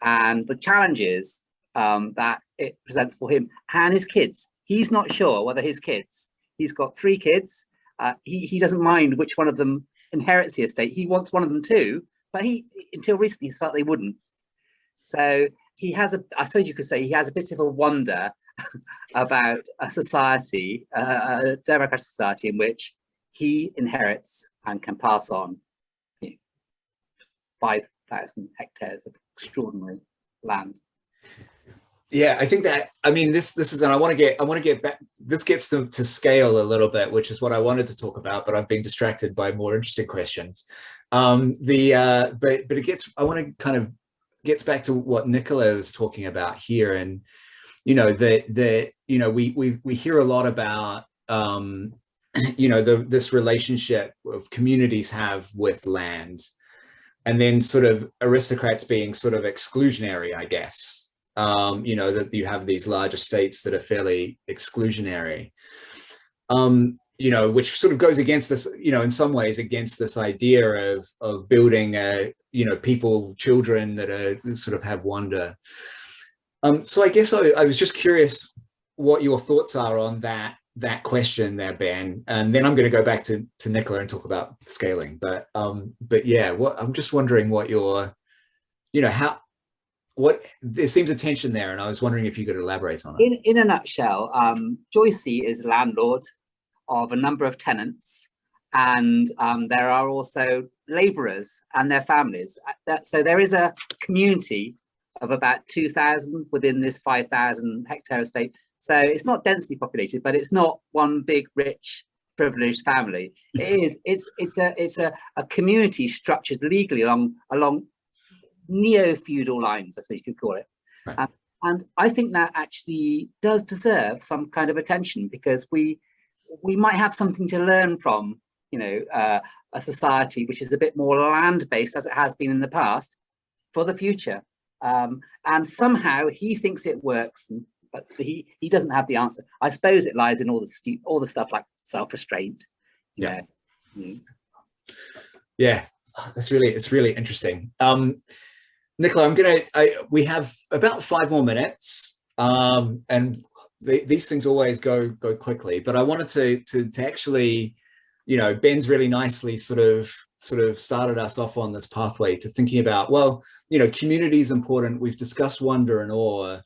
and the challenges that it presents for him and his kids. He's not sure whether his kids. He's got 3 kids. He doesn't mind which one of them inherits the estate. He wants one of them too, but until recently he's felt they wouldn't. So he has I suppose you could say he has a bit of a wonder about a society, a democratic society in which he inherits and can pass on 5,000 hectares of extraordinary land. Yeah, I think that, I mean, this is, and I want to get back, this gets to scale a little bit, which is what I wanted to talk about, but I've been distracted by more interesting questions. But it gets, I want to kind of gets back to what Nicola was talking about here. And, you know, we hear a lot about, this relationship of communities have with land, and then sort of aristocrats being sort of exclusionary, I guess. That you have these large estates that are fairly exclusionary, which sort of goes against this, in some ways against this idea of building children that sort of have wonder. So I guess I was just curious what your thoughts are on that question there, Ben, and then I'm going to go back to Nicola and talk about scaling. But yeah, I'm just wondering what your, there seems a tension there, and I was wondering if you could elaborate on it. In a nutshell, Joycey is landlord of a number of tenants, and there are also labourers and their families. So there is a community of about 2,000 within this 5,000 hectare estate. So it's not densely populated, but it's not one big, rich, privileged family. It's a community structured legally along neo-feudal lines, I suppose you could call it. Right. And I think that actually does deserve some kind of attention, because we might have something to learn from, a society which is a bit more land-based, as it has been in the past, for the future. And somehow he thinks it works, but he doesn't have the answer. I suppose it lies in all the stuff like self-restraint. Yeah. Yeah, it's really interesting. Nicola, we have about 5 more minutes, and these things always go quickly, but I wanted to actually, Ben's really nicely sort of started us off on this pathway to thinking about, well, community is important. We've discussed wonder and awe,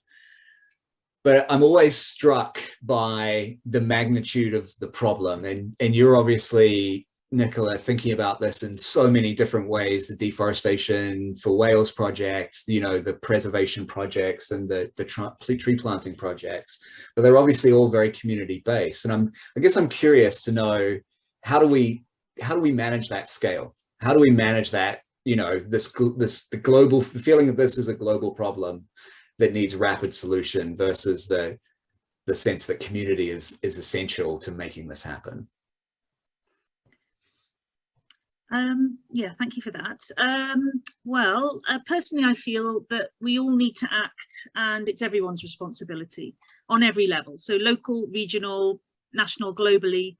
but I'm always struck by the magnitude of the problem. And you're obviously, Nicola, thinking about this in so many different ways: the deforestation for Wales projects, the preservation projects, and the tree planting projects. But they're obviously all very community based. And I guess I'm curious to know, how do we manage that scale? How do we manage that, the global feeling of this is a global problem that needs rapid solution, versus the sense that community is essential to making this happen? Yeah, thank you for that. Well, personally, I feel that we all need to act, and it's everyone's responsibility on every level. So local, regional, national, globally.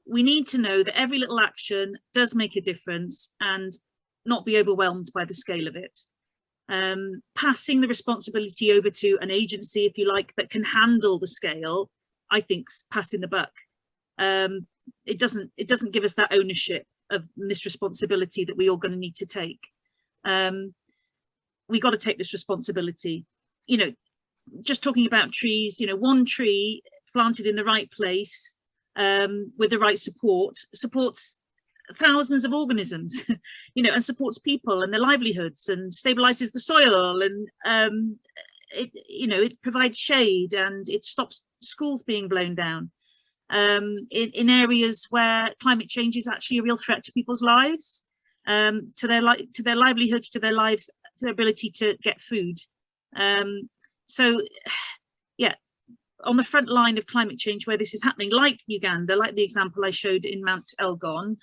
We need to know that every little action does make a difference, and not be overwhelmed by the scale of it. Passing the responsibility over to an agency, if you like, that can handle the scale, I think's passing the buck. It doesn't give us that ownership of this responsibility that we all going to need to take. We got to take this responsibility. Just talking about trees, one tree planted in the right place, with the right supports thousands of organisms, and supports people and their livelihoods, and stabilizes the soil, and it provides shade, and it stops schools being blown down. In areas where climate change is actually a real threat to people's lives, to their livelihoods, to their lives, to their ability to get food. So, yeah, on the front line of climate change where this is happening, like Uganda, like the example I showed in Mount Elgon,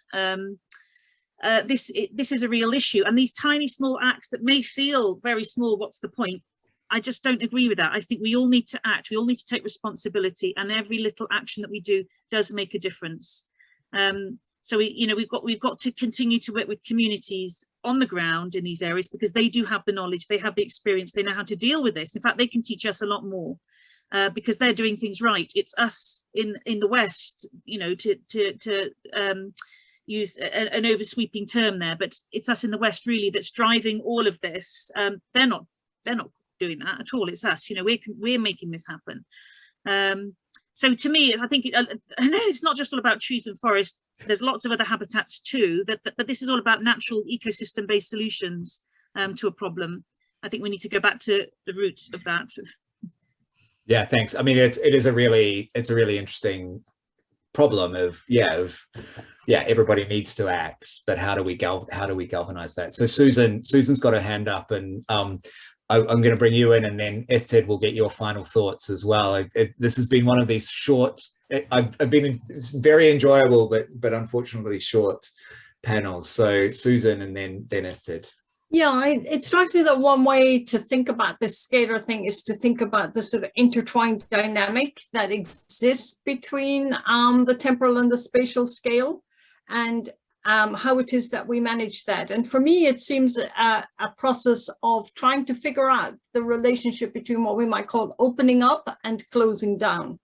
this is a real issue. And these tiny small acts that may feel very small, what's the point? I just don't agree with that. I think we all need to act, we all need to take responsibility, and every little action that we do does make a difference. So we've got to continue to work with communities on the ground in these areas, because they do have the knowledge, they have the experience, they know how to deal with this. In fact, they can teach us a lot more, because they're doing things right. It's us in the West, to use an oversweeping term there, but it's us in the West really that's driving all of this. They're not doing that at all. It's us. We're making this happen. So to me, I think I know it's not just all about trees and forest. There's lots of other habitats too. But this is all about natural ecosystem-based solutions to a problem. I think we need to go back to the roots of that. Yeah, thanks. I mean, it's a really interesting problem of everybody needs to act, but how do we galvanize that? So Susan's got her hand up, and I'm going to bring you in, and then Ethted will get your final thoughts as well. This has been one of these short, it's very enjoyable, but unfortunately short panels. So Susan, and then Ethted. Yeah, it strikes me that one way to think about this scalar thing is to think about the sort of intertwined dynamic that exists between the temporal and the spatial scale, and how it is that we manage that. And for me, it seems a process of trying to figure out the relationship between what we might call opening up and closing down.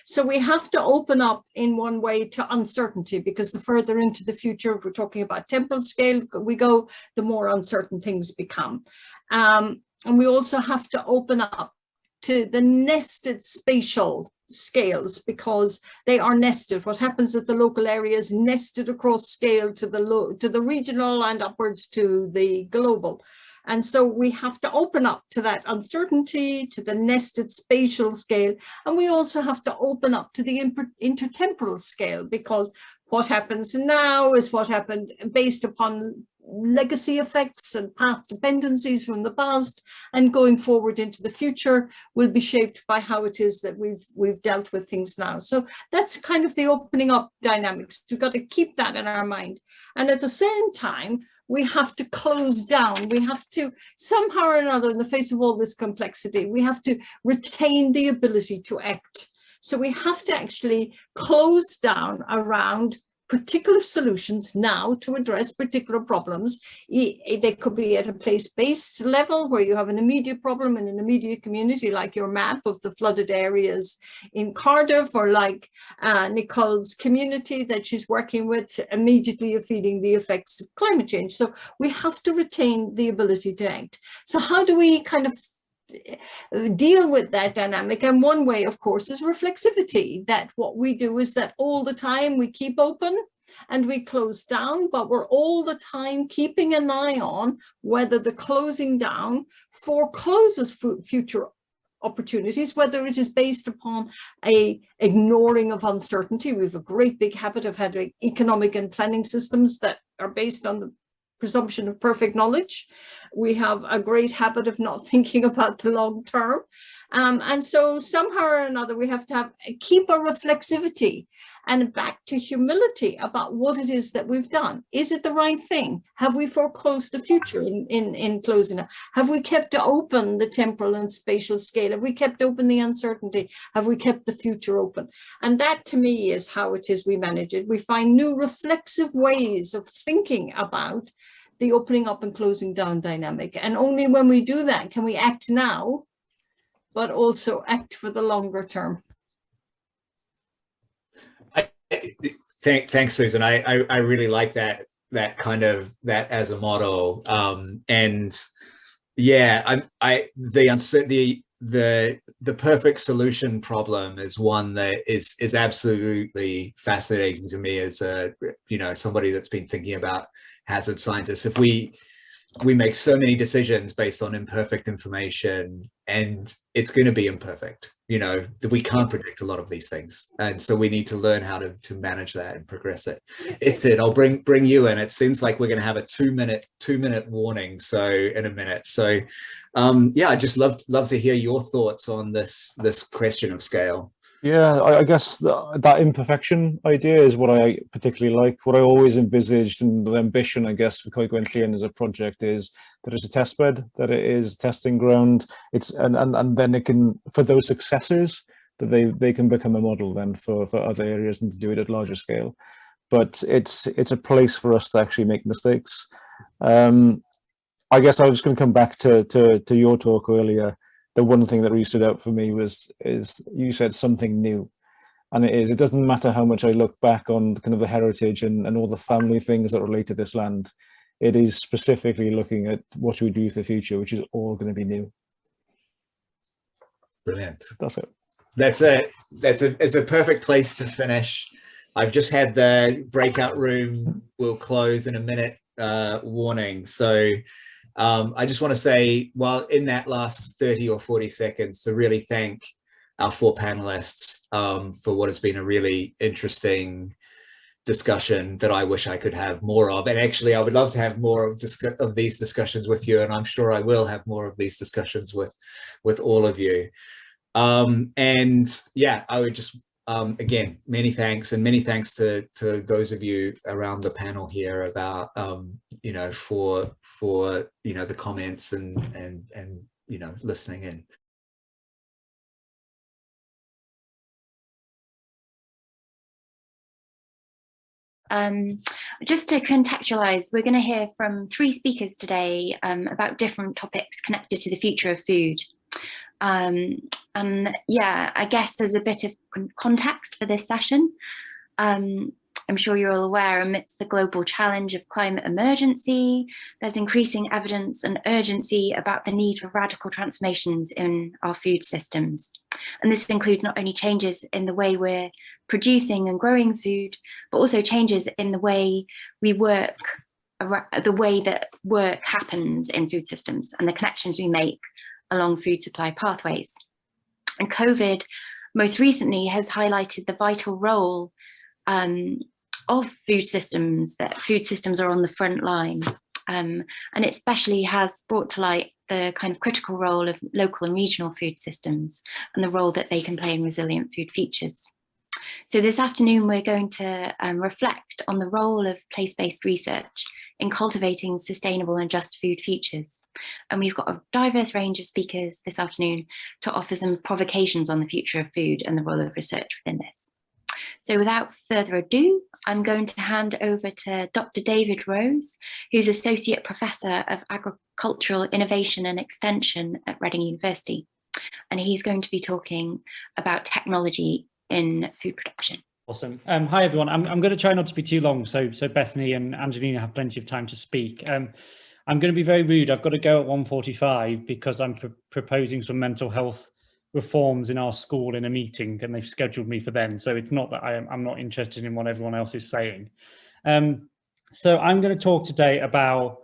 So we have to open up in one way to uncertainty, because the further into the future, if we're talking about temporal scale we go, the more uncertain things become. And we also have to open up to the nested spatial scales, because they are nested. What happens at the local area is nested across scale to the regional and upwards to the global. And so we have to open up to that uncertainty, to the nested spatial scale. And we also have to open up to the intertemporal scale, because what happens now is what happened based upon legacy effects and path dependencies from the past, and going forward into the future will be shaped by how it is that we've dealt with things now. So that's kind of the opening up dynamics. We've got to keep that in our mind. And at the same time, we have to close down. We have to somehow or another, in the face of all this complexity, we have to retain the ability to act. So we have to actually close down around particular solutions now to address particular problems. They could be at a place-based level where you have an immediate problem in an immediate community, like your map of the flooded areas in Cardiff, or like Nicole's community that she's working with, immediately feeling the effects of climate change. So we have to retain the ability to act. So how do we kind of deal with that dynamic? And one way, of course, is reflexivity, that what we do is that all the time we keep open and we close down, but we're all the time keeping an eye on whether the closing down forecloses future opportunities, whether it is based upon a ignoring of uncertainty. We have a great big habit of having economic and planning systems that are based on the presumption of perfect knowledge. We have a great habit of not thinking about the long term. And so somehow or another, we have to keep a reflexivity and back to humility about what it is that we've done. Is it the right thing? Have we foreclosed the future in closing it? Have we kept open the temporal and spatial scale? Have we kept open the uncertainty? Have we kept the future open? And that, to me, is how it is we manage it. We find new reflexive ways of thinking about the opening up and closing down dynamic. And only when we do that can we act now, but also act for the longer term. Thanks, Susan. I really like that as a model. And yeah, the perfect solution problem is one that is absolutely fascinating to me as somebody that's been thinking about hazard scientists. we make so many decisions based on imperfect information, and it's going to be imperfect. You know, we can't predict a lot of these things, and so we need to learn how to manage that and progress it. I'll bring you in. It seems like we're going to have a two minute warning, so in a minute. So yeah, I'd just love to hear your thoughts on this question of scale. Yeah, I guess that imperfection idea is what I particularly like. What I always envisaged, and the ambition, I guess, for Coed Gwenllian as a project is that it's a test bed, that it is a testing ground. It's and then it can, for those successors, that they can become a model then for other areas and to do it at larger scale. But it's a place for us to actually make mistakes. I guess I was going to come back to your talk earlier. The one thing that really stood out for me is you said something new, and it doesn't matter how much I look back on kind of the heritage and all the family things that relate to this land. It is specifically looking at what we do for the future, which is all going to be new. Brilliant. That's it. That's it. It's a perfect place to finish. I've just had the breakout room will close in a minute warning. So I just want to say, while in that last 30 or 40 seconds, to really thank our four panelists for what has been a really interesting discussion that I wish I could have more of. And actually, I would love to have more of these discussions with you, and I'm sure I will have more of these discussions with all of you. And yeah, I would just again, many thanks, and many thanks to those of you around the panel here about you know, for you know, the comments and you know, listening in. Just to contextualize, we're going to hear from 3 speakers today about different topics connected to the future of food. And yeah, I guess there's a bit of context for this session. I'm sure you're all aware, amidst the global challenge of climate emergency, there's increasing evidence and urgency about the need for radical transformations in our food systems. And this includes not only changes in the way we're producing and growing food, but also changes in the way we work, the way that work happens in food systems and the connections we make along food supply pathways. And COVID most recently has highlighted the vital role of food systems, that food systems are on the front line. And it especially has brought to light the kind of critical role of local and regional food systems and the role that they can play in resilient food futures. So this afternoon, we're going to reflect on the role of place-based research in cultivating sustainable and just food futures. And we've got a diverse range of speakers this afternoon to offer some provocations on the future of food and the role of research within this. So without further ado, I'm going to hand over to Dr. David Rose, who's Associate Professor of Agricultural Innovation and Extension at Reading University. And he's going to be talking about technology in food production. Awesome. Hi, everyone. I'm going to try not to be too long, so Bethany and Angelina have plenty of time to speak. I'm going to be very rude. I've got to go at 1:45 because I'm proposing some mental health reforms in our school in a meeting, and they've scheduled me for then. So it's not that I'm not interested in what everyone else is saying. So I'm going to talk today about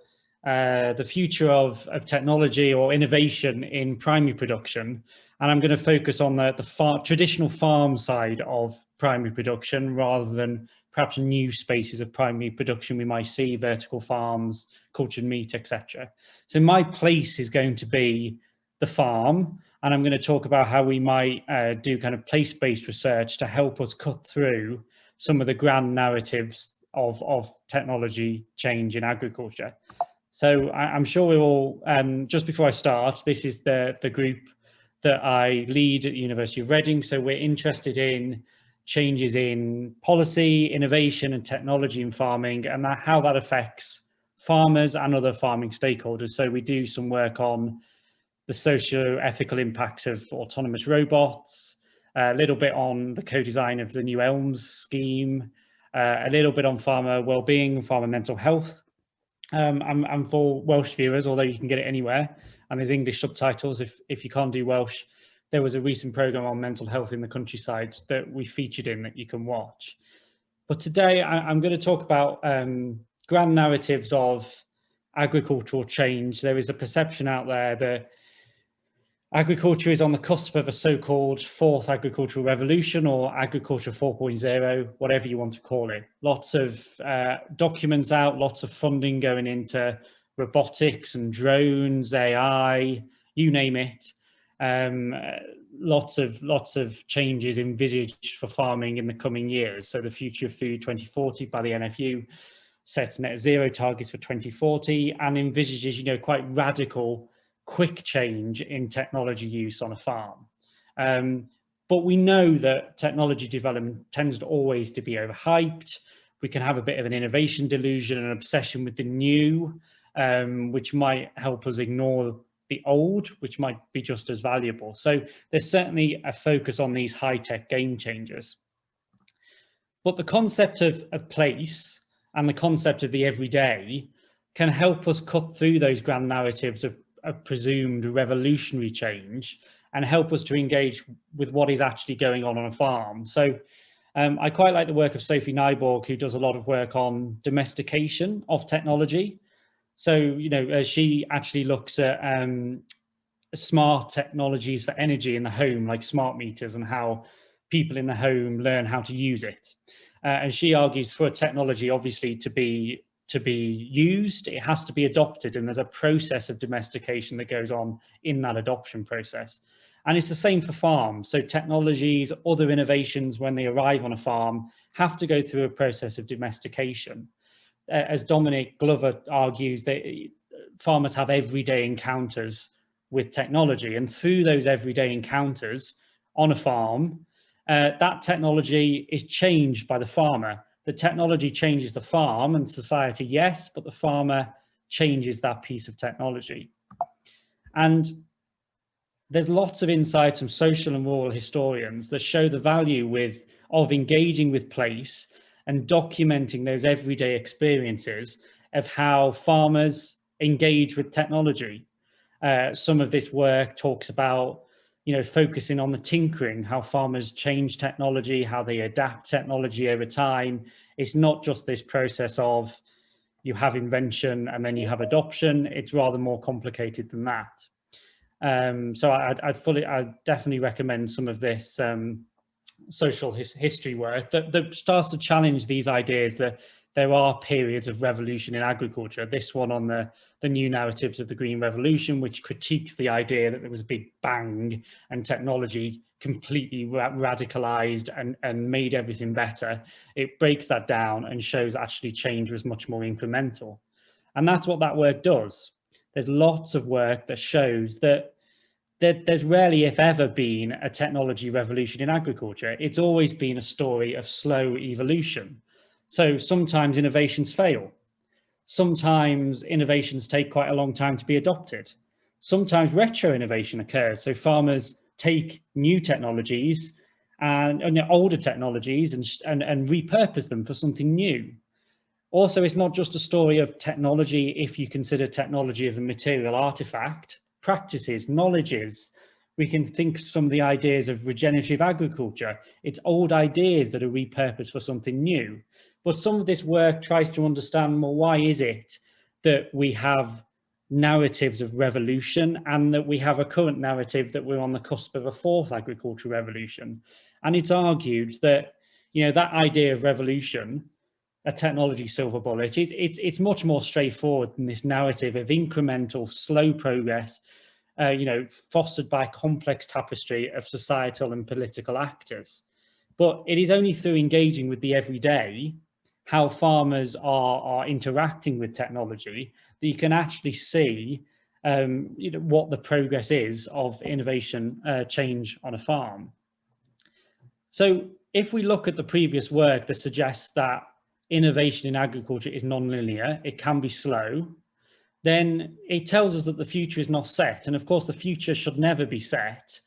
the future of technology or innovation in primary production. And I'm going to focus on the traditional farm side of primary production rather than perhaps new spaces of primary production we might see, vertical farms, cultured meat, etc. So my place is going to be the farm, and I'm going to talk about how we might do kind of place-based research to help us cut through some of the grand narratives of technology change in agriculture. So I'm sure we're all, just before I start, this is the group that I lead at the University of Reading. So we're interested in changes in policy, innovation and technology in farming, and how that affects farmers and other farming stakeholders. So we do some work on the socio-ethical impacts of autonomous robots, a little bit on the co-design of the new ELMS scheme, a little bit on farmer well-being, farmer mental health. And for Welsh viewers, although you can get it anywhere, and there's English subtitles if you can't do Welsh, there was a recent programme on mental health in the countryside that we featured in that you can watch. But today I'm going to talk about grand narratives of agricultural change. There is a perception out there that agriculture is on the cusp of a so-called fourth agricultural revolution, or agriculture 4.0, whatever you want to call it. Lots of documents out, lots of funding going into robotics and drones, AI, you name it. Lots of changes envisaged for farming in the coming years. So the Future of Food 2040 by the NFU sets net zero targets for 2040 and envisages, you know, quite radical, quick change in technology use on a farm. But we know that technology development tends to always to be overhyped. We can have a bit of an innovation delusion and obsession with the new, which might help us ignore the old, which might be just as valuable. So there's certainly a focus on these high-tech game changers. But the concept of place and the concept of the everyday can help us cut through those grand narratives of presumed revolutionary change and help us to engage with what is actually going on a farm. So I quite like the work of Sophie Nyborg, who does a lot of work on domestication of technology. So, you know, she actually looks at smart technologies for energy in the home, like smart meters, and how people in the home learn how to use it. And she argues for a technology, obviously, to be used, it has to be adopted, and there's a process of domestication that goes on in that adoption process. And it's the same for farms. So technologies, other innovations, when they arrive on a farm, have to go through a process of domestication. As Dominic Glover argues, that farmers have everyday encounters with technology, and through those everyday encounters on a farm, that technology is changed by the farmer. The technology changes the farm and society, yes, but the farmer changes that piece of technology. And there's lots of insights from social and rural historians that show the value of engaging with place and documenting those everyday experiences of how farmers engage with technology. Some of this work talks about, you know, focusing on the tinkering, how farmers change technology, how they adapt technology over time. It's not just this process of you have invention and then you have adoption. It's rather more complicated than that. So I'd definitely recommend some of this social history work that starts to challenge these ideas that there are periods of revolution in agriculture. This one on the new narratives of the Green Revolution, which critiques the idea that there was a big bang and technology completely radicalized and made everything better. It breaks that down and shows actually change was much more incremental. And that's what that work does. There's lots of work that shows that there's rarely, if ever, been a technology revolution in agriculture. It's always been a story of slow evolution. So sometimes innovations fail. Sometimes innovations take quite a long time to be adopted. Sometimes retro innovation occurs. So farmers take new technologies and older technologies and repurpose them for something new. Also, it's not just a story of technology if you consider technology as a material artifact. Practices, knowledges. We can think some of the ideas of regenerative agriculture. It's old ideas that are repurposed for something new. But some of this work tries to understand, well, why is it that we have narratives of revolution and that we have a current narrative that we're on the cusp of a fourth agricultural revolution? And it's argued that, you know, that idea of revolution, a technology silver bullet, it's much more straightforward than this narrative of incremental, slow progress, you know, fostered by a complex tapestry of societal and political actors. But it is only through engaging with the everyday, how farmers are interacting with technology, that you can actually see you know, what the progress is of innovation change on a farm. So if we look at the previous work that suggests that innovation in agriculture is non-linear, it can be slow, then it tells us that the future is not set. And of course, the future should never be set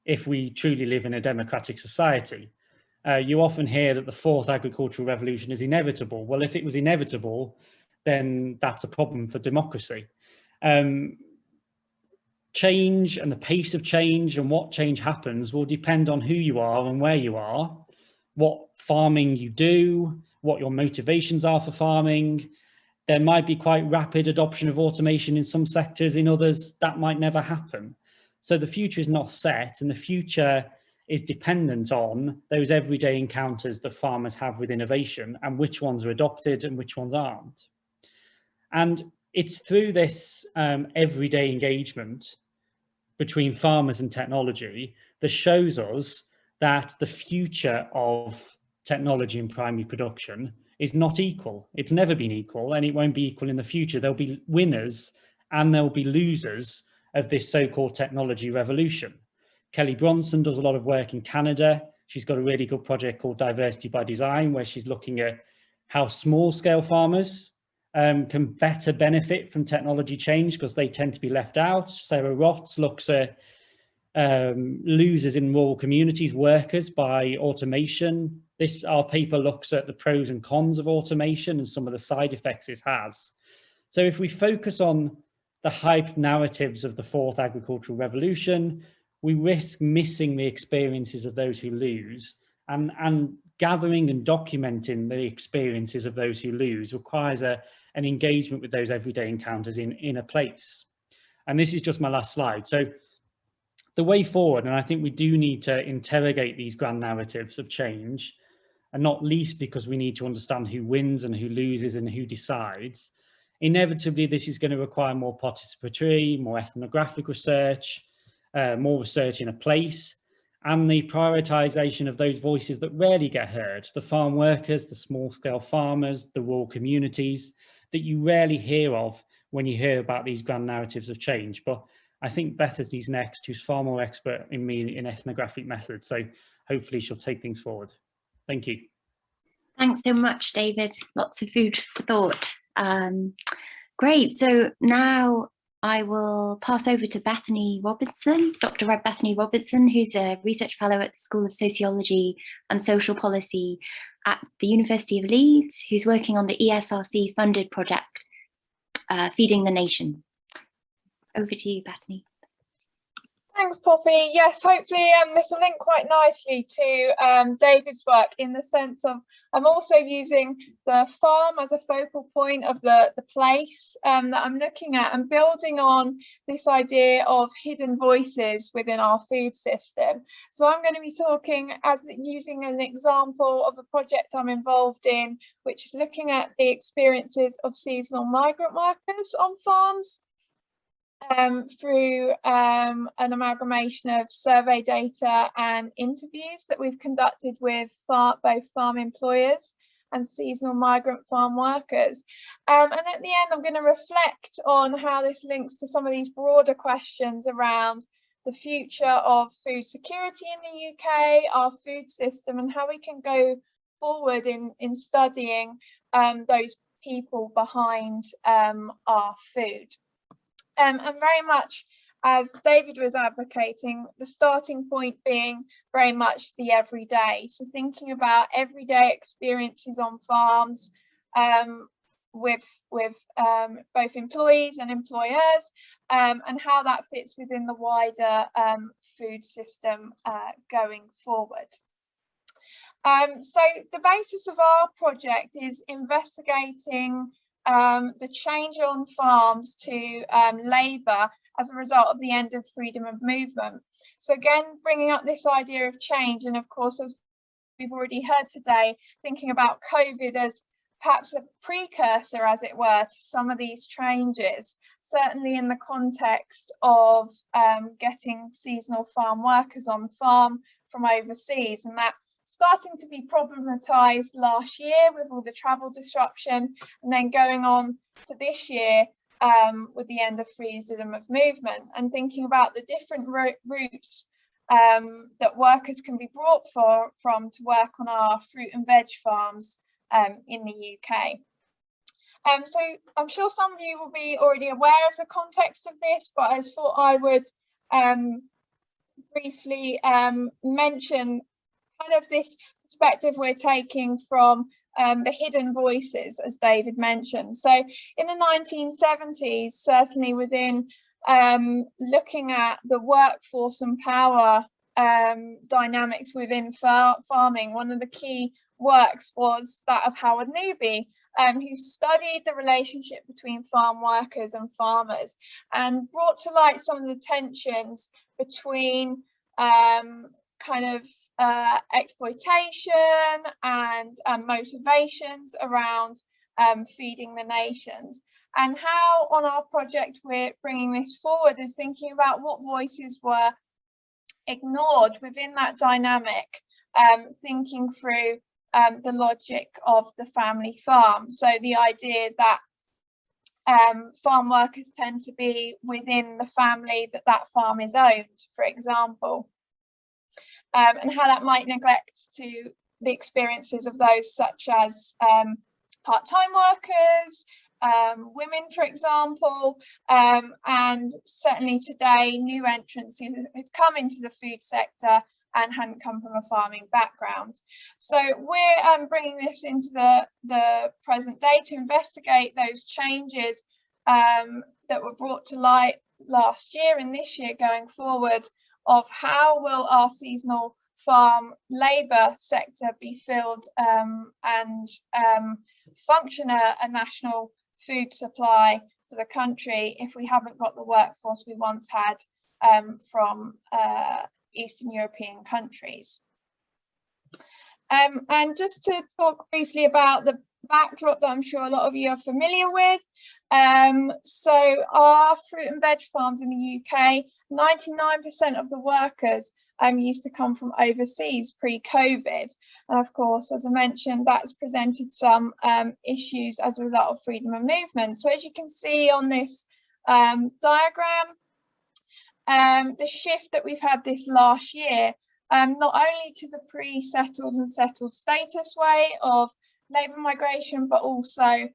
if we truly live in a democratic society. You often hear that the fourth agricultural revolution is inevitable. Well, if it was inevitable, then that's a problem for democracy. Change and the pace of change and what change happens will depend on who you are and where you are, what farming you do, what your motivations are for farming, there might be quite rapid adoption of automation in some sectors, in others that might never happen. So the future is not set, and the future is dependent on those everyday encounters that farmers have with innovation and which ones are adopted and which ones aren't. And it's through this everyday engagement between farmers and technology that shows us that the future of technology in primary production is not equal. It's never been equal, and it won't be equal in the future. There'll be winners and there'll be losers of this so-called technology revolution. Kelly Bronson does a lot of work in Canada. She's got a really good project called Diversity by Design, where she's looking at how small-scale farmers can better benefit from technology change because they tend to be left out. Sarah Rotts looks at losers in rural communities, workers by automation. Our paper looks at the pros and cons of automation and some of the side effects it has. So if we focus on the hyped narratives of the fourth agricultural revolution, we risk missing the experiences of those who lose, and gathering and documenting the experiences of those who lose requires an engagement with those everyday encounters in a place. And this is just my last slide. So the way forward, and I think we do need to interrogate these grand narratives of change, and not least because we need to understand who wins and who loses and who decides. Inevitably, this is going to require more participatory, more ethnographic research, more research in a place, and the prioritisation of those voices that rarely get heard, the farm workers, the small-scale farmers, the rural communities that you rarely hear of when you hear about these grand narratives of change. But I think Bethany's next, who's far more expert in me in ethnographic methods, so hopefully she'll take things forward. Thank you. Thanks so much, David. Lots of food for thought. Great. So now I will pass over to Bethany Robertson, Dr. Bethany Robertson, who's a research fellow at the School of Sociology and Social Policy at the University of Leeds, who's working on the ESRC funded project, Feeding the Nation. Over to you, Bethany. Thanks, Poppy. Yes, hopefully this will link quite nicely to David's work, in the sense of I'm also using the farm as a focal point of the place that I'm looking at, and building on this idea of hidden voices within our food system. So I'm going to be talking using an example of a project I'm involved in, which is looking at the experiences of seasonal migrant workers on farms. Through an amalgamation of survey data and interviews that we've conducted with both farm employers and seasonal migrant farm workers. And at the end, I'm going to reflect on how this links to some of these broader questions around the future of food security in the UK, our food system, and how we can go forward in studying those people behind our food. And very much, as David was advocating, the starting point being very much the everyday. So thinking about everyday experiences on farms with both employees and employers, and how that fits within the wider food system going forward. So the basis of our project is investigating the change on farms to labour as a result of the end of freedom of movement. So again, bringing up this idea of change, and of course, as we've already heard today, thinking about COVID as perhaps a precursor, as it were, to some of these changes, certainly in the context of getting seasonal farm workers on farm from overseas, and that starting to be problematised last year with all the travel disruption, and then going on to this year with the end of freedom of movement, and thinking about the different routes that workers can be brought from to work on our fruit and veg farms in the UK. So I'm sure some of you will be already aware of the context of this, but I thought I would briefly mention kind of this perspective we're taking from the hidden voices, as David mentioned. So in the 1970s, certainly within looking at the workforce and power dynamics within farming, one of the key works was that of Howard Newby, who studied the relationship between farm workers and farmers and brought to light some of the tensions between exploitation and motivations around feeding the nations. And how on our project we're bringing this forward is thinking about what voices were ignored within that dynamic, thinking through the logic of the family farm. So the idea that farm workers tend to be within the family that farm is owned, for example, and how that might neglect to the experiences of those such as part-time workers, women, for example, and certainly today new entrants who have come into the food sector and hadn't come from a farming background. So we're bringing this into the present day to investigate those changes that were brought to light last year and this year going forward, of how will our seasonal farm labour sector be filled and function a national food supply for the country if we haven't got the workforce we once had from Eastern European countries. And just to talk briefly about the backdrop that I'm sure a lot of you are familiar with. So our fruit and veg farms in the UK, 99% of the workers used to come from overseas pre-COVID. And of course, as I mentioned, that's presented some issues as a result of freedom of movement. So as you can see on this diagram, the shift that we've had this last year, not only to the pre-settled and settled status way of labour migration, but also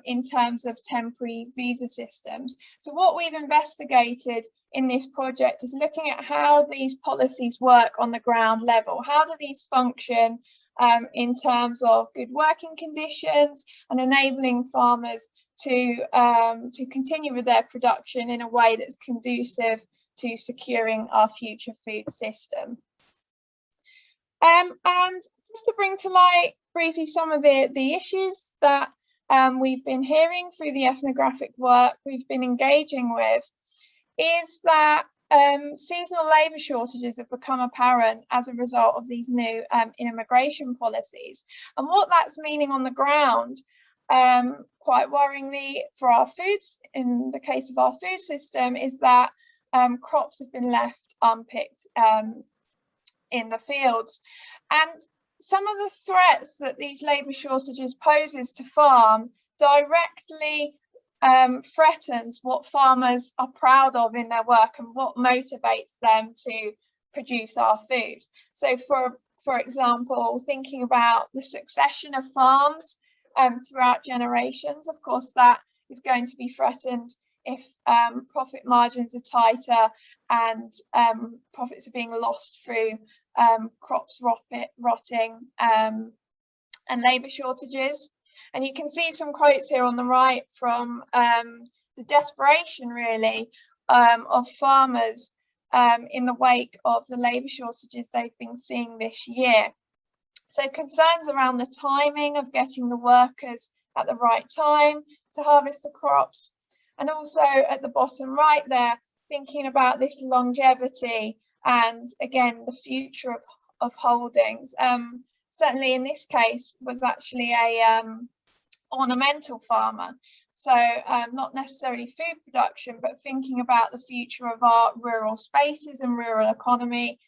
in terms of temporary visa systems. So what we've investigated in this project is looking at how these policies work on the ground level. How do these function in terms of good working conditions and enabling farmers to continue with their production in a way that's conducive to securing our future food system. And just to bring to light briefly some of the issues that we've been hearing through the ethnographic work we've been engaging with, is that seasonal labour shortages have become apparent as a result of these new immigration policies. And what that's meaning on the ground, quite worryingly for our foods, in the case of our food system, is that crops have been left unpicked in the fields. And some of the threats that these labour shortages poses to farm directly threatens what farmers are proud of in their work and what motivates them to produce our food. So for example, thinking about the succession of farms throughout generations, of course that is going to be threatened if profit margins are tighter and profits are being lost through crops rotting and labour shortages. And you can see some quotes here on the right from the desperation really of farmers in the wake of the labour shortages they've been seeing this year. So concerns around the timing of getting the workers at the right time to harvest the crops, and also at the bottom right there, thinking about this longevity and again the future of holdings. Certainly in this case was actually a ornamental farmer, so not necessarily food production, but thinking about the future of our rural spaces and rural economy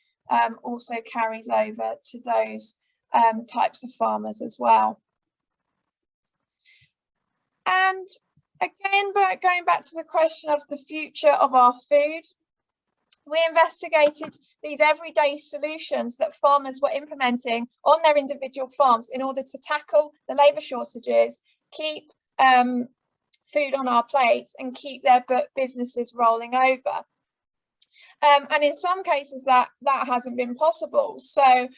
also carries over to those types of farmers as well. And again, but going back to the question of the future of our food, we investigated these everyday solutions that farmers were implementing on their individual farms in order to tackle the labour shortages, keep food on our plates and keep their businesses rolling over. And in some cases that hasn't been possible. So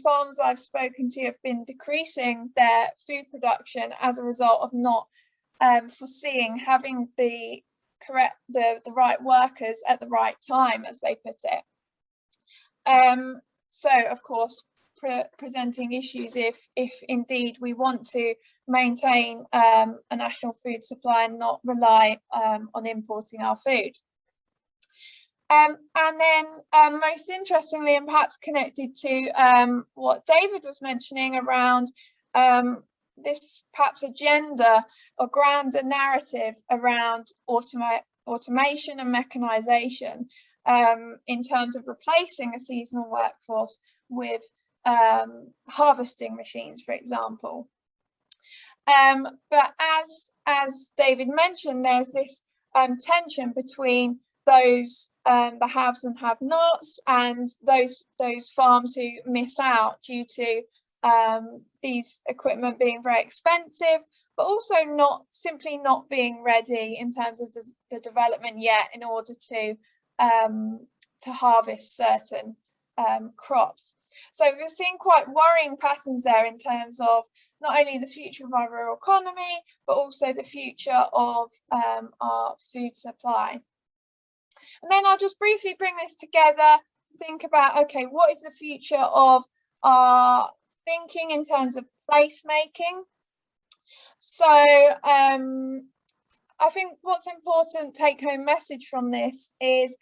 farms I've spoken to have been decreasing their food production as a result of not foreseeing having the right workers at the right time, as they put it. So of course presenting issues if indeed we want to maintain a national food supply and not rely on importing our food. And then most interestingly, and perhaps connected to what David was mentioning around this perhaps agenda or grander narrative around automation and mechanization in terms of replacing a seasonal workforce with harvesting machines, for example. But as David mentioned, there's this tension between those the haves and have-nots, and those farms who miss out due to these equipment being very expensive, but also simply not being ready in terms of the development yet in order to harvest certain crops. So we're seeing quite worrying patterns there in terms of not only the future of our rural economy, but also the future of our food supply. And then I'll just briefly bring this together, think about, okay, what is the future of our thinking in terms of placemaking? So I think what's important take-home message from this is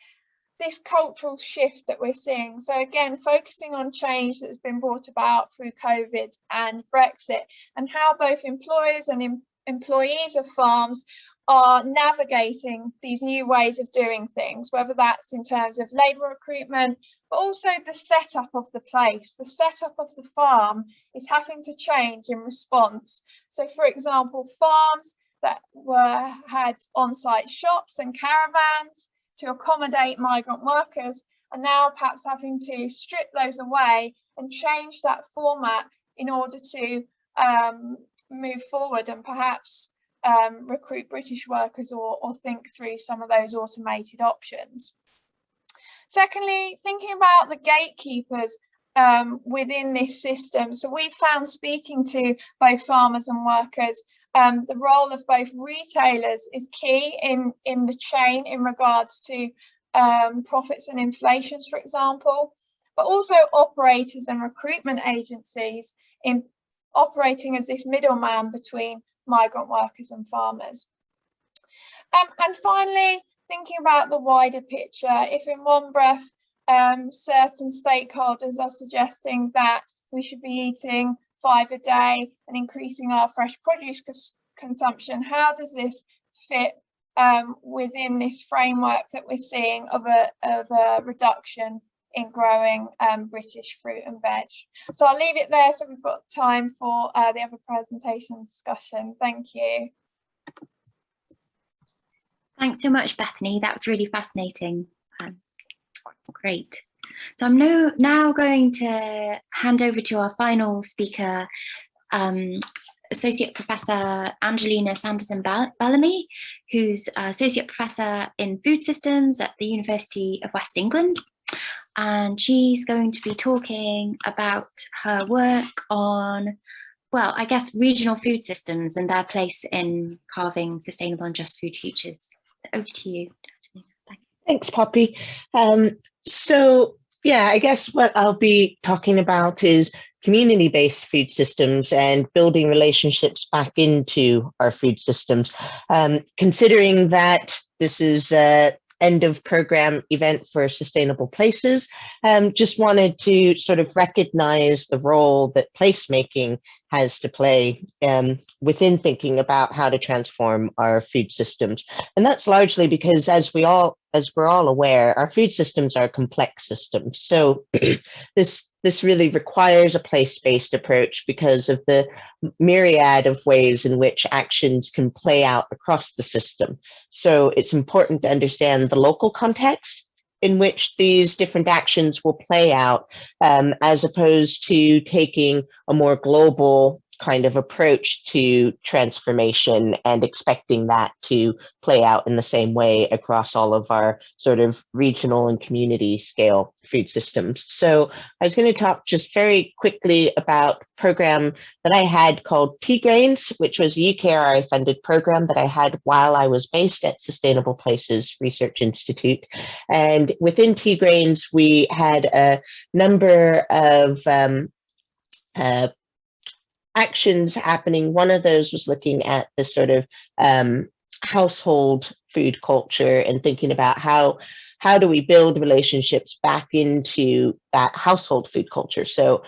this cultural shift that we're seeing. So again, focusing on change that's been brought about through COVID and Brexit, and how both employers and employees of farms are navigating these new ways of doing things, whether that's in terms of labour recruitment, but also the setup of the place. The setup of the farm is having to change in response. So for example, farms that had on-site shops and caravans to accommodate migrant workers are now perhaps having to strip those away and change that format in order to move forward and perhaps recruit British workers or think through some of those automated options. Secondly, thinking about the gatekeepers within this system. So we found, speaking to both farmers and workers, the role of both retailers is key in the chain in regards to profits and inflations, for example, but also operators and recruitment agencies in operating as this middleman between migrant workers and farmers. And finally, thinking about the wider picture, if in one breath certain stakeholders are suggesting that we should be eating 5 a day and increasing our fresh produce consumption, how does this fit within this framework that we're seeing of a reduction in growing British fruit and veg? So I'll leave it there so we've got time for the other presentation discussion. Thank you. Thanks so much, Bethany. That was really fascinating. Great. So I'm now going to hand over to our final speaker, Associate Professor Angelina Sanderson-Bellamy, who's Associate Professor in Food Systems at the University of West England. And she's going to be talking about her work on, well, I guess, regional food systems and their place in carving sustainable and just food futures. Over to you. Thanks, Poppy. So, yeah, I guess what I'll be talking about is community-based food systems and building relationships back into our food systems. Considering that this is an end of program event for Sustainable Places, just wanted to sort of recognize the role that placemaking has to play within thinking about how to transform our food systems. And that's largely because, as we're all aware, our food systems are complex systems. So this really requires a place-based approach because of the myriad of ways in which actions can play out across the system. So it's important to understand the local context in which these different actions will play out, as opposed to taking a more global kind of approach to transformation and expecting that to play out in the same way across all of our sort of regional and community scale food systems. So I was going to talk just very quickly about a program that I had called T-Grains, which was a UKRI funded program that I had while I was based at Sustainable Places Research Institute. And within T-Grains, we had a number of actions happening. One of those was looking at the sort of household food culture and thinking about how do we build relationships back into that household food culture. So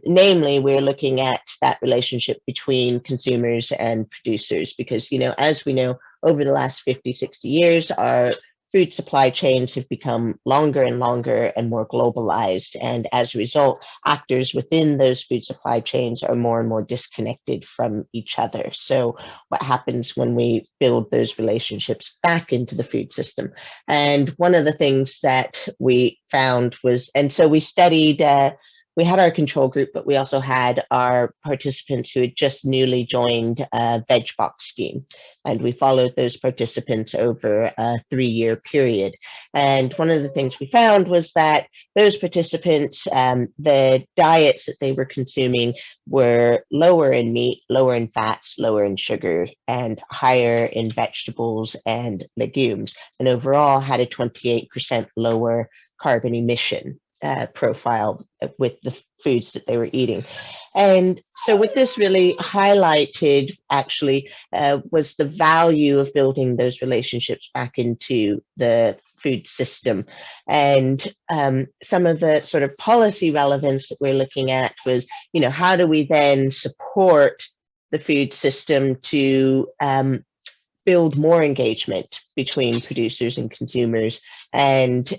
namely, we're looking at that relationship between consumers and producers, because, you know, as we know, over the last 50, 60 years, our food supply chains have become longer and longer and more globalized. And as a result, actors within those food supply chains are more and more disconnected from each other. So what happens when we build those relationships back into the food system? And one of the things that we found was, and so we studied, we had our control group, but we also had our participants who had just newly joined a veg box scheme. And we followed those participants over a 3-year period. And one of the things we found was that those participants, the diets that they were consuming were lower in meat, lower in fats, lower in sugar, and higher in vegetables and legumes, and overall had a 28% lower carbon emission profile with the foods that they were eating. And so what this really highlighted actually was the value of building those relationships back into the food system. And some of the sort of policy relevance that we're looking at was, you know, how do we then support the food system to build more engagement between producers and consumers, and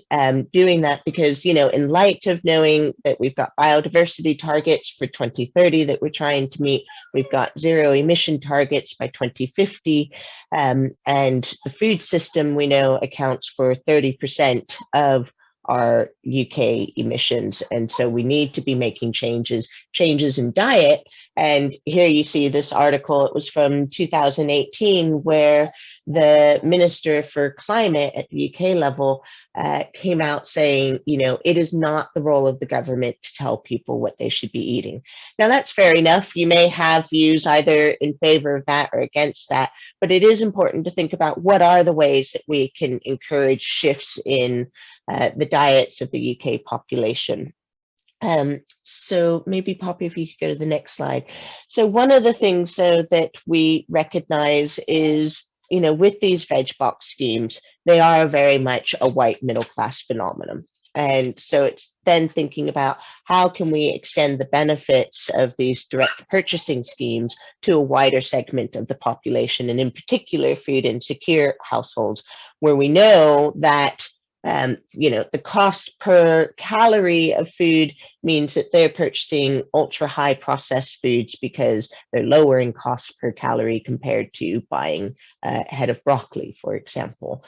doing that because, you know, in light of knowing that we've got biodiversity targets for 2030 that we're trying to meet, we've got zero emission targets by 2050, and the food system we know accounts for 30% of our UK emissions. And so we need to be making changes in diet. And here you see this article, it was from 2018, where the Minister for Climate at the UK level came out saying, you know, it is not the role of the government to tell people what they should be eating. Now, that's fair enough. You may have views either in favor of that or against that, but it is important to think about what are the ways that we can encourage shifts in the diets of the UK population. So maybe Poppy, if you could go to the next slide. So one of the things though that we recognize is, you know, with these veg box schemes, they are very much a white middle class phenomenon. And so it's then thinking about how can we extend the benefits of these direct purchasing schemes to a wider segment of the population, and in particular food insecure households, where we know that you know, the cost per calorie of food means that they're purchasing ultra high processed foods because they're lower in cost per calorie compared to buying a head of broccoli, for example.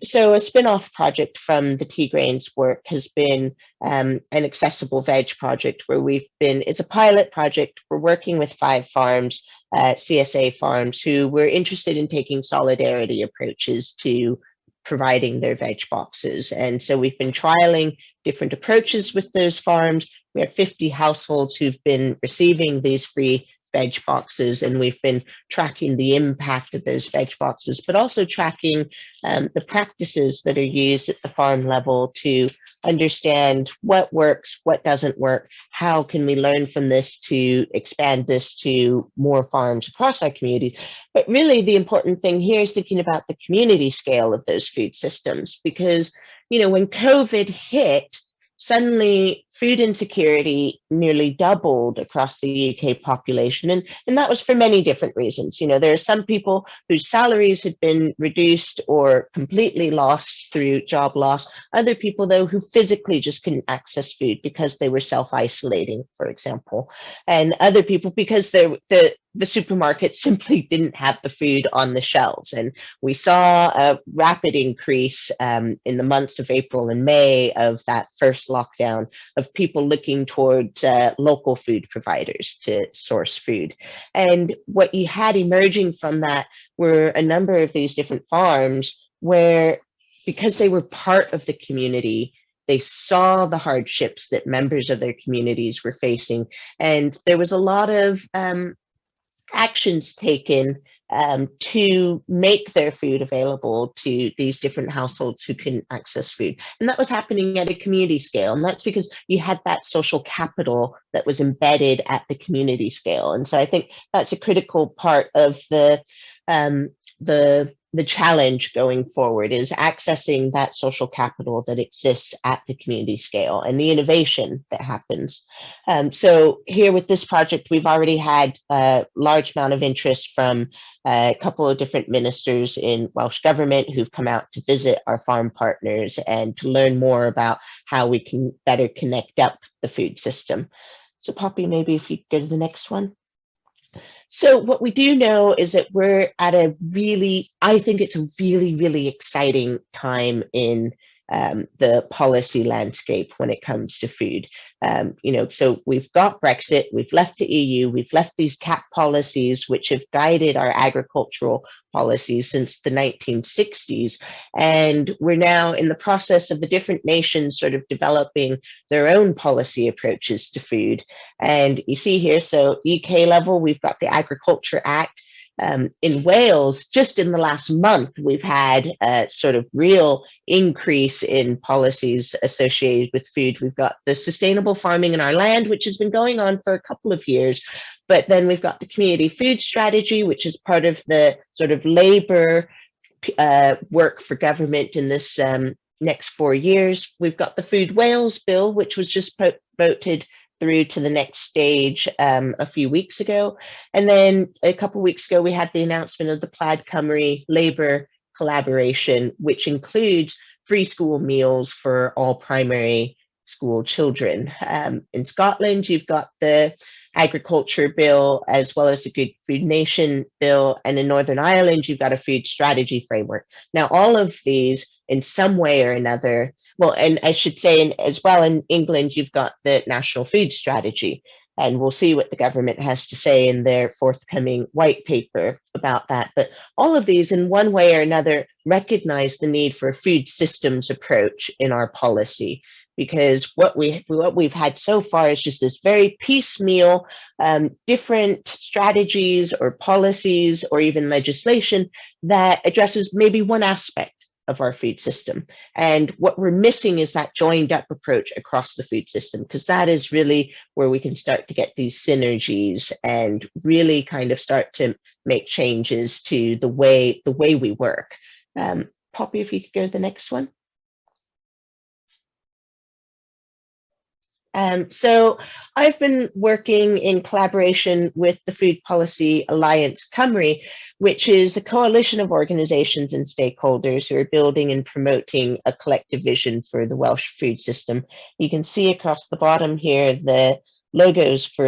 So a spin-off project from the Tea Grains work has been an accessible veg project where it's a pilot project. We're working with 5 farms, CSA farms, who were interested in taking solidarity approaches to providing their veg boxes. And so we've been trialing different approaches with those farms. We have 50 households who've been receiving these free veg boxes, and we've been tracking the impact of those veg boxes, but also tracking the practices that are used at the farm level to understand what works, what doesn't work, how can we learn from this to expand this to more farms across our community. But really the important thing here is thinking about the community scale of those food systems, because, you know, when COVID hit, suddenly food insecurity nearly doubled across the UK population. And that was for many different reasons. You know, there are some people whose salaries had been reduced or completely lost through job loss. Other people, though, who physically just couldn't access food because they were self-isolating, for example. And other people because the supermarket simply didn't have the food on the shelves. And we saw a rapid increase in the months of April and May of that first lockdown of people looking towards local food providers to source food. And what you had emerging from that were a number of these different farms where, because they were part of the community, they saw the hardships that members of their communities were facing. And there was a lot of actions taken to make their food available to these different households who couldn't access food. And that was happening at a community scale. And that's because you had that social capital that was embedded at the community scale. And so I think that's a critical part of the challenge going forward, is accessing that social capital that exists at the community scale and the innovation that happens. So here with this project, we've already had a large amount of interest from a couple of different ministers in Welsh Government who've come out to visit our farm partners and to learn more about how we can better connect up the food system. So Poppy, maybe if you go to the next one. So what we do know is that we're at a really, I think it's a really, really exciting time in the policy landscape when it comes to food. So we've got Brexit, we've left the EU, we've left these CAP policies, which have guided our agricultural policies since the 1960s. And we're now in the process of the different nations sort of developing their own policy approaches to food. And you see here, so UK level, we've got the Agriculture Act. In Wales, just in the last month, we've had a sort of real increase in policies associated with food. We've got the sustainable farming in our land, which has been going on for a couple of years, but then we've got the community food strategy, which is part of the sort of Labour work for government in this next 4 years. We've got the Food Wales bill, which was just voted through to the next stage a few weeks ago. And then a couple of weeks ago, we had the announcement of the Plaid Cymru Labour collaboration, which includes free school meals for all primary school children. In Scotland, you've got the agriculture bill, as well as the Good Food Nation bill. And in Northern Ireland, you've got a food strategy framework. Now, all of these, in some way or another, well, and I should say as well, in England, you've got the National Food Strategy, and we'll see what the government has to say in their forthcoming white paper about that. But all of these, in one way or another, recognize the need for a food systems approach in our policy, because what we've had so far is just this very piecemeal, different strategies or policies or even legislation that addresses maybe one aspect of our food system. And what we're missing is that joined up approach across the food system, because that is really where we can start to get these synergies and really kind of start to make changes to the way we work. Poppy, if you could go to the next one. So I've been working in collaboration with the Food Policy Alliance Cymru, which is a coalition of organisations and stakeholders who are building and promoting a collective vision for the Welsh food system. You can see across the bottom here the logos for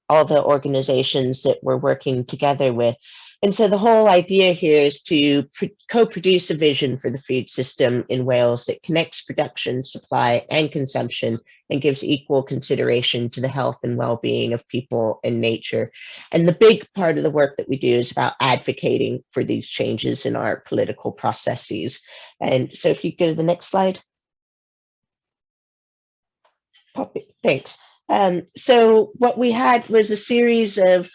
all the organisations that we're working together with. And so the whole idea here is to co-produce a vision for the food system in Wales that connects production, supply, and consumption, and gives equal consideration to the health and well-being of people and nature. And the big part of the work that we do is about advocating for these changes in our political processes. And so if you go to the next slide. Poppy, thanks. So what we had was a series of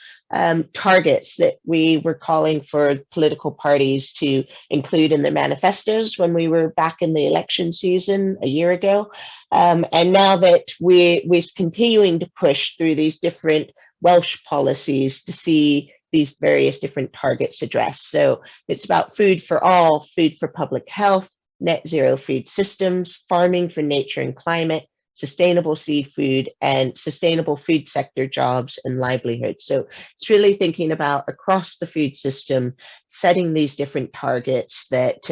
targets that we were calling for political parties to include in their manifestos when we were back in the election season a year ago. And now that we're continuing to push through these different Welsh policies to see these various different targets addressed. So it's about food for all, food for public health, net zero food systems, farming for nature and climate, sustainable seafood, and sustainable food sector jobs and livelihoods. So it's really thinking about across the food system, setting these different targets that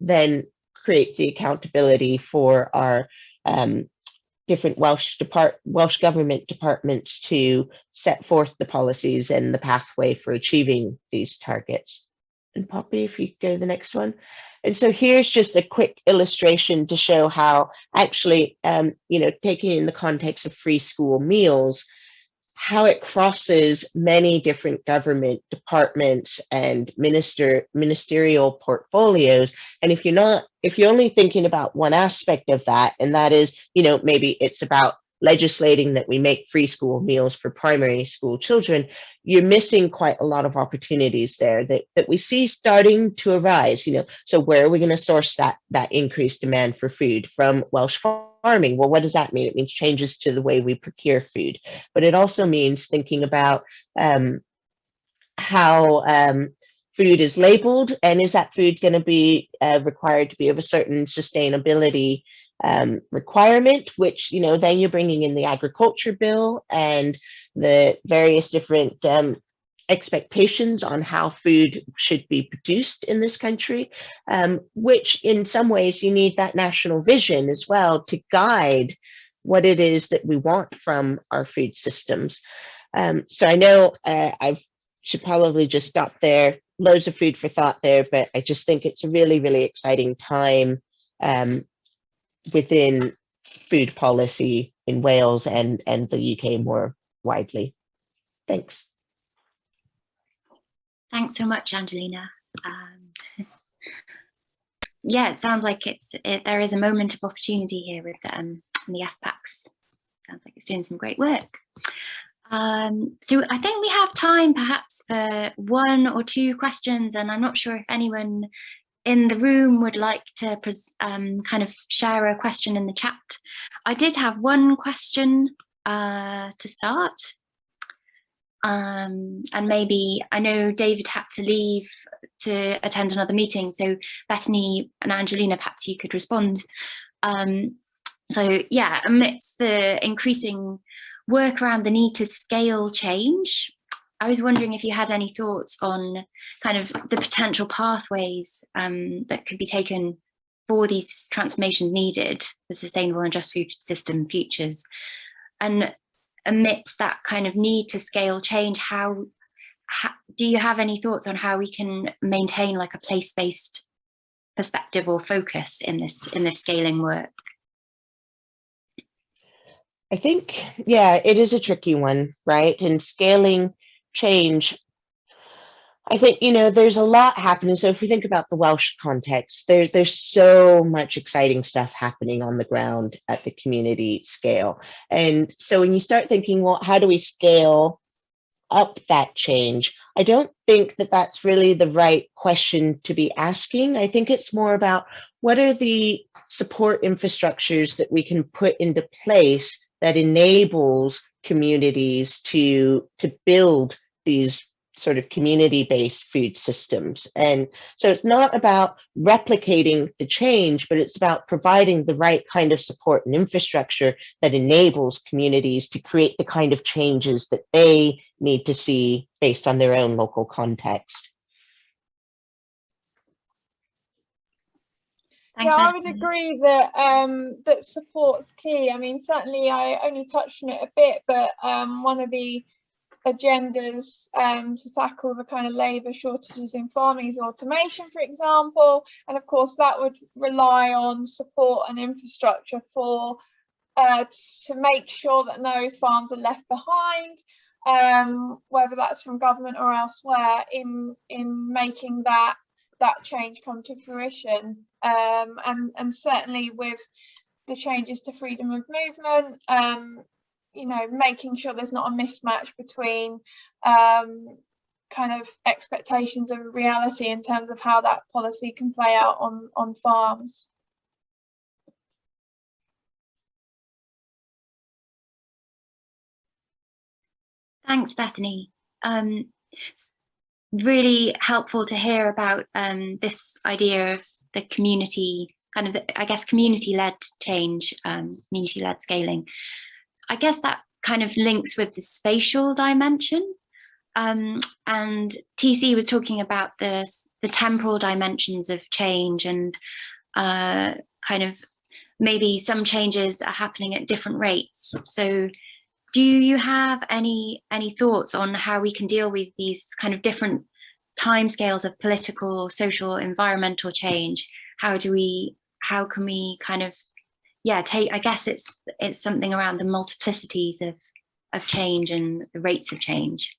then creates the accountability for our different Welsh government departments to set forth the policies and the pathway for achieving these targets. And Poppy, if you go to the next one. And so here's just a quick illustration to show how actually, taking in the context of free school meals, how it crosses many different government departments and ministerial portfolios. And if you're only thinking about one aspect of that, and that is, maybe it's about legislating that we make free school meals for primary school children, you're missing quite a lot of opportunities there that we see starting to arise. So where are we going to source that increased demand for food? From Welsh farming. Well, what does that mean? It means changes to the way we procure food, but it also means thinking about how food is labeled, and is that food going to be required to be of a certain sustainability requirement, which, then you're bringing in the agriculture bill and the various different expectations on how food should be produced in this country, which in some ways you need that national vision as well to guide what it is that we want from our food systems. So I know I should probably just stop there. Loads of food for thought there, but I just think it's a really, really exciting time within food policy in Wales and the UK more widely. Thanks. Thanks so much, Angelina. Yeah, it sounds like there is a moment of opportunity here with the FPACs. Sounds like it's doing some great work. So I think we have time perhaps for 1 or 2 questions, and I'm not sure if anyone in the room would like to kind of share a question in the chat. I did have one question to start. And maybe, I know David had to leave to attend another meeting, so Bethany and Angelina, perhaps you could respond. So yeah, amidst the increasing work around the need to scale change, I was wondering if you had any thoughts on kind of the potential pathways that could be taken for these transformations needed for sustainable and just food system futures. And amidst that kind of need to scale change, how do you have any thoughts on how we can maintain like a place-based perspective or focus in this scaling work? I think, yeah, it is a tricky one, right? And scaling change, I think, there's a lot happening. So if we think about the Welsh context, there's so much exciting stuff happening on the ground at the community scale. And so when you start thinking, well, how do we scale up that change? I don't think that that's really the right question to be asking. I think it's more about what are the support infrastructures that we can put into place that enables communities to build these sort of community-based food systems. And so it's not about replicating the change, but it's about providing the right kind of support and infrastructure that enables communities to create the kind of changes that they need to see based on their own local context. Yeah, I would agree that that support's key. I mean, certainly I only touched on it a bit, but one of the agendas to tackle the kind of labour shortages in farming is automation, for example, and of course that would rely on support and infrastructure for to make sure that no farms are left behind, whether that's from government or elsewhere, in making that change come to fruition. And certainly with the changes to freedom of movement, making sure there's not a mismatch between kind of expectations and reality in terms of how that policy can play out on farms. Thanks, Bethany. Really helpful to hear about this idea of the community, kind of, I guess, community-led change, community-led scaling. I guess that kind of links with the spatial dimension. And TC was talking about the temporal dimensions of change, and kind of maybe some changes are happening at different rates. So do you have any thoughts on how we can deal with these kind of different timescales of political, social, environmental change? How can we kind of, I guess it's something around the multiplicities of change and the rates of change.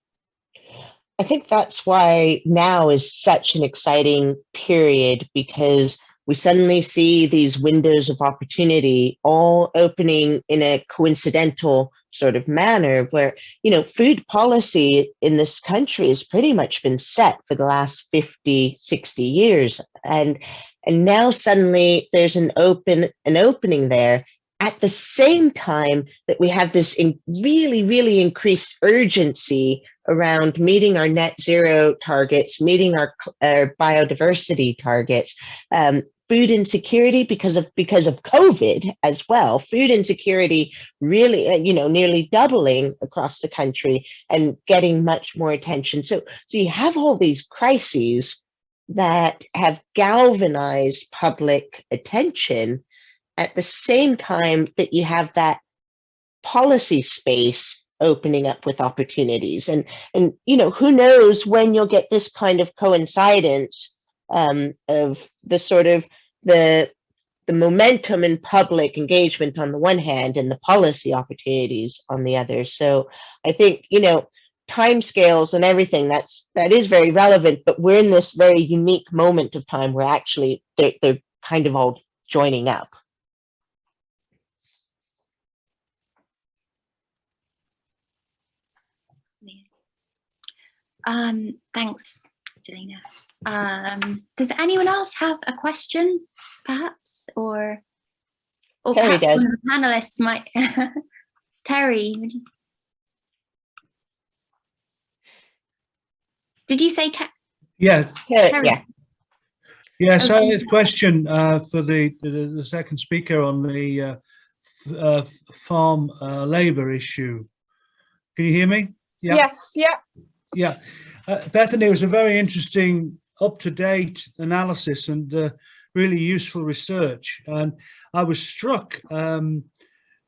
I think that's why now is such an exciting period, because we suddenly see these windows of opportunity all opening in a coincidental sort of manner where, you know, food policy in this country has pretty much been set for the last 50, 60 years. And now suddenly there's an opening there at the same time that we have this really increased urgency around meeting our net zero targets, meeting our biodiversity targets, food insecurity because of COVID as well. Food insecurity really, you know, nearly doubling across the country and getting much more attention. So you have all these crises that have galvanized public attention at the same time that you have that policy space opening up with opportunities. And you know, who knows when you'll get this kind of coincidence of the sort of the momentum in public engagement on the one hand and the policy opportunities on the other. So I think, you know, timescales and everything, that is very relevant, but we're in this very unique moment of time where actually they're kind of all joining up. Thanks, Jelena. Does anyone else have a question, perhaps, or Terry perhaps does. one of the panelists might? Terry, did you say Yeah. Terry? Yeah. So Okay. a question for the second speaker on the farm labor issue. Can you hear me? Yeah. Yes. Yeah. Yeah. Bethany, it was a very interesting, up-to-date analysis and really useful research. And I was struck by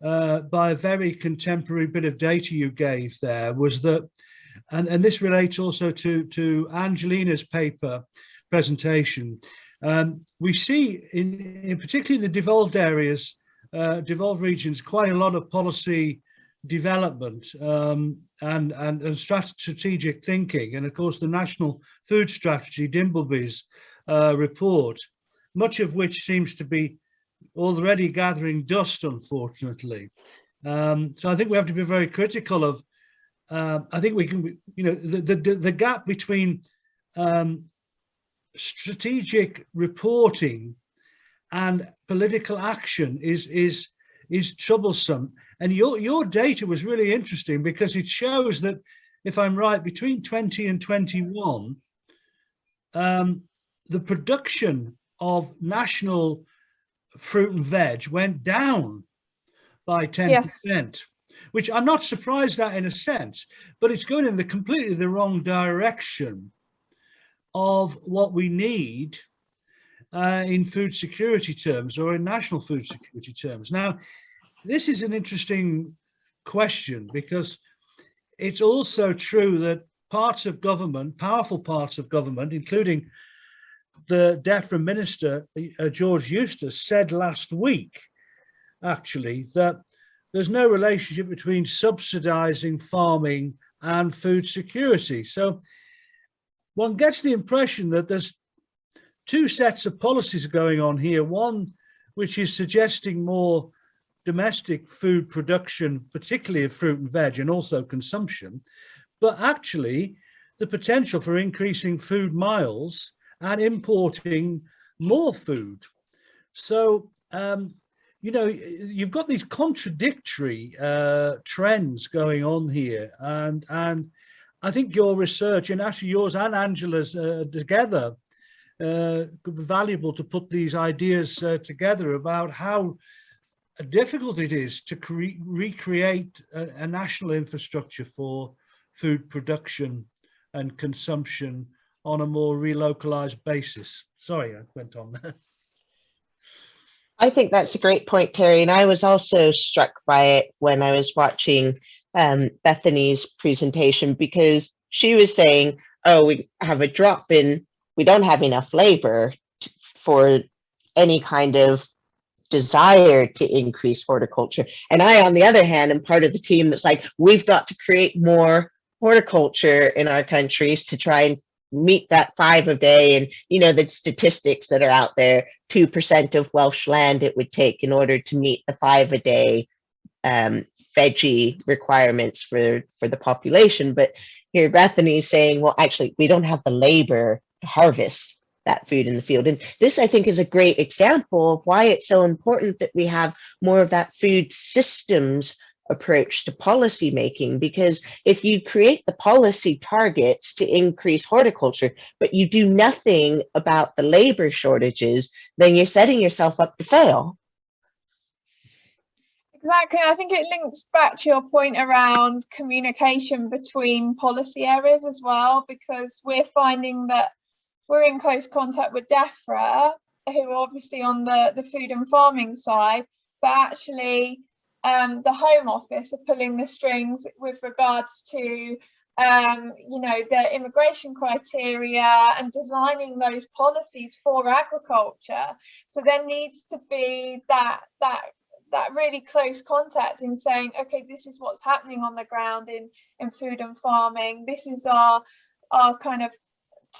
a very contemporary bit of data you gave there, was that, and this relates also to Angelina's paper presentation. We see in particularly the devolved areas, devolved regions, quite a lot of policy development and strategic thinking. And of course, the National Food Strategy, Dimbleby's report, much of which seems to be already gathering dust, unfortunately. So I think we have to be very critical of, I think we can, you know, the gap between strategic reporting and political action is troublesome. And your data was really interesting because it shows that, if I'm right, between 20 and 21, the production of national fruit and veg went down by 10%, yes. Which I'm not surprised at in a sense, but it's going in completely the wrong direction of what we need in food security terms, or in national food security terms. Now, this is an interesting question because it's also true that parts of government, powerful parts of government, including the DEFRA Minister, George Eustice, said last week, actually, that there's no relationship between subsidizing farming and food security. So one gets the impression that there's two sets of policies going on here. One, which is suggesting more domestic food production, particularly of fruit and veg, and also consumption, but actually the potential for increasing food miles and importing more food. So, you know, you've got these contradictory trends going on here. And I think your research, and actually yours and Angela's together, could be valuable to put these ideas together about how difficult it is to recreate a national infrastructure for food production and consumption on a more relocalized basis. Sorry, I went on there. I think that's a great point, Terry. And I was also struck by it when I was watching Bethany's presentation, because she was saying, oh, we have a drop in, we don't have enough labor for any kind of desire to increase horticulture. And I, on the other hand, am part of the team that's like, we've got to create more horticulture in our countries to try and meet that 5 a day, and you know the statistics that are out there, 2% of Welsh land it would take in order to meet the 5 a day veggie requirements for the population. But here Bethany is saying, well, actually we don't have the labor to harvest that food in the field. And this, I think, is a great example of why it's so important that we have more of that food systems approach to policy making, because if you create the policy targets to increase horticulture, but you do nothing about the labor shortages, then you're setting yourself up to fail. Exactly. I think it links back to your point around communication between policy areas as well, because we're finding that we're in close contact with DEFRA, who are obviously on the food and farming side, but actually the Home Office are pulling the strings with regards to you know, the immigration criteria and designing those policies for agriculture. So there needs to be that really close contact in saying, okay, this is what's happening on the ground in food and farming. This is our kind of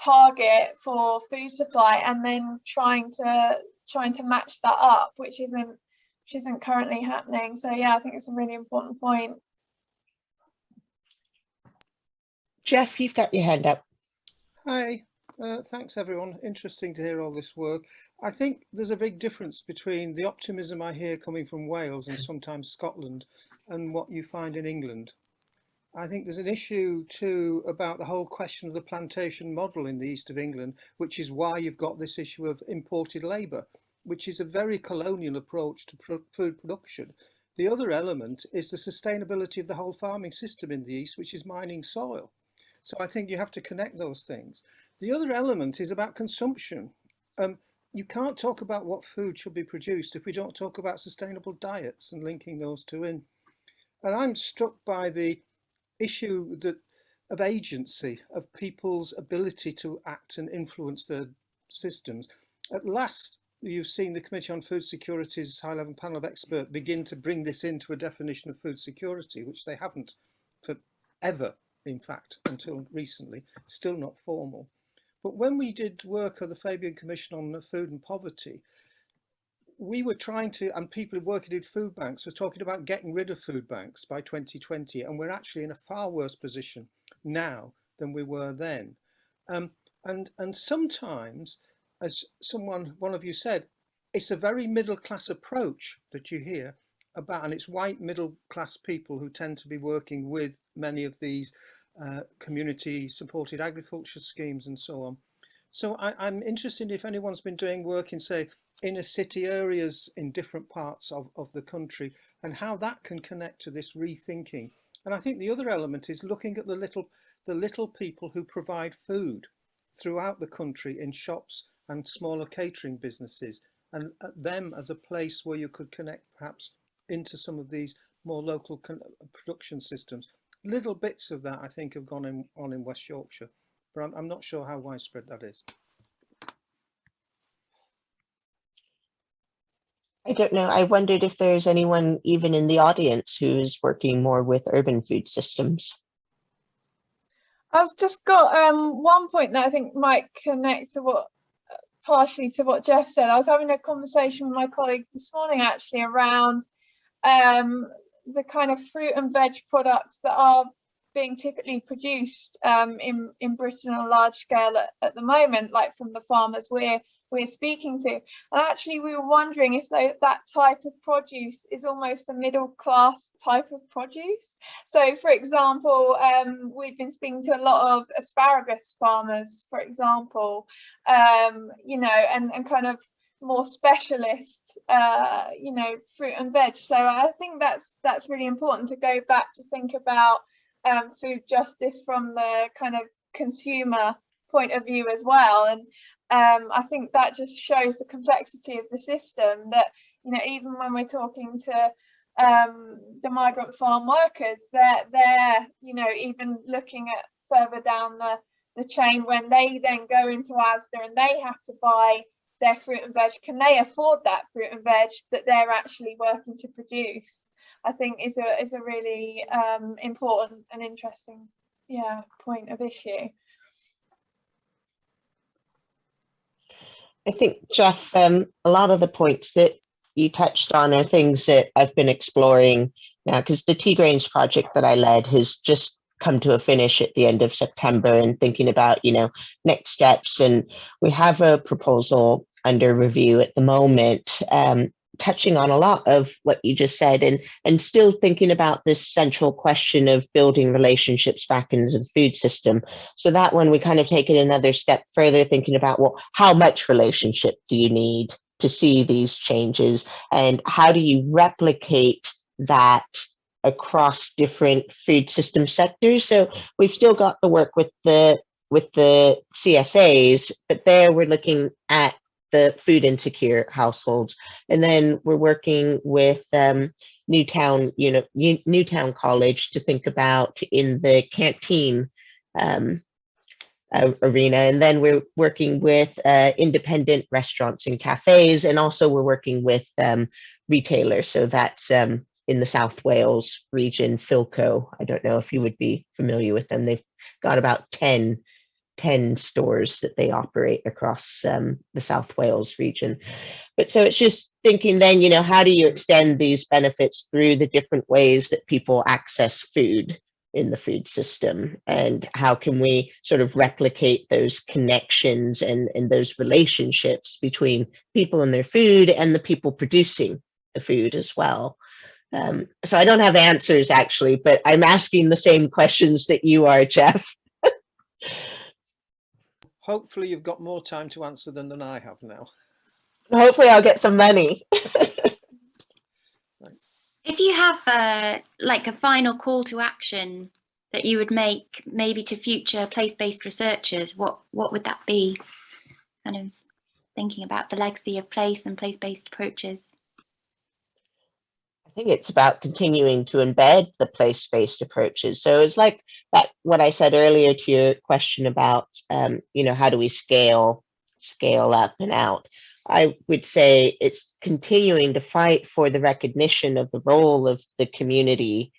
target for food supply, and then trying to match that up, which isn't currently happening. So yeah, I think it's a really important point. Jeff, you've got your hand up. Hi, thanks everyone. Interesting to hear all this work. I think there's a big difference between the optimism I hear coming from Wales and sometimes Scotland and what you find in England. I think there's an issue too about the whole question of the plantation model in the east of England, which is why you've got this issue of imported labour, which is a very colonial approach to food production. The other element is the sustainability of the whole farming system in the east, which is mining soil. So I think you have to connect those things. The other element is about consumption. You can't talk about what food should be produced if we don't talk about sustainable diets and linking those two in. And I'm struck by the issue of agency, of people's ability to act and influence their systems. At last, you've seen the Committee on Food Security's high-level panel of experts begin to bring this into a definition of food security, which they haven't forever, in fact, until recently, still not formal. But when we did work of the Fabian Commission on Food and Poverty, we were trying to, and people working in food banks were talking about getting rid of food banks by 2020, and we're actually in a far worse position now than we were then. And sometimes, as one of you said, it's a very middle class approach that you hear about, and it's white middle class people who tend to be working with many of these community supported agriculture schemes and so on. So I'm interested if anyone's been doing work in, say, inner city areas in different parts of the country, and how that can connect to this rethinking. And I think the other element is looking at the little people who provide food throughout the country in shops and smaller catering businesses, and at them as a place where you could connect perhaps into some of these more local production systems. Little bits of that I think have gone on in West Yorkshire, but I'm not sure how widespread that is. I don't know. I wondered if there's anyone even in the audience who's working more with urban food systems. I've just got one point that I think might connect to what, partially to what Jeff said. I was having a conversation with my colleagues this morning actually around the kind of fruit and veg products that are being typically produced in Britain on a large scale at the moment, like from the farmers we're speaking to. And actually we were wondering if that type of produce is almost a middle class type of produce. So for example, we've been speaking to a lot of asparagus farmers, for example, you know, and kind of more specialist, you know, fruit and veg. So I think that's really important to go back to think about food justice from the kind of consumer point of view as well. And I think that just shows the complexity of the system, that, you know, even when we're talking to the migrant farm workers, they're you know, even looking at further down the chain when they then go into Asda and they have to buy their fruit and veg. Can they afford that fruit and veg that they're actually working to produce? I think is a really important and interesting point of issue. I think, Jeff, a lot of the points that you touched on are things that I've been exploring now, because the Tea Grains project that I led has just come to a finish at the end of September, and thinking about, next steps. And we have a proposal under review at the moment, touching on a lot of what you just said, and still thinking about this central question of building relationships back into the food system. So that one, we kind of take it another step further, thinking about, well, how much relationship do you need to see these changes, and how do you replicate that across different food system sectors? So we've still got the work with the CSAs, but there we're looking at the food insecure households, and then we're working with Newtown College to think about in the canteen arena, and then we're working with independent restaurants and cafes, and also we're working with retailers. So that's in the South Wales region, Philco. I don't know if you would be familiar with them. They've got about 10 stores that they operate across the South Wales region. But so it's just thinking then, how do you extend these benefits through the different ways that people access food in the food system, and how can we sort of replicate those connections and those relationships between people and their food and the people producing the food as well. So I don't have answers actually, but I'm asking the same questions that you are, Jeff. Hopefully you've got more time to answer than I have now. Hopefully I'll get some money. Thanks. If you have like a final call to action that you would make maybe to future place-based researchers, what would that be? Kind of thinking about the legacy of place and place-based approaches. I think it's about continuing to embed the place-based approaches. So it's like that, what I said earlier to your question about, how do we scale up and out? I would say it's continuing to fight for the recognition of the role of the community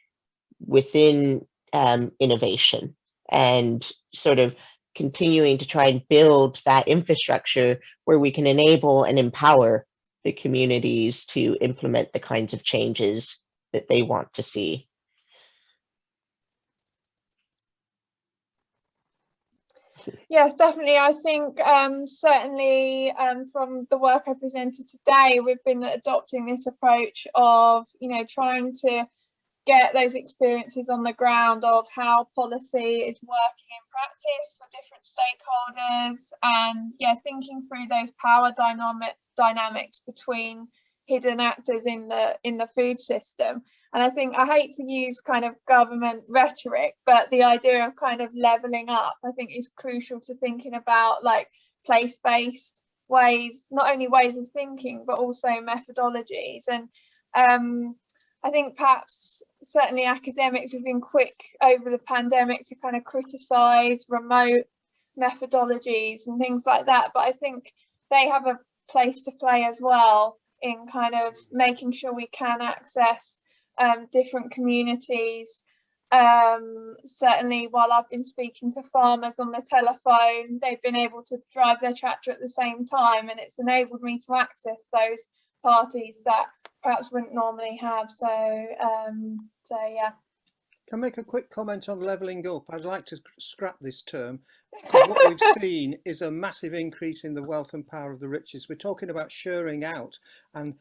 within innovation, and sort of continuing to try and build that infrastructure where we can enable and empower the communities to implement the kinds of changes that they want to see. Yes, definitely. I think certainly from the work I presented today, we've been adopting this approach of, trying to get those experiences on the ground of how policy is working in practice for different stakeholders, and thinking through those power dynamics between hidden actors in the food system. And I think, I hate to use kind of government rhetoric, but the idea of kind of leveling up, I think, is crucial to thinking about like place-based ways, not only ways of thinking, but also methodologies. And I think perhaps certainly academics have been quick over the pandemic to kind of criticize remote methodologies and things like that. But I think they have a place to play as well in kind of making sure we can access different communities. Certainly while I've been speaking to farmers on the telephone, they've been able to drive their tractor at the same time, and it's enabled me to access those parties that perhaps wouldn't normally have. So yeah. Can I make a quick comment on levelling up? I'd like to scrap this term, because what we've seen is a massive increase in the wealth and power of the richest. We're talking about sharing out, and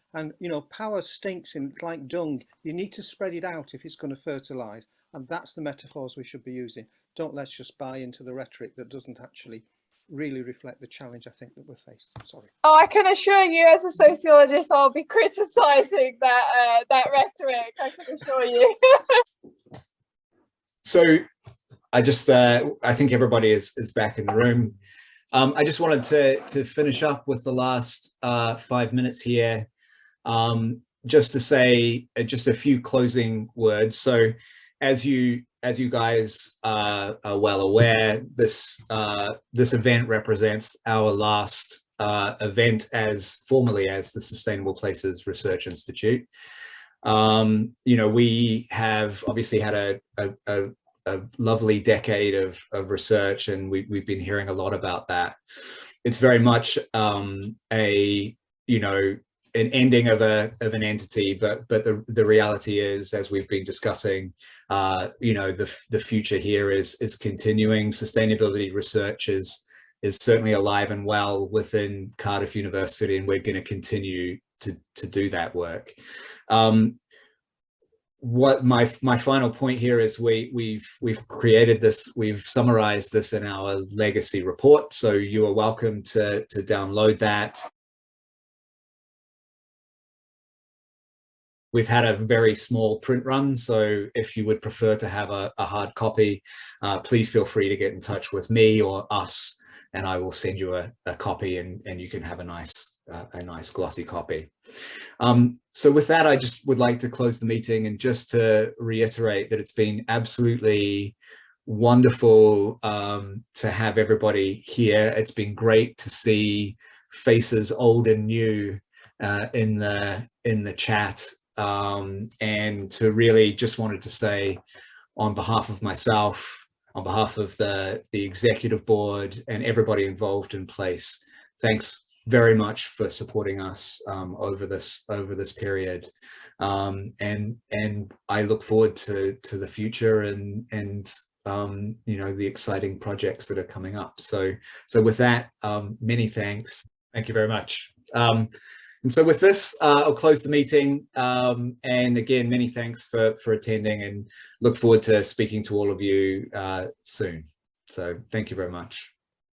power stinks in like dung. You need to spread it out if it's going to fertilise, and that's the metaphors we should be using. Don't let's just buy into the rhetoric that doesn't actually really reflect the challenge I think that we're faced. Sorry. Oh, I can assure you, as a sociologist, I'll be criticising that rhetoric. I can assure you. So I think everybody is back in the room. I just wanted to finish up with the last 5 minutes here, just to say just a few closing words. So as you guys are well aware, this event represents our last event formally as the Sustainable Places Research Institute. We have obviously had a lovely decade of research, and we've been hearing a lot about that. it's very much a, you know, an ending of an entity, but the reality is, as we've been discussing, you know, the future here is continuing. Sustainability research is certainly alive and well within Cardiff University, and we're going to continue to do that work. What my final point here is we've created this, we've summarized this in our legacy report, so you are welcome to download that. We've had a very small print run, so if you would prefer to have a hard copy, please feel free to get in touch with me or us, and I will send you a copy, and you can have a nice glossy copy. So with that, I just would like to close the meeting, and just to reiterate that it's been absolutely wonderful to have everybody here. It's been great to see faces old and new in the chat. And to really just wanted to say, on behalf of myself, on behalf of the executive board and everybody involved in Place, thanks very much for supporting us over this period, and I look forward to the future and you know, the exciting projects that are coming up. So with that, many thanks. Thank you very much. And so with this, I'll close the meeting. And again, many thanks for attending, and look forward to speaking to all of you soon. So thank you very much.